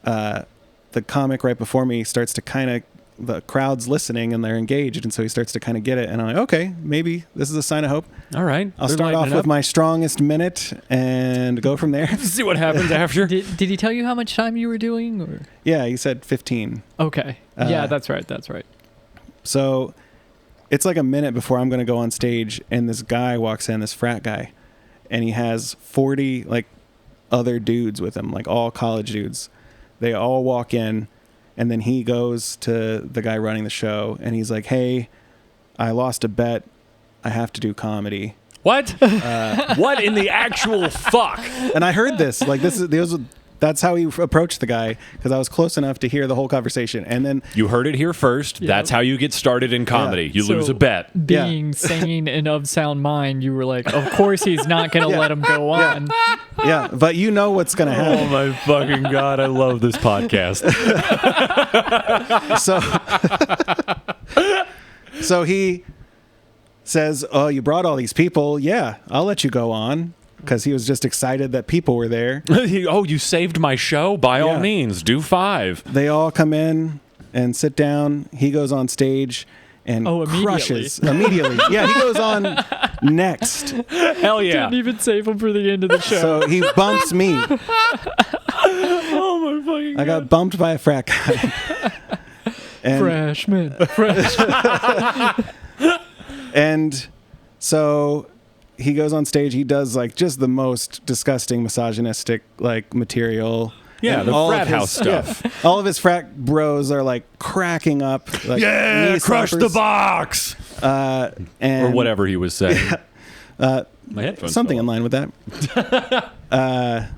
Speaker 3: the comic right before me starts to the crowd's listening and they're engaged. And so he starts to kind of get it. And I'm like, okay, maybe this is a sign of hope.
Speaker 2: All right.
Speaker 3: I'll
Speaker 2: They're
Speaker 3: start off
Speaker 2: lighting
Speaker 3: with
Speaker 2: up.
Speaker 3: my strongest minute and go from there.
Speaker 2: See what happens after.
Speaker 1: Did he tell you how much time you were doing? Or?
Speaker 3: Yeah, he said 15.
Speaker 1: Okay. Yeah, that's right. That's right.
Speaker 3: So it's like a minute before I'm going to go on stage, and this guy walks in, this frat guy, and he has 40 like other dudes with him, like all college dudes. They all walk in, and then he goes to the guy running the show, and he's like, hey, I lost a bet. I have to do comedy.
Speaker 2: What? What in the actual fuck?
Speaker 3: And I heard this. Like, that's how he approached the guy, because I was close enough to hear the whole conversation. And then
Speaker 2: You heard it here first.
Speaker 1: Yeah.
Speaker 2: That's how you get started in comedy.
Speaker 3: Yeah.
Speaker 2: You lose a bet.
Speaker 1: Being sane and of sound mind, you were like, of course he's not going to let him go on.
Speaker 3: yeah, but you know what's going to
Speaker 2: Oh
Speaker 3: happen.
Speaker 2: my fucking God. I love this podcast.
Speaker 3: So he says, oh, you brought all these people. Yeah, I'll let you go on. Because he was just excited that people were there.
Speaker 2: Oh, you saved my show? By all
Speaker 3: Yeah.
Speaker 2: means, do 5.
Speaker 3: They all come in and sit down. He goes on stage and crushes immediately. Yeah, he goes on next.
Speaker 2: Hell yeah.
Speaker 1: Didn't even save him for the end of the show.
Speaker 3: So he bumps me.
Speaker 2: Oh my fucking
Speaker 3: I got bumped by a frat guy. And,
Speaker 1: Freshman.
Speaker 3: and so he goes on stage. He does like just the most disgusting misogynistic like material.
Speaker 2: Yeah,
Speaker 3: And
Speaker 2: the
Speaker 3: all
Speaker 2: frat
Speaker 3: of his-
Speaker 2: house stuff.
Speaker 3: yeah, all of his frat bros are like cracking up. Like, knee
Speaker 2: crush the
Speaker 3: slappers.
Speaker 2: box.
Speaker 3: And
Speaker 2: Or whatever he was saying. My headphones
Speaker 3: something in
Speaker 2: fell
Speaker 3: line with that.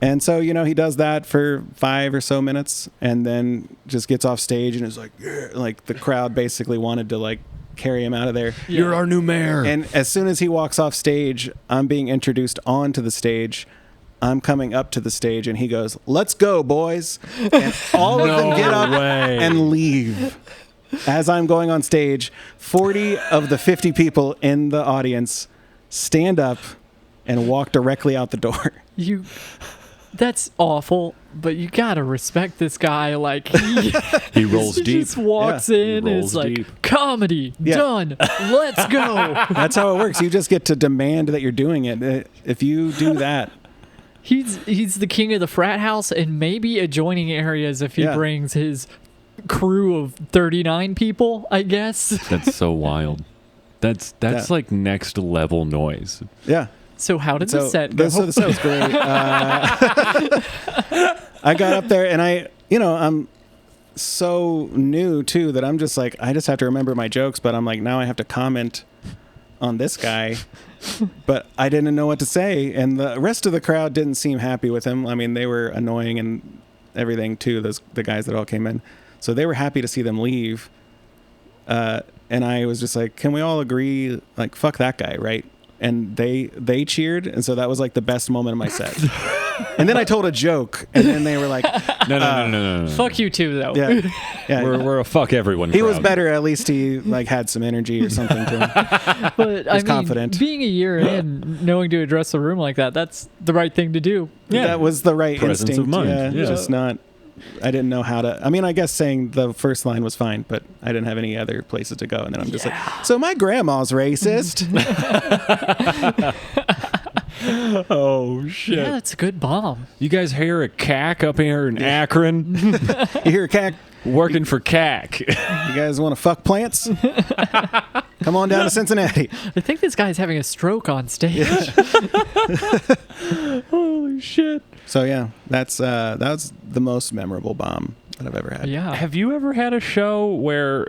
Speaker 3: And so, he does that for 5 or so minutes and then just gets off stage and is like, yeah, like the crowd basically wanted to like carry him out of there.
Speaker 2: off. You're our new mayor.
Speaker 3: And as soon as he walks off stage, I'm being introduced onto the stage. I'm coming up to the stage and he goes, let's go, boys. And all of them get up
Speaker 2: way.
Speaker 3: and leave. As I'm going on stage, 40 of the 50 people in the audience stand up and walk directly out the door.
Speaker 1: that's awful, but you gotta respect this guy. Like
Speaker 2: He rolls
Speaker 1: he
Speaker 2: deep.
Speaker 1: just walks in and
Speaker 2: rolls
Speaker 1: is like,
Speaker 2: deep.
Speaker 1: comedy done. Let's go.
Speaker 3: That's how it works. You just get to demand that you're doing it. If you do that,
Speaker 1: He's the king of the frat house and maybe adjoining areas if he brings his crew of 39 people, I guess.
Speaker 2: That's so wild. That's like next level noise.
Speaker 3: yeah.
Speaker 1: So how did the set go?
Speaker 3: So the set was great. I got up there and I'm so new too that I'm just like, I just have to remember my jokes, but I'm like, now I have to comment on this guy. But I didn't know what to say, and the rest of the crowd didn't seem happy with him. I mean, they were annoying and everything too, the guys that all came in. So they were happy to see them leave. And I was just like, can we all agree, like, fuck that guy, right? And they cheered, and so that was like the best moment of my set. And then I told a joke, and then they were like,
Speaker 2: No.
Speaker 1: Fuck you too, though.
Speaker 3: yeah.
Speaker 2: We're a fuck everyone.
Speaker 3: He was
Speaker 2: crowd.
Speaker 3: better. At least he like had some energy or something to him.
Speaker 1: But I mean,
Speaker 3: confident.
Speaker 1: being a year in, knowing to address the room like that's the right thing to do.
Speaker 2: Yeah.
Speaker 3: That was the right
Speaker 2: Presence
Speaker 3: instinct.
Speaker 2: of mind. Yeah.
Speaker 3: Just not. I didn't know how to. I mean, I guess saying the first line was fine, but I didn't have any other places to go. And then I'm just like, so my grandma's racist.
Speaker 2: Oh shit!
Speaker 1: Yeah, that's a good bomb.
Speaker 2: You guys hear a CAC up here in Akron?
Speaker 3: You hear CAC?
Speaker 2: Working for CAC.
Speaker 3: You guys want to fuck plants? Come on down to Cincinnati.
Speaker 1: I think this guy's having a stroke on stage.
Speaker 2: Holy shit!
Speaker 3: So yeah, that was the most memorable bomb that I've ever had.
Speaker 1: Yeah.
Speaker 2: Have you ever had a show where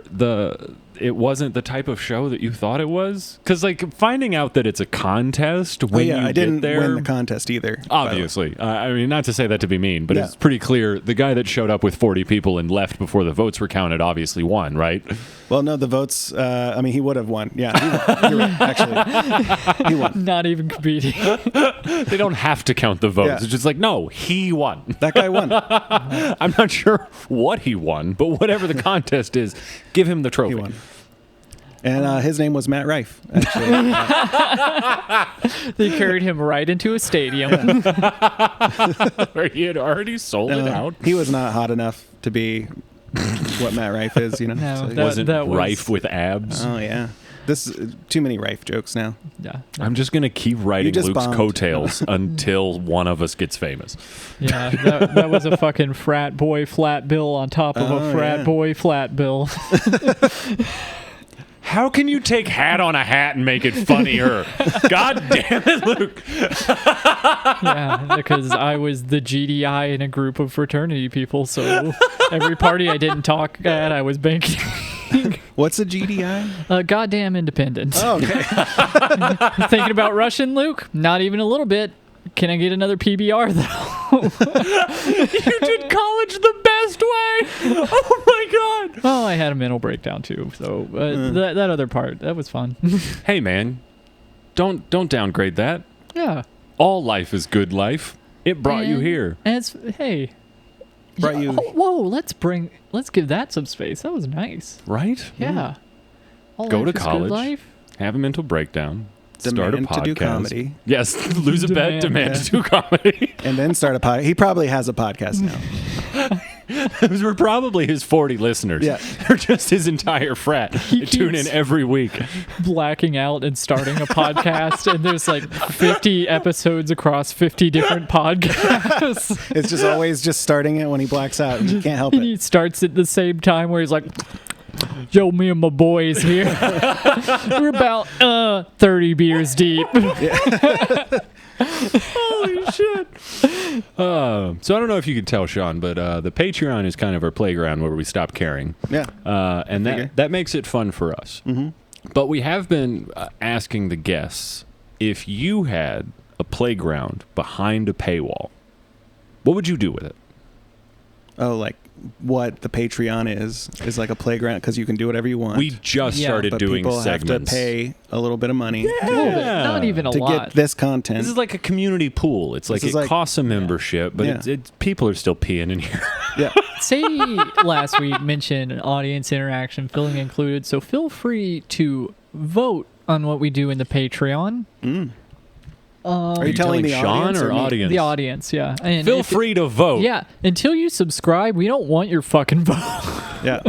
Speaker 2: it wasn't the type of show that you thought it was? Because like finding out that it's a contest when you
Speaker 3: I didn't
Speaker 2: get there,
Speaker 3: win the contest either.
Speaker 2: obviously. I mean, not to say that to be mean, but
Speaker 3: Yeah.
Speaker 2: it's pretty clear the guy that showed up with 40 people and left before the votes were counted obviously won, right?
Speaker 3: Well, no, the votes. I mean, he would have won. Yeah, you're right. Actually, he won.
Speaker 1: Not even competing.
Speaker 2: They don't have to count the votes.
Speaker 3: Yeah.
Speaker 2: It's just like, no, he won.
Speaker 3: That guy won.
Speaker 2: I'm not sure what he won, but whatever the contest is, give him the trophy.
Speaker 3: He won. And his name was Matt Rife. Actually,
Speaker 1: They carried him right into a stadium.
Speaker 2: Where he had already sold it out.
Speaker 3: He was not hot enough to be what Matt Rife is. You know.
Speaker 1: No,
Speaker 3: So-
Speaker 1: that-
Speaker 2: Wasn't
Speaker 1: was-
Speaker 2: rife with abs.
Speaker 3: oh yeah. This too many Rife jokes now.
Speaker 1: Yeah.
Speaker 2: I'm just going to keep riding
Speaker 3: just
Speaker 2: Luke's
Speaker 3: bombed.
Speaker 2: coattails until one of us gets famous.
Speaker 1: Yeah, that was a fucking frat boy flat bill on top of a frat
Speaker 3: yeah.
Speaker 1: boy flat bill.
Speaker 2: How can you take hat on a hat and make it funnier? God damn it, Luke.
Speaker 1: Yeah, because I was the GDI in a group of fraternity people, so every party I didn't talk at, I was banking.
Speaker 3: What's a GDI?
Speaker 1: Goddamn independent.
Speaker 3: Oh, okay.
Speaker 1: Thinking about Russian, Luke? Not even a little bit. Can I get another PBR, though?
Speaker 2: You did college the best way. Oh, my God.
Speaker 1: Oh, I had a mental breakdown, too. So that other part, that was fun.
Speaker 2: Hey, man, don't downgrade that.
Speaker 1: Yeah.
Speaker 2: All life is good life. It brought you
Speaker 1: And-
Speaker 2: here.
Speaker 1: And it's, hey.
Speaker 3: Brought
Speaker 1: Yeah,
Speaker 3: you-
Speaker 1: Whoa, let's give that some space. That was nice.
Speaker 2: Right?
Speaker 1: Yeah. All
Speaker 2: Go
Speaker 1: life
Speaker 2: to
Speaker 1: is good
Speaker 2: college.
Speaker 1: life.
Speaker 2: Have a mental breakdown.
Speaker 3: Demand
Speaker 2: start a podcast.
Speaker 3: to do comedy.
Speaker 2: Yes, lose a bet, demand
Speaker 3: Yeah.
Speaker 2: to do comedy.
Speaker 3: And then start a podcast. He probably has a podcast now.
Speaker 2: Those were probably his 40 listeners.
Speaker 3: Yeah.
Speaker 2: They're just his entire frat. They tune in
Speaker 1: keeps-
Speaker 2: every week.
Speaker 1: Blacking out and starting a podcast, and there's like 50 episodes across 50 different podcasts.
Speaker 3: It's just always just starting it when he blacks out. And he can't help
Speaker 1: And
Speaker 3: it.
Speaker 1: he starts at the same time where he's like, yo, me and my boys here. We're about 30 beers deep.
Speaker 2: Holy shit. So I don't know if you could tell, Shawn, but the Patreon is kind of our playground where we stop caring.
Speaker 3: Yeah.
Speaker 2: And
Speaker 3: figure.
Speaker 2: that makes it fun for us. Mm-hmm. But we have been asking the guests, if you had a playground behind a paywall, what would you do with it?
Speaker 3: Oh, like what the Patreon is like a playground because you can do whatever you want.
Speaker 2: We just
Speaker 1: Yeah,
Speaker 2: started
Speaker 3: but
Speaker 2: doing
Speaker 3: people
Speaker 2: segments.
Speaker 3: have to pay a little bit of money
Speaker 1: A little bit. Not even a
Speaker 3: to
Speaker 1: lot.
Speaker 3: get this content.
Speaker 2: This is like a community pool. It's like
Speaker 3: This
Speaker 2: it
Speaker 3: is like-
Speaker 2: costs a membership, but
Speaker 3: Yeah.
Speaker 2: it's people are still peeing in here.
Speaker 3: Yeah.
Speaker 1: Say last week mentioned audience interaction, filling included. So feel free to vote on what we do in the Patreon.
Speaker 3: Are you telling the
Speaker 2: Shawn
Speaker 3: audience
Speaker 2: or
Speaker 3: me?
Speaker 2: audience?
Speaker 1: The audience, yeah. And
Speaker 2: Feel
Speaker 1: if-
Speaker 2: free to vote.
Speaker 1: Yeah, until you subscribe, we don't want your fucking vote.
Speaker 3: Yeah.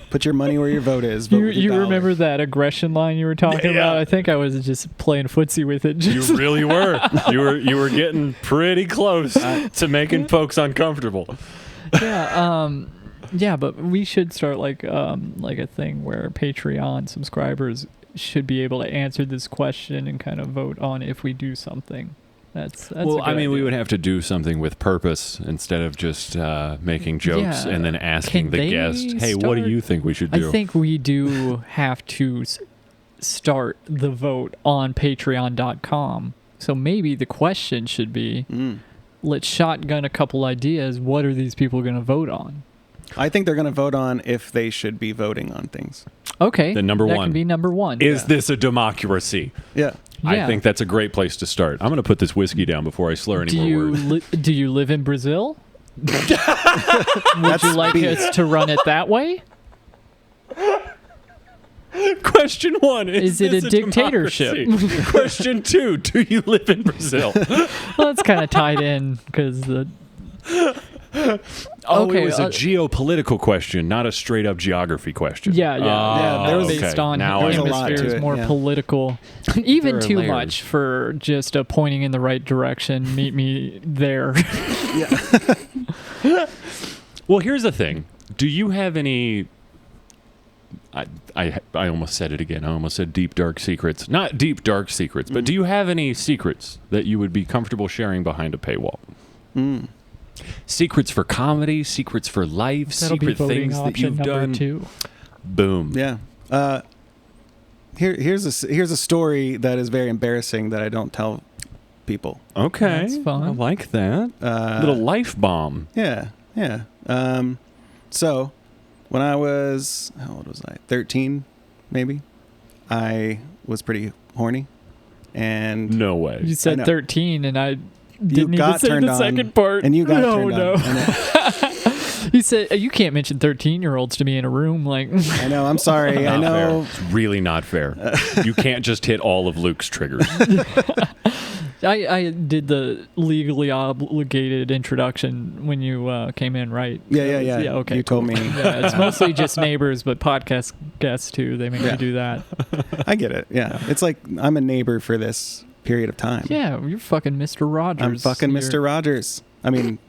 Speaker 3: Put your money where your vote is. Vote with your
Speaker 1: You
Speaker 3: dollar.
Speaker 1: remember that aggression line you were talking about? I think I was just playing footsie with it.
Speaker 2: You really were. You were getting pretty close to making folks uncomfortable.
Speaker 1: Yeah, but we should start like a thing where Patreon subscribers should be able to answer this question and kind of vote on if we do something. That's
Speaker 2: Well,
Speaker 1: a
Speaker 2: I
Speaker 1: good
Speaker 2: mean, we
Speaker 1: idea.
Speaker 2: would have to do something with purpose instead of just making jokes
Speaker 1: Yeah.
Speaker 2: and then asking
Speaker 1: Can
Speaker 2: the
Speaker 1: they
Speaker 2: guest, "Hey, what do
Speaker 1: start-
Speaker 2: you think we should do?"
Speaker 1: I think we do have to start the vote on patreon.com. So maybe the question should be, let's shotgun a couple ideas. What are these people going to vote on?
Speaker 3: I think they're going to vote on if they should be voting on things.
Speaker 1: Okay.
Speaker 2: Then number
Speaker 1: that
Speaker 2: one
Speaker 1: can be number one.
Speaker 2: Is this a democracy?
Speaker 3: Yeah.
Speaker 2: I
Speaker 1: Yeah.
Speaker 2: think that's a great place to start. I'm going to put this whiskey down before I slur any
Speaker 1: do
Speaker 2: more
Speaker 1: you
Speaker 2: words.
Speaker 1: do you live in Brazil? Would you like us to run it that way?
Speaker 2: Question 1:
Speaker 1: Is it
Speaker 2: this
Speaker 1: a dictatorship?
Speaker 2: democracy? Question 2: do you live in Brazil?
Speaker 1: Well, it's kind of tied in because the.
Speaker 2: Oh,
Speaker 1: Okay,
Speaker 2: it was a geopolitical question, not a straight up geography question.
Speaker 1: Yeah.
Speaker 3: Yeah, there was-
Speaker 1: based on
Speaker 2: Now I
Speaker 3: There's a lot to
Speaker 1: hemispheres,
Speaker 3: it,
Speaker 1: more
Speaker 3: yeah.
Speaker 1: political. Even
Speaker 2: There are
Speaker 1: too
Speaker 2: layers.
Speaker 1: much for just pointing in the right direction. Meet me there.
Speaker 2: Well, here's the thing. Do you have any... I almost said it again. I almost said deep, dark secrets. Not deep, dark secrets, but do you have any secrets that you would be comfortable sharing behind a paywall? Secrets for comedy, secrets for life,
Speaker 1: That'll be
Speaker 2: secret
Speaker 1: voting
Speaker 2: things that
Speaker 1: option
Speaker 2: you've
Speaker 1: number
Speaker 2: done.
Speaker 1: 2.
Speaker 2: Boom.
Speaker 3: Yeah. Here's a story that is very embarrassing that I don't tell people.
Speaker 2: Okay.
Speaker 1: That's fun.
Speaker 2: I like that. Little life bomb.
Speaker 3: Yeah. Yeah. So when I was, how old was I? 13, maybe. I was pretty horny, and
Speaker 2: No way.
Speaker 1: You
Speaker 3: I
Speaker 1: said
Speaker 3: know.
Speaker 1: 13, and I didn't even
Speaker 3: got
Speaker 1: say
Speaker 3: turned
Speaker 1: the
Speaker 3: on,
Speaker 1: second part.
Speaker 3: and you got
Speaker 1: no,
Speaker 3: turned
Speaker 1: no.
Speaker 3: on. I know.
Speaker 1: He said you can't mention 13-year-olds to me in a room. Like,
Speaker 3: I know. I'm sorry. I
Speaker 2: Not
Speaker 3: know.
Speaker 2: fair. It's really not fair. You can't just hit all of Luke's triggers.
Speaker 1: I did the legally obligated introduction when you came in, right?
Speaker 3: Yeah.
Speaker 1: Yeah. Okay.
Speaker 3: You told
Speaker 1: cool.
Speaker 3: me.
Speaker 1: Yeah, it's mostly just neighbors, but podcast guests too. They make
Speaker 3: Yeah.
Speaker 1: me do that.
Speaker 3: I get it. Yeah. It's like I'm a neighbor for this period of time.
Speaker 1: Yeah, you're fucking Mr. Rogers.
Speaker 3: I'm fucking
Speaker 1: You're-
Speaker 3: Mr. Rogers. I mean,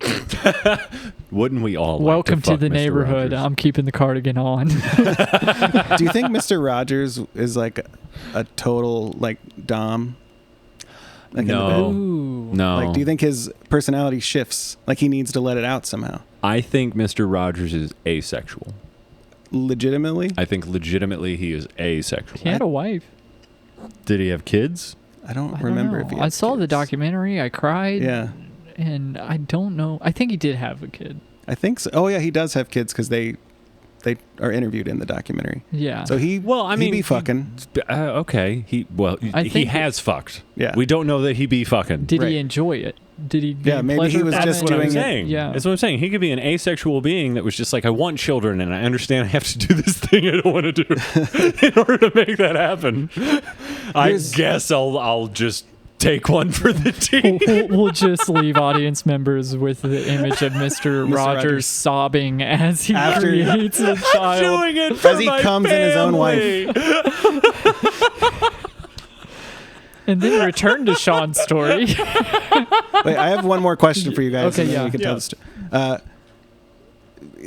Speaker 2: Wouldn't we all?
Speaker 1: Welcome
Speaker 2: like
Speaker 1: to
Speaker 2: fuck
Speaker 1: the
Speaker 2: Mr.
Speaker 1: neighborhood.
Speaker 2: Rogers?
Speaker 1: I'm keeping the cardigan on.
Speaker 3: do you think Mr. Rogers is like a total like dom? Like in the
Speaker 2: No.
Speaker 3: bed?
Speaker 1: Ooh.
Speaker 2: No.
Speaker 3: Like, do you think his personality shifts? Like he needs to let it out somehow?
Speaker 2: I think Mr. Rogers is asexual.
Speaker 3: Legitimately?
Speaker 2: I think legitimately he is asexual.
Speaker 1: He had a wife.
Speaker 2: Did he have kids?
Speaker 3: I don't
Speaker 1: I
Speaker 3: remember
Speaker 1: don't
Speaker 3: if he
Speaker 1: know.
Speaker 3: had
Speaker 1: I saw the
Speaker 3: kids.
Speaker 1: documentary. I cried.
Speaker 3: Yeah.
Speaker 1: And I don't know. I think he did have a kid.
Speaker 3: I think so. Oh yeah, he does have kids because they are interviewed in the documentary.
Speaker 1: Yeah.
Speaker 3: So he
Speaker 2: Well, I
Speaker 3: he
Speaker 2: mean,
Speaker 3: be fucking.
Speaker 2: Okay. He
Speaker 1: I
Speaker 2: he
Speaker 1: think-
Speaker 2: has fucked.
Speaker 3: Yeah.
Speaker 2: We don't know that he be fucking.
Speaker 1: did
Speaker 3: right.
Speaker 1: he enjoy it? Did he?
Speaker 3: Yeah,
Speaker 1: gain
Speaker 3: maybe he
Speaker 1: pleasure
Speaker 3: was
Speaker 1: from
Speaker 3: just
Speaker 1: it?
Speaker 2: That's what I'm
Speaker 3: doing it.
Speaker 2: saying.
Speaker 1: Yeah.
Speaker 2: That's what I'm saying. He could be an asexual being that was just like, I want children, and I understand I have to do this thing I don't want to do in order to make that happen. I
Speaker 3: Here's-
Speaker 2: guess I'll just take one for the team.
Speaker 1: We'll just leave audience members with the image of Mr. Rogers
Speaker 3: Rogers.
Speaker 1: sobbing as he
Speaker 3: After-
Speaker 1: creates a child.
Speaker 2: Doing it for
Speaker 3: As he
Speaker 2: my
Speaker 3: comes in his own wife.
Speaker 2: family.
Speaker 1: And then return to Shawn's story.
Speaker 3: Wait, I have one more question for you guys.
Speaker 1: Okay,
Speaker 3: and then
Speaker 1: yeah.
Speaker 3: we can
Speaker 2: Yeah.
Speaker 3: tell the story.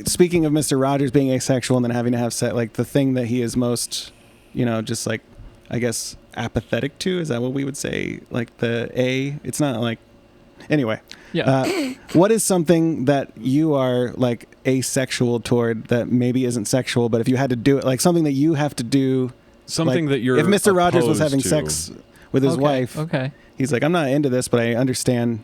Speaker 3: Speaking of Mr. Rogers being asexual and then having to have sex, like the thing that he is most, just like, I guess, apathetic to, is that what we would say? Like the A? It's not like. Anyway.
Speaker 1: Yeah.
Speaker 3: What is something that you are like asexual toward that maybe isn't sexual, but if you had to do it, like something that you have to do.
Speaker 2: Something
Speaker 3: like,
Speaker 2: that you're
Speaker 3: If Mr. Rogers was
Speaker 2: opposed
Speaker 3: having
Speaker 2: to.
Speaker 3: sex with his wife,
Speaker 1: Okay.
Speaker 3: he's like, I'm not into this, but I understand.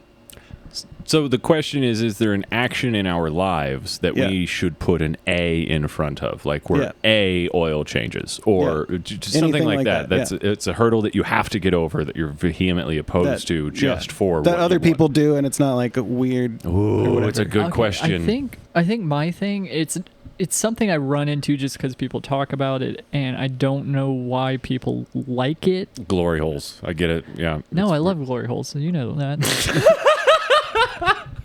Speaker 2: So the question is there an action in our lives that
Speaker 3: Yeah.
Speaker 2: we should put an A in front of, like where
Speaker 3: Yeah.
Speaker 2: A oil changes, or just something
Speaker 3: Anything
Speaker 2: like
Speaker 3: like
Speaker 2: that?
Speaker 3: that,
Speaker 2: That's it's a hurdle that you have to get over, that you're vehemently opposed to, just for
Speaker 3: that
Speaker 2: what
Speaker 3: other
Speaker 2: you
Speaker 3: people
Speaker 2: want.
Speaker 3: do, and it's not like a weird. or
Speaker 2: Ooh,
Speaker 3: whatever.
Speaker 2: it's a good
Speaker 1: Okay,
Speaker 2: question.
Speaker 1: I think my thing, it's it's something I run into just because people talk about it, and I don't know why people like it.
Speaker 2: Glory holes. I get it. Yeah.
Speaker 1: No, I love glory holes, so you know that.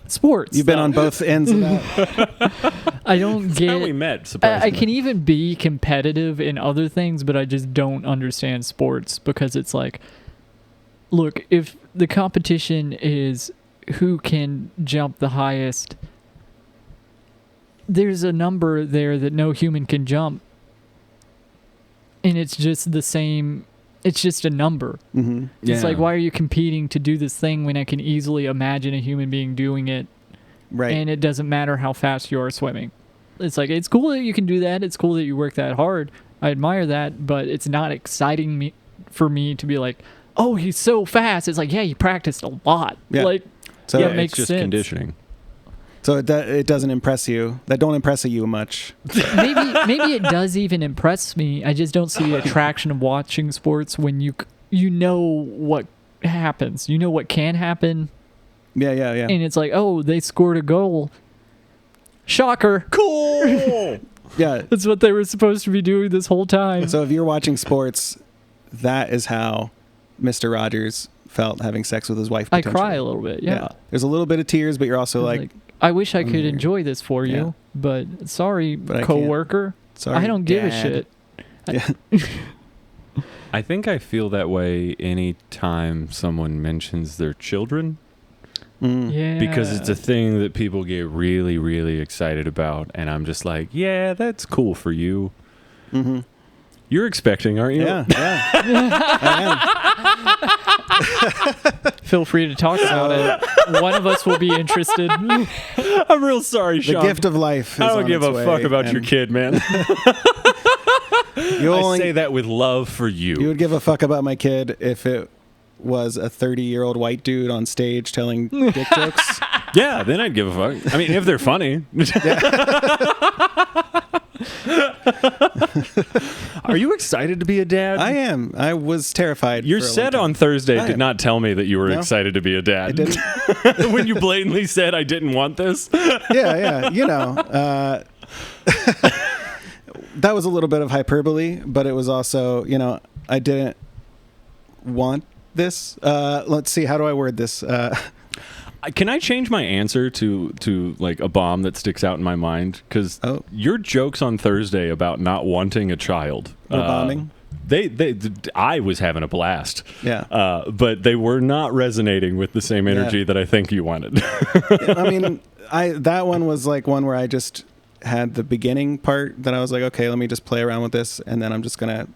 Speaker 1: Sports.
Speaker 3: You've been on both ends of that.
Speaker 1: I don't
Speaker 2: That's
Speaker 1: get.
Speaker 2: how we met, surprisingly.
Speaker 1: I can even be competitive in other things, but I just don't understand sports because it's like, look, if the competition is who can jump the highest, there's a number there that no human can jump, and it's just the same. It's just a number.
Speaker 3: Mm-hmm.
Speaker 1: It's like, why are you competing to do this thing when I can easily imagine a human being doing it,
Speaker 3: Right.
Speaker 1: and it doesn't matter how fast you are swimming? It's like, it's cool that you can do that. It's cool that you work that hard. I admire that, but it's not exciting for me to be like, oh, he's so fast. It's like, yeah, he practiced a lot.
Speaker 3: Yeah.
Speaker 1: Like,
Speaker 3: So
Speaker 1: yeah,
Speaker 3: it's
Speaker 1: it makes
Speaker 2: it's just
Speaker 1: sense.
Speaker 2: conditioning.
Speaker 3: So it doesn't impress you. That don't impress you much.
Speaker 1: Maybe it does even impress me. I just don't see the attraction of watching sports when you know what happens. You know what can happen.
Speaker 3: Yeah.
Speaker 1: And it's like, oh, they scored a goal. Shocker.
Speaker 2: Cool.
Speaker 3: Yeah.
Speaker 1: That's what they were supposed to be doing this whole time.
Speaker 3: So if you're watching sports, that is how Mr. Rogers felt having sex with his wife.
Speaker 1: I
Speaker 3: potentially.
Speaker 1: cry a little bit, yeah.
Speaker 3: There's a little bit of tears, but you're also
Speaker 1: It's
Speaker 3: like,
Speaker 1: I wish I could
Speaker 3: here.
Speaker 1: enjoy this for you,
Speaker 3: Yeah.
Speaker 1: but sorry,
Speaker 3: But I can't.
Speaker 1: coworker.
Speaker 3: sorry,
Speaker 1: I don't give a
Speaker 3: Dad.
Speaker 1: shit.
Speaker 3: Yeah.
Speaker 2: I think I feel that way anytime someone mentions their children.
Speaker 3: Mm.
Speaker 1: Yeah.
Speaker 2: Because it's a thing that people get really, really excited about. And I'm just like, yeah, that's cool for you.
Speaker 3: Mm-hmm.
Speaker 2: You're expecting, aren't you?
Speaker 3: Yeah. I
Speaker 1: Feel free to talk about it. One of us will be interested.
Speaker 2: I'm real sorry,
Speaker 3: am. The
Speaker 2: Sean.
Speaker 3: gift of life. Is
Speaker 2: I don't
Speaker 3: on
Speaker 2: give
Speaker 3: its
Speaker 2: a
Speaker 3: way,
Speaker 2: fuck about your
Speaker 3: and
Speaker 2: kid, man.
Speaker 3: You
Speaker 2: I
Speaker 3: only
Speaker 2: say that with love for you.
Speaker 3: you would give a fuck about my kid if it was a 30-year-old white dude on stage telling dick jokes.
Speaker 2: Yeah, then I'd give a fuck. I mean, if they're funny. Are you excited to be a dad?
Speaker 3: I am. I was terrified.
Speaker 2: Your
Speaker 3: for a long
Speaker 2: set
Speaker 3: time.
Speaker 2: on Thursday
Speaker 3: I
Speaker 2: did
Speaker 3: am.
Speaker 2: not tell me that you were
Speaker 3: No.
Speaker 2: excited to be a dad.
Speaker 3: I didn't.
Speaker 2: When you blatantly said I didn't want this.
Speaker 3: Yeah. You know, that was a little bit of hyperbole, but it was also, you know, I didn't want this. Let's see. How do I word this?
Speaker 2: Can I change my answer to like a bomb that sticks out in my mind? Because your jokes on Thursday about not wanting a child.
Speaker 3: Were bombing?
Speaker 2: I was having a blast.
Speaker 3: Yeah.
Speaker 2: But they were not resonating with the same energy that I think you wanted.
Speaker 3: I mean, that one was like one where I just had the beginning part that I was like, okay, let me just play around with this, and then I'm just gonna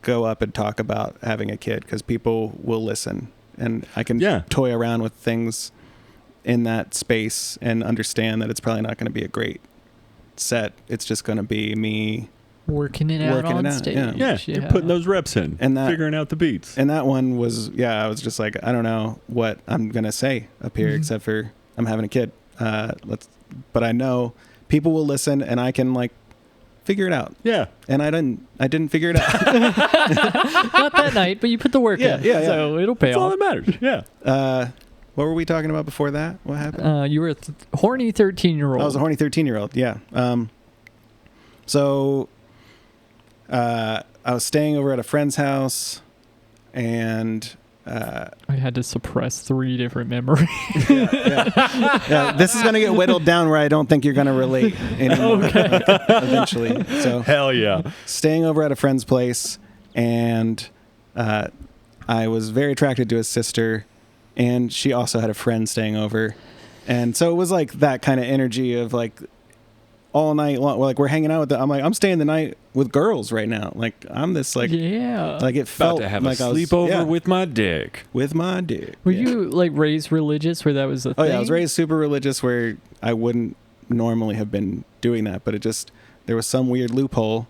Speaker 3: go up and talk about having a kid because people will listen, and I can toy around with things in that space and understand that it's probably not going to be a great set. It's just going to be me
Speaker 1: Working it out on stage.
Speaker 2: Yeah, you're putting those reps in and figuring out the beats.
Speaker 3: And that one was, I was just like, I don't know what I'm going to say up here except for I'm having a kid. But I know people will listen and I can like figure it out.
Speaker 2: Yeah.
Speaker 3: And I didn't figure it out.
Speaker 1: Not that night, but you put the work in.
Speaker 3: Yeah.
Speaker 1: So it'll pay
Speaker 2: That's all
Speaker 1: off.
Speaker 2: that matters. Yeah.
Speaker 3: What were we talking about before that? What happened?
Speaker 1: You were a horny 13-year-old.
Speaker 3: I was a horny 13-year-old. Yeah. So I was staying over at a friend's house, and
Speaker 1: I had to suppress 3 different memories.
Speaker 3: yeah, this is going to get whittled down where I don't think you're going to relate anymore.
Speaker 1: Okay.
Speaker 3: Eventually. So
Speaker 2: Hell yeah.
Speaker 3: staying over at a friend's place, and I was very attracted to his sister, and she also had a friend staying over. And so it was like that kind of energy of like all night long, like we're hanging out with I'm like, I'm staying the night with girls right now. Like I'm this like, like it
Speaker 2: About
Speaker 3: felt
Speaker 2: to have
Speaker 3: like
Speaker 2: a
Speaker 3: I was
Speaker 2: sleepover with my dick.
Speaker 3: with my dick.
Speaker 1: Were you like raised religious where that was the thing?
Speaker 3: Oh yeah, I was raised super religious where I wouldn't normally have been doing that, but there was some weird loophole.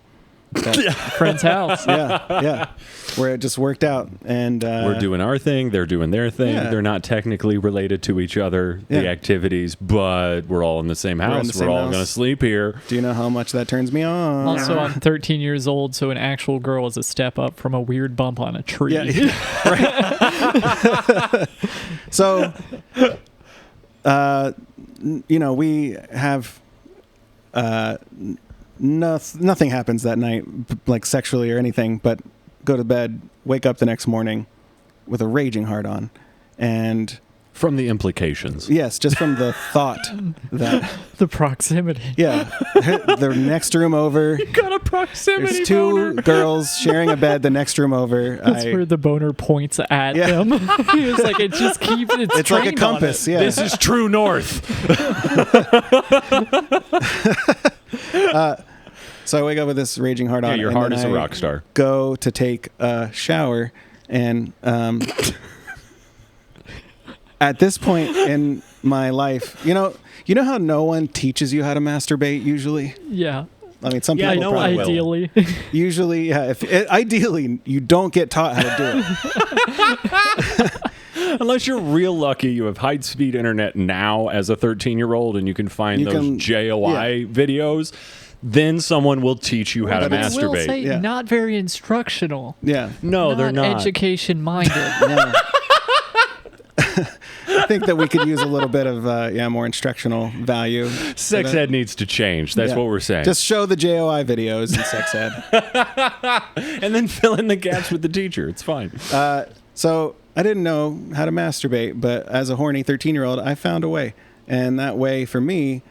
Speaker 1: Friend's house.
Speaker 3: Yeah, where it just worked out, and
Speaker 2: We're doing our thing, they're doing their thing.
Speaker 3: Yeah.
Speaker 2: They're not technically related to each other, the
Speaker 3: Yeah.
Speaker 2: activities, but we're all in the same
Speaker 3: in the
Speaker 2: house. We're
Speaker 3: same
Speaker 2: all
Speaker 3: house.
Speaker 2: going to sleep here.
Speaker 3: Do you know how much that turns me on?
Speaker 1: Also, I'm 13 years old, so an actual girl is a step up from a weird bump on a tree.
Speaker 3: Yeah, right. So, we have nothing happens that night, like sexually or anything, but go to bed, wake up the next morning with a raging hard on. And
Speaker 2: from the implications.
Speaker 3: Yes, just from the thought that
Speaker 1: the proximity.
Speaker 3: Yeah, the next room over.
Speaker 1: You got a proximity.
Speaker 3: There's two
Speaker 1: boner.
Speaker 3: Girls sharing a bed. The next room over.
Speaker 1: That's where the boner points at them. He was like, it just keeps. It's
Speaker 3: like a compass. Yeah,
Speaker 2: this is true north.
Speaker 3: So I wake up with this raging hard on.
Speaker 2: Yeah, your heart is a rock star.
Speaker 3: Go to take a shower, and at this point in my life, you know how no one teaches you how to masturbate usually?
Speaker 1: Yeah.
Speaker 3: I mean, some people probably
Speaker 1: ideally.
Speaker 3: Will. Usually, yeah. Ideally, you don't get taught how to do
Speaker 2: it. Unless you're real lucky, you have high-speed internet now as a 13-year-old, and you can find those JOI videos. Then someone will teach you how to masturbate.
Speaker 1: I will say not very instructional.
Speaker 3: Yeah.
Speaker 2: No, they're not.
Speaker 1: Education-minded.
Speaker 3: Yeah. I think that we could use a little bit of more instructional value.
Speaker 2: Sex ed needs to change. That's what we're saying.
Speaker 3: Just show the JOI videos in sex ed.
Speaker 2: And then fill in the gaps with the teacher. It's fine.
Speaker 3: So I didn't know how to masturbate, but as a horny 13-year-old, I found a way. And that way for me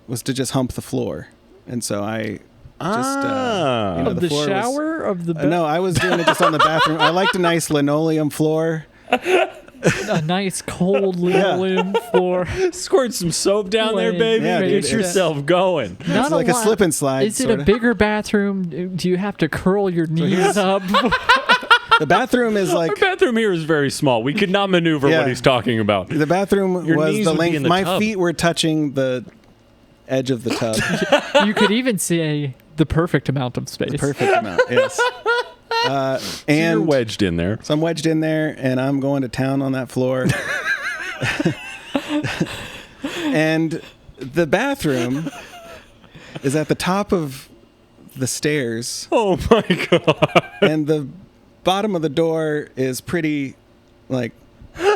Speaker 3: was to just hump the floor. And so I just...
Speaker 1: of the shower? Of the bed?
Speaker 3: No, I was doing it just on the bathroom. I liked a nice linoleum floor.
Speaker 1: A nice cold linoleum floor.
Speaker 2: Squirt some soap down there, baby.
Speaker 3: Yeah, dude,
Speaker 2: get yourself going.
Speaker 3: It's like a slip and slide.
Speaker 1: Is it a bigger bathroom? Do you have to curl your knees up?
Speaker 3: The bathroom is like...
Speaker 2: Our bathroom here is very small. We could not maneuver what he's talking about.
Speaker 3: The bathroom was the length. My
Speaker 2: tub.
Speaker 3: feet were touching the edge of the tub.
Speaker 1: You could even see the perfect amount of space.
Speaker 3: The perfect amount, yes. And
Speaker 2: you're wedged in there.
Speaker 3: So I'm wedged in there, and I'm going to town on that floor. And the bathroom is at the top of the stairs.
Speaker 2: Oh my god!
Speaker 3: And the bottom of the door is pretty,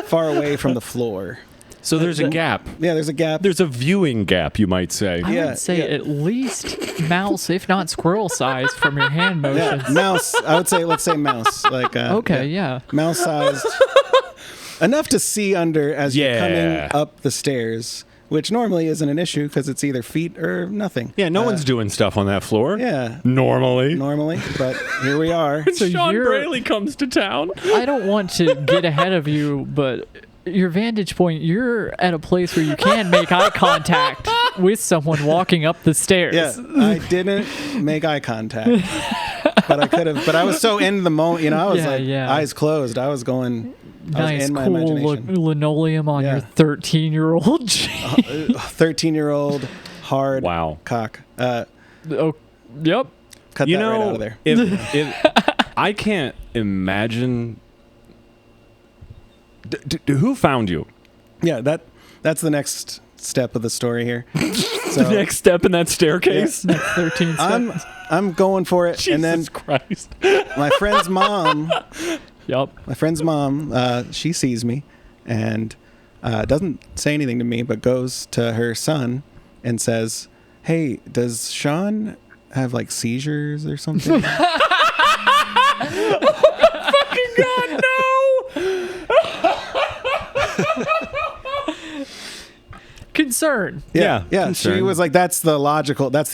Speaker 3: far away from the floor.
Speaker 2: So there's a gap.
Speaker 3: Yeah, there's a gap.
Speaker 2: There's a viewing gap, you might say.
Speaker 1: I would say at least mouse, if not squirrel size, from your hand motions.
Speaker 3: Yeah, mouse. I would say, let's say mouse. Mouse sized. Enough to see under as you're coming up the stairs, which normally isn't an issue because it's either feet or nothing.
Speaker 2: Yeah, no one's doing stuff on that floor.
Speaker 3: Yeah.
Speaker 2: Normally,
Speaker 3: but here we are.
Speaker 2: So Shawn Braley comes to town.
Speaker 1: I don't want to get ahead of you, but... your vantage point, you're at a place where you can make eye contact with someone walking up the stairs.
Speaker 3: Yeah, I didn't make eye contact, but I could have. But I was so in the moment, I was eyes closed. I was going.
Speaker 1: Nice,
Speaker 3: in my
Speaker 1: cool
Speaker 3: imagination.
Speaker 1: linoleum on your 13-year-old.
Speaker 3: 13-year-old hard cock.
Speaker 1: Yep.
Speaker 3: Cut that right out of there.
Speaker 2: If I can't imagine. Who found you?
Speaker 3: Yeah, that's the next step of the story here.
Speaker 2: So, the next step in that staircase?
Speaker 1: Yeah. Next 13 steps.
Speaker 3: I'm going for it.
Speaker 2: Jesus
Speaker 3: and then
Speaker 2: Christ.
Speaker 3: My friend's mom...
Speaker 1: Yep.
Speaker 3: My friend's mom, she sees me and doesn't say anything to me, but goes to her son and says, "Hey, does Shawn have seizures or something?"
Speaker 2: Oh my fucking God, no!
Speaker 1: Concern.
Speaker 3: Yeah.
Speaker 2: Concern.
Speaker 3: She was like, that's the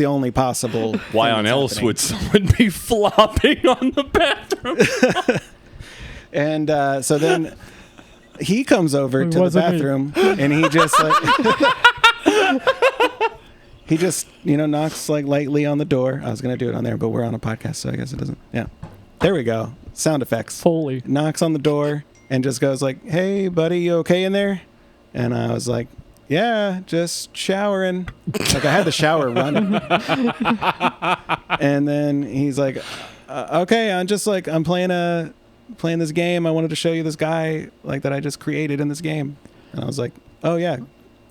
Speaker 3: only possible.
Speaker 2: Why on else would someone be flopping on the bathroom?
Speaker 3: And so then he comes over to the bathroom and he just he just knocks lightly on the door. I was gonna do it on there, but we're on a podcast, so I guess it doesn't. Yeah, there we go. Sound effects.
Speaker 1: Foley
Speaker 3: knocks on the door and just goes "Hey, buddy, you okay in there?" And I was like, "Yeah, just showering." I had the shower running. And then he's like, "Okay, I'm playing this game. I wanted to show you this guy that I just created in this game." And I was like, "Oh yeah,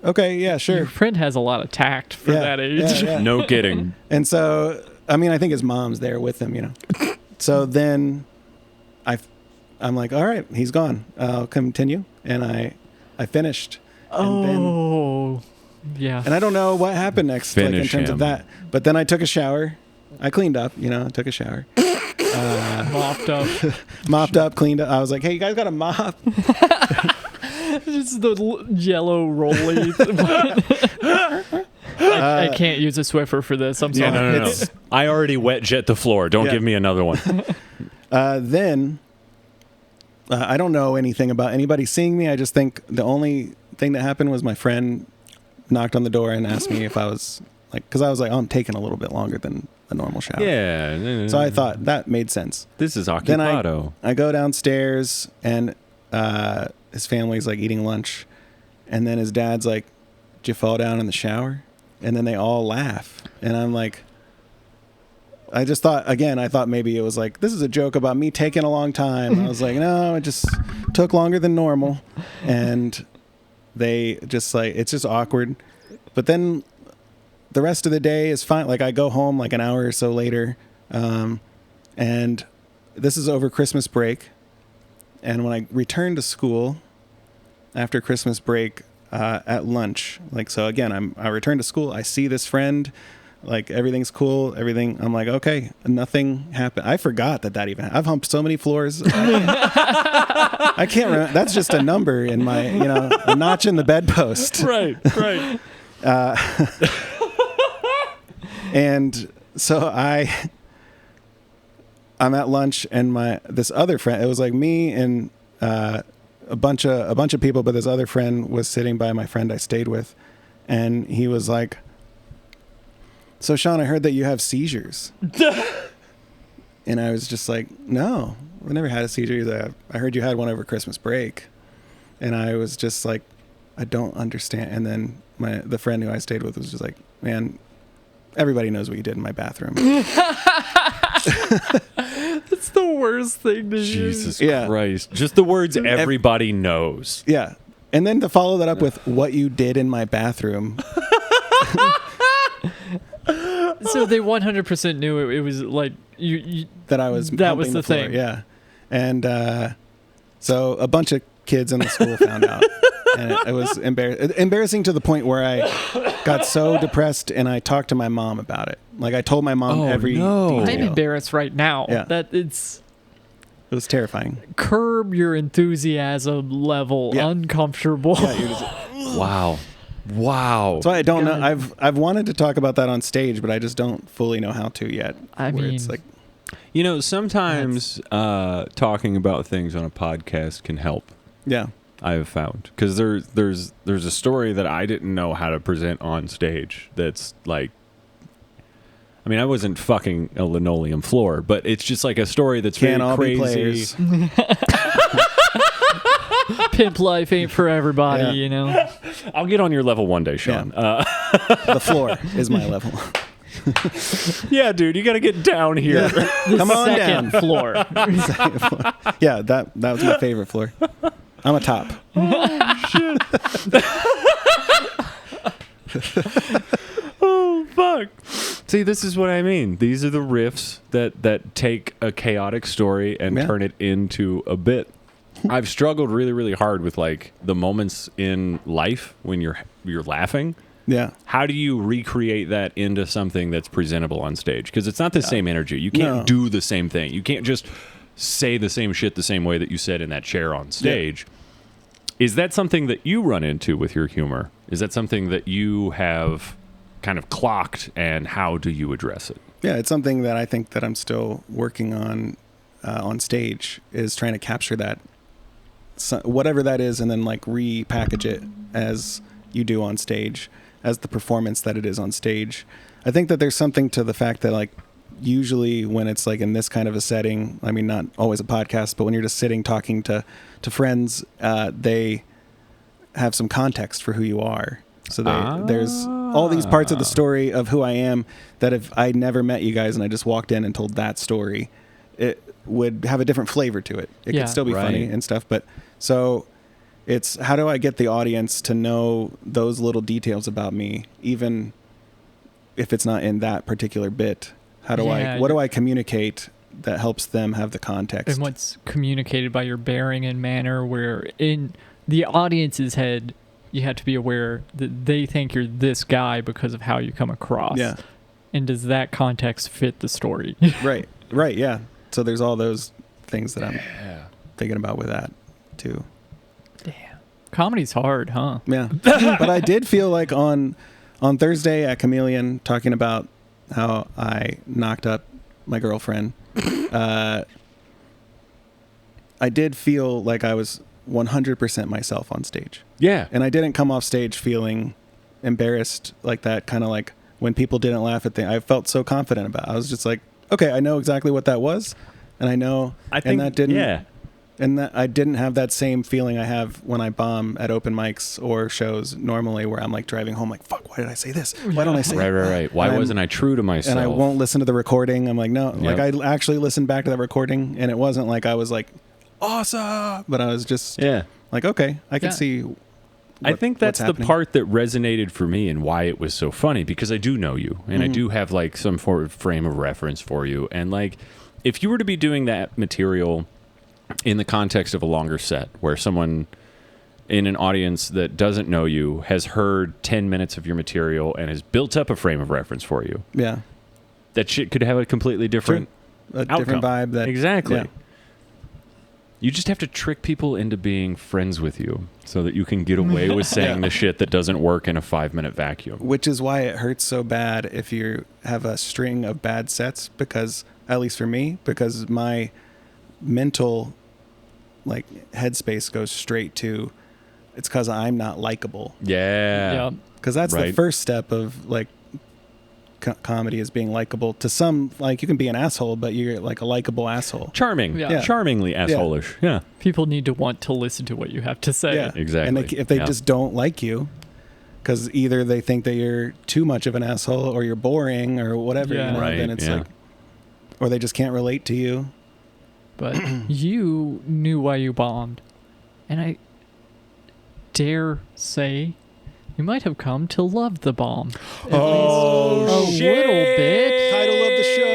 Speaker 3: okay, yeah, sure."
Speaker 1: Your friend has a lot of tact for that age.
Speaker 3: Yeah.
Speaker 2: No kidding.
Speaker 3: And so, I think his mom's there with him, So then I'm like, "All right, he's gone. I'll continue." And I finished. And then
Speaker 1: Yeah.
Speaker 3: And I don't know what happened next, like, in
Speaker 2: Finish
Speaker 3: terms
Speaker 2: him.
Speaker 3: of that. But then I took a shower. I cleaned up, took a shower. Mopped up, cleaned up. I was like, hey, you guys got a mop?
Speaker 1: Just the yellow rolly. I can't use a Swiffer for this. I'm sorry.
Speaker 2: Yeah, no. I already wet jet the floor. Don't
Speaker 3: Yeah.
Speaker 2: give me another one.
Speaker 3: Then I don't know anything about anybody seeing me. I just think the only thing that happened was my friend knocked on the door and asked me if I was like, because I was like, oh, I'm taking a little bit longer than a normal shower.
Speaker 2: Yeah.
Speaker 3: So I thought that made sense.
Speaker 2: This is
Speaker 3: Then
Speaker 2: occupado.
Speaker 3: I go downstairs and his family's like eating lunch. And then his dad's like, did you fall down in the shower? And then they all laugh. And I'm like, I thought maybe it was like, this is a joke about me taking a long time. I was like, no, it just took longer than normal. And they just like, it's just awkward. But then the rest of the day is fine. Like I go home like an hour or so later. And this is over Christmas break. And when I return to school after Christmas break, at lunch, like, so again, I return to school. I see this friend, like everything's cool. I'm like, okay, nothing happened. I forgot that even happened. I've humped so many floors. I can't remember. That's just a number in my, a notch in the bedpost.
Speaker 2: Right.
Speaker 3: And so I'm at lunch and this other friend, it was like me and, a bunch of people, but this other friend was sitting by my friend I stayed with, and he was like, so Shawn, I heard that you have seizures. And I was just like, no, I never had a seizure. He's like, I heard you had one over Christmas break. And I was just like, I don't understand. And then the friend who I stayed with was just like, man, everybody knows what you did in my bathroom.
Speaker 1: It's the worst thing to
Speaker 2: Jesus
Speaker 3: Yeah.
Speaker 2: Christ. Just the words everybody knows.
Speaker 3: Yeah. And then to follow that up with what you did in my bathroom.
Speaker 1: So they 100% knew it was like you
Speaker 3: That I was
Speaker 1: that was
Speaker 3: humping
Speaker 1: the
Speaker 3: floor.
Speaker 1: thing.
Speaker 3: Yeah. And so a bunch of kids in the school found out. And it was embarrassing to the point where I got so depressed and I talked to my mom about it. Like I told my mom every detail.
Speaker 1: I'm embarrassed right now.
Speaker 3: Yeah.
Speaker 1: It
Speaker 3: was terrifying.
Speaker 1: Curb your enthusiasm level.
Speaker 3: Yeah.
Speaker 1: uncomfortable.
Speaker 2: Wow.
Speaker 3: So I don't know. I've wanted to talk about that on stage, but I just don't fully know how to yet.
Speaker 1: I
Speaker 3: where
Speaker 1: mean,
Speaker 3: it's like,
Speaker 2: sometimes talking about things on a podcast can help.
Speaker 3: yeah.
Speaker 2: I have found, because there's a story that I didn't know how to present on stage. That's like, I mean, I wasn't fucking a linoleum floor, but it's just like a story that's
Speaker 3: Can't
Speaker 2: very
Speaker 3: all be
Speaker 2: crazy.
Speaker 3: players.
Speaker 1: Pimp life ain't for everybody,
Speaker 3: Yeah.
Speaker 2: I'll get on your level one day, Shawn.
Speaker 3: The floor is my level.
Speaker 2: Yeah, dude, you got to get down here.
Speaker 1: The
Speaker 3: Come on
Speaker 1: second
Speaker 3: down.
Speaker 1: floor.
Speaker 3: Yeah, that was my favorite floor. I'm a top.
Speaker 2: Oh, fuck. See, this is what I mean. These are the riffs that take a chaotic story and turn it into a bit. I've struggled really, really hard with like the moments in life when you're laughing.
Speaker 3: Yeah.
Speaker 2: How do you recreate that into something that's presentable on stage? Because it's not the same energy. You can't
Speaker 3: No.
Speaker 2: do the same thing. You can't just say the same shit the same way that you said in that chair on stage. Yeah. Is that something that you run into with your humor? Is that something that you have kind of clocked, and how do you address it?
Speaker 3: Yeah, it's something that I think that I'm still working on stage, is trying to capture that, whatever that is, and then like repackage it as you do on stage, as the performance that it is on stage. I think that there's something to the fact that like usually when it's like in this kind of a setting, I mean, not always a podcast, but when you're just sitting talking to friends, they have some context for who you are. So there's all these parts of the story of who I am that if I never met you guys and I just walked in and told that story, it would have a different flavor to it. It could still be funny and stuff. But so it's, how do I get the audience to know those little details about me, even if it's not in that particular bit? How do what do I communicate that helps them have the context?
Speaker 1: And what's communicated by your bearing and manner, where in the audience's head, you have to be aware that they think you're this guy because of how you come across.
Speaker 3: Yeah.
Speaker 1: And does that context fit the story?
Speaker 3: Right. Yeah. So there's all those things that I'm thinking about with that too.
Speaker 1: Damn. Comedy's hard, huh?
Speaker 3: Yeah. But I did feel like on Thursday at Chameleon, talking about how I knocked up my girlfriend, I did feel like I was 100% myself on stage.
Speaker 2: Yeah.
Speaker 3: And I didn't come off stage feeling embarrassed like that, kind of like when people didn't laugh at things. I felt so confident about it. I was just like, okay, I know exactly what that was. And I know, and that didn't, and that I didn't have that same feeling I have when I bomb at open mics or shows normally, where I'm like driving home like, fuck, why did I say this? Why don't I say it?
Speaker 2: Right. Why wasn't I true to myself?
Speaker 3: And I won't listen to the recording. I'm like, no, like I actually listened back to that recording, and it wasn't like I was like, awesome, but I was just like, okay, I can see.
Speaker 2: I think that's the part that resonated for me and why it was so funny, because I do know you and I do have like some frame of reference for you. And like, if you were to be doing that material in the context of a longer set where someone in an audience that doesn't know you has heard 10 minutes of your material and has built up a frame of reference for you.
Speaker 3: Yeah.
Speaker 2: That shit could have a completely different
Speaker 3: different vibe.
Speaker 2: Exactly.
Speaker 3: Yeah.
Speaker 2: You just have to trick people into being friends with you so that you can get away with saying the shit that doesn't work in a 5-minute vacuum.
Speaker 3: Which is why it hurts so bad if you have a string of bad sets, because, at least for me, because my mental like headspace goes straight to, it's because I'm not likable.
Speaker 2: Yeah.
Speaker 3: Because that's the first step of like comedy, is being likable to some. Like, you can be an asshole, but you're like a likable asshole.
Speaker 2: Charming.
Speaker 1: Yeah.
Speaker 2: Charmingly asshole-ish. Yeah.
Speaker 1: People need to want to listen to what you have to say.
Speaker 3: Yeah,
Speaker 2: exactly.
Speaker 3: And if they just don't like you, because either they think that you're too much of an asshole or you're boring or whatever,
Speaker 1: Yeah.
Speaker 3: you know,
Speaker 2: Right,
Speaker 3: then it's
Speaker 2: yeah.
Speaker 3: like, or they just can't relate to you.
Speaker 1: But you knew why you bombed. And I dare say you might have come to love the bomb. At least a little bit.
Speaker 3: Title of the show.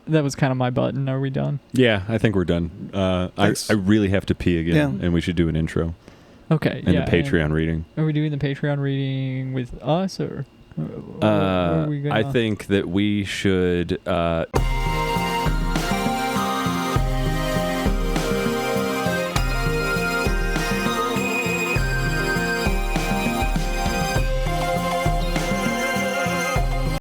Speaker 1: That was kind of my button. Are we done?
Speaker 2: Yeah, I think we're done. I
Speaker 3: Thanks.
Speaker 2: really have to pee again,
Speaker 3: Yeah.
Speaker 2: and we should do an intro
Speaker 1: Okay.
Speaker 2: and
Speaker 1: yeah,
Speaker 2: the Patreon reading.
Speaker 1: Are we doing the Patreon reading with us, or are we gonna...
Speaker 2: I think that we should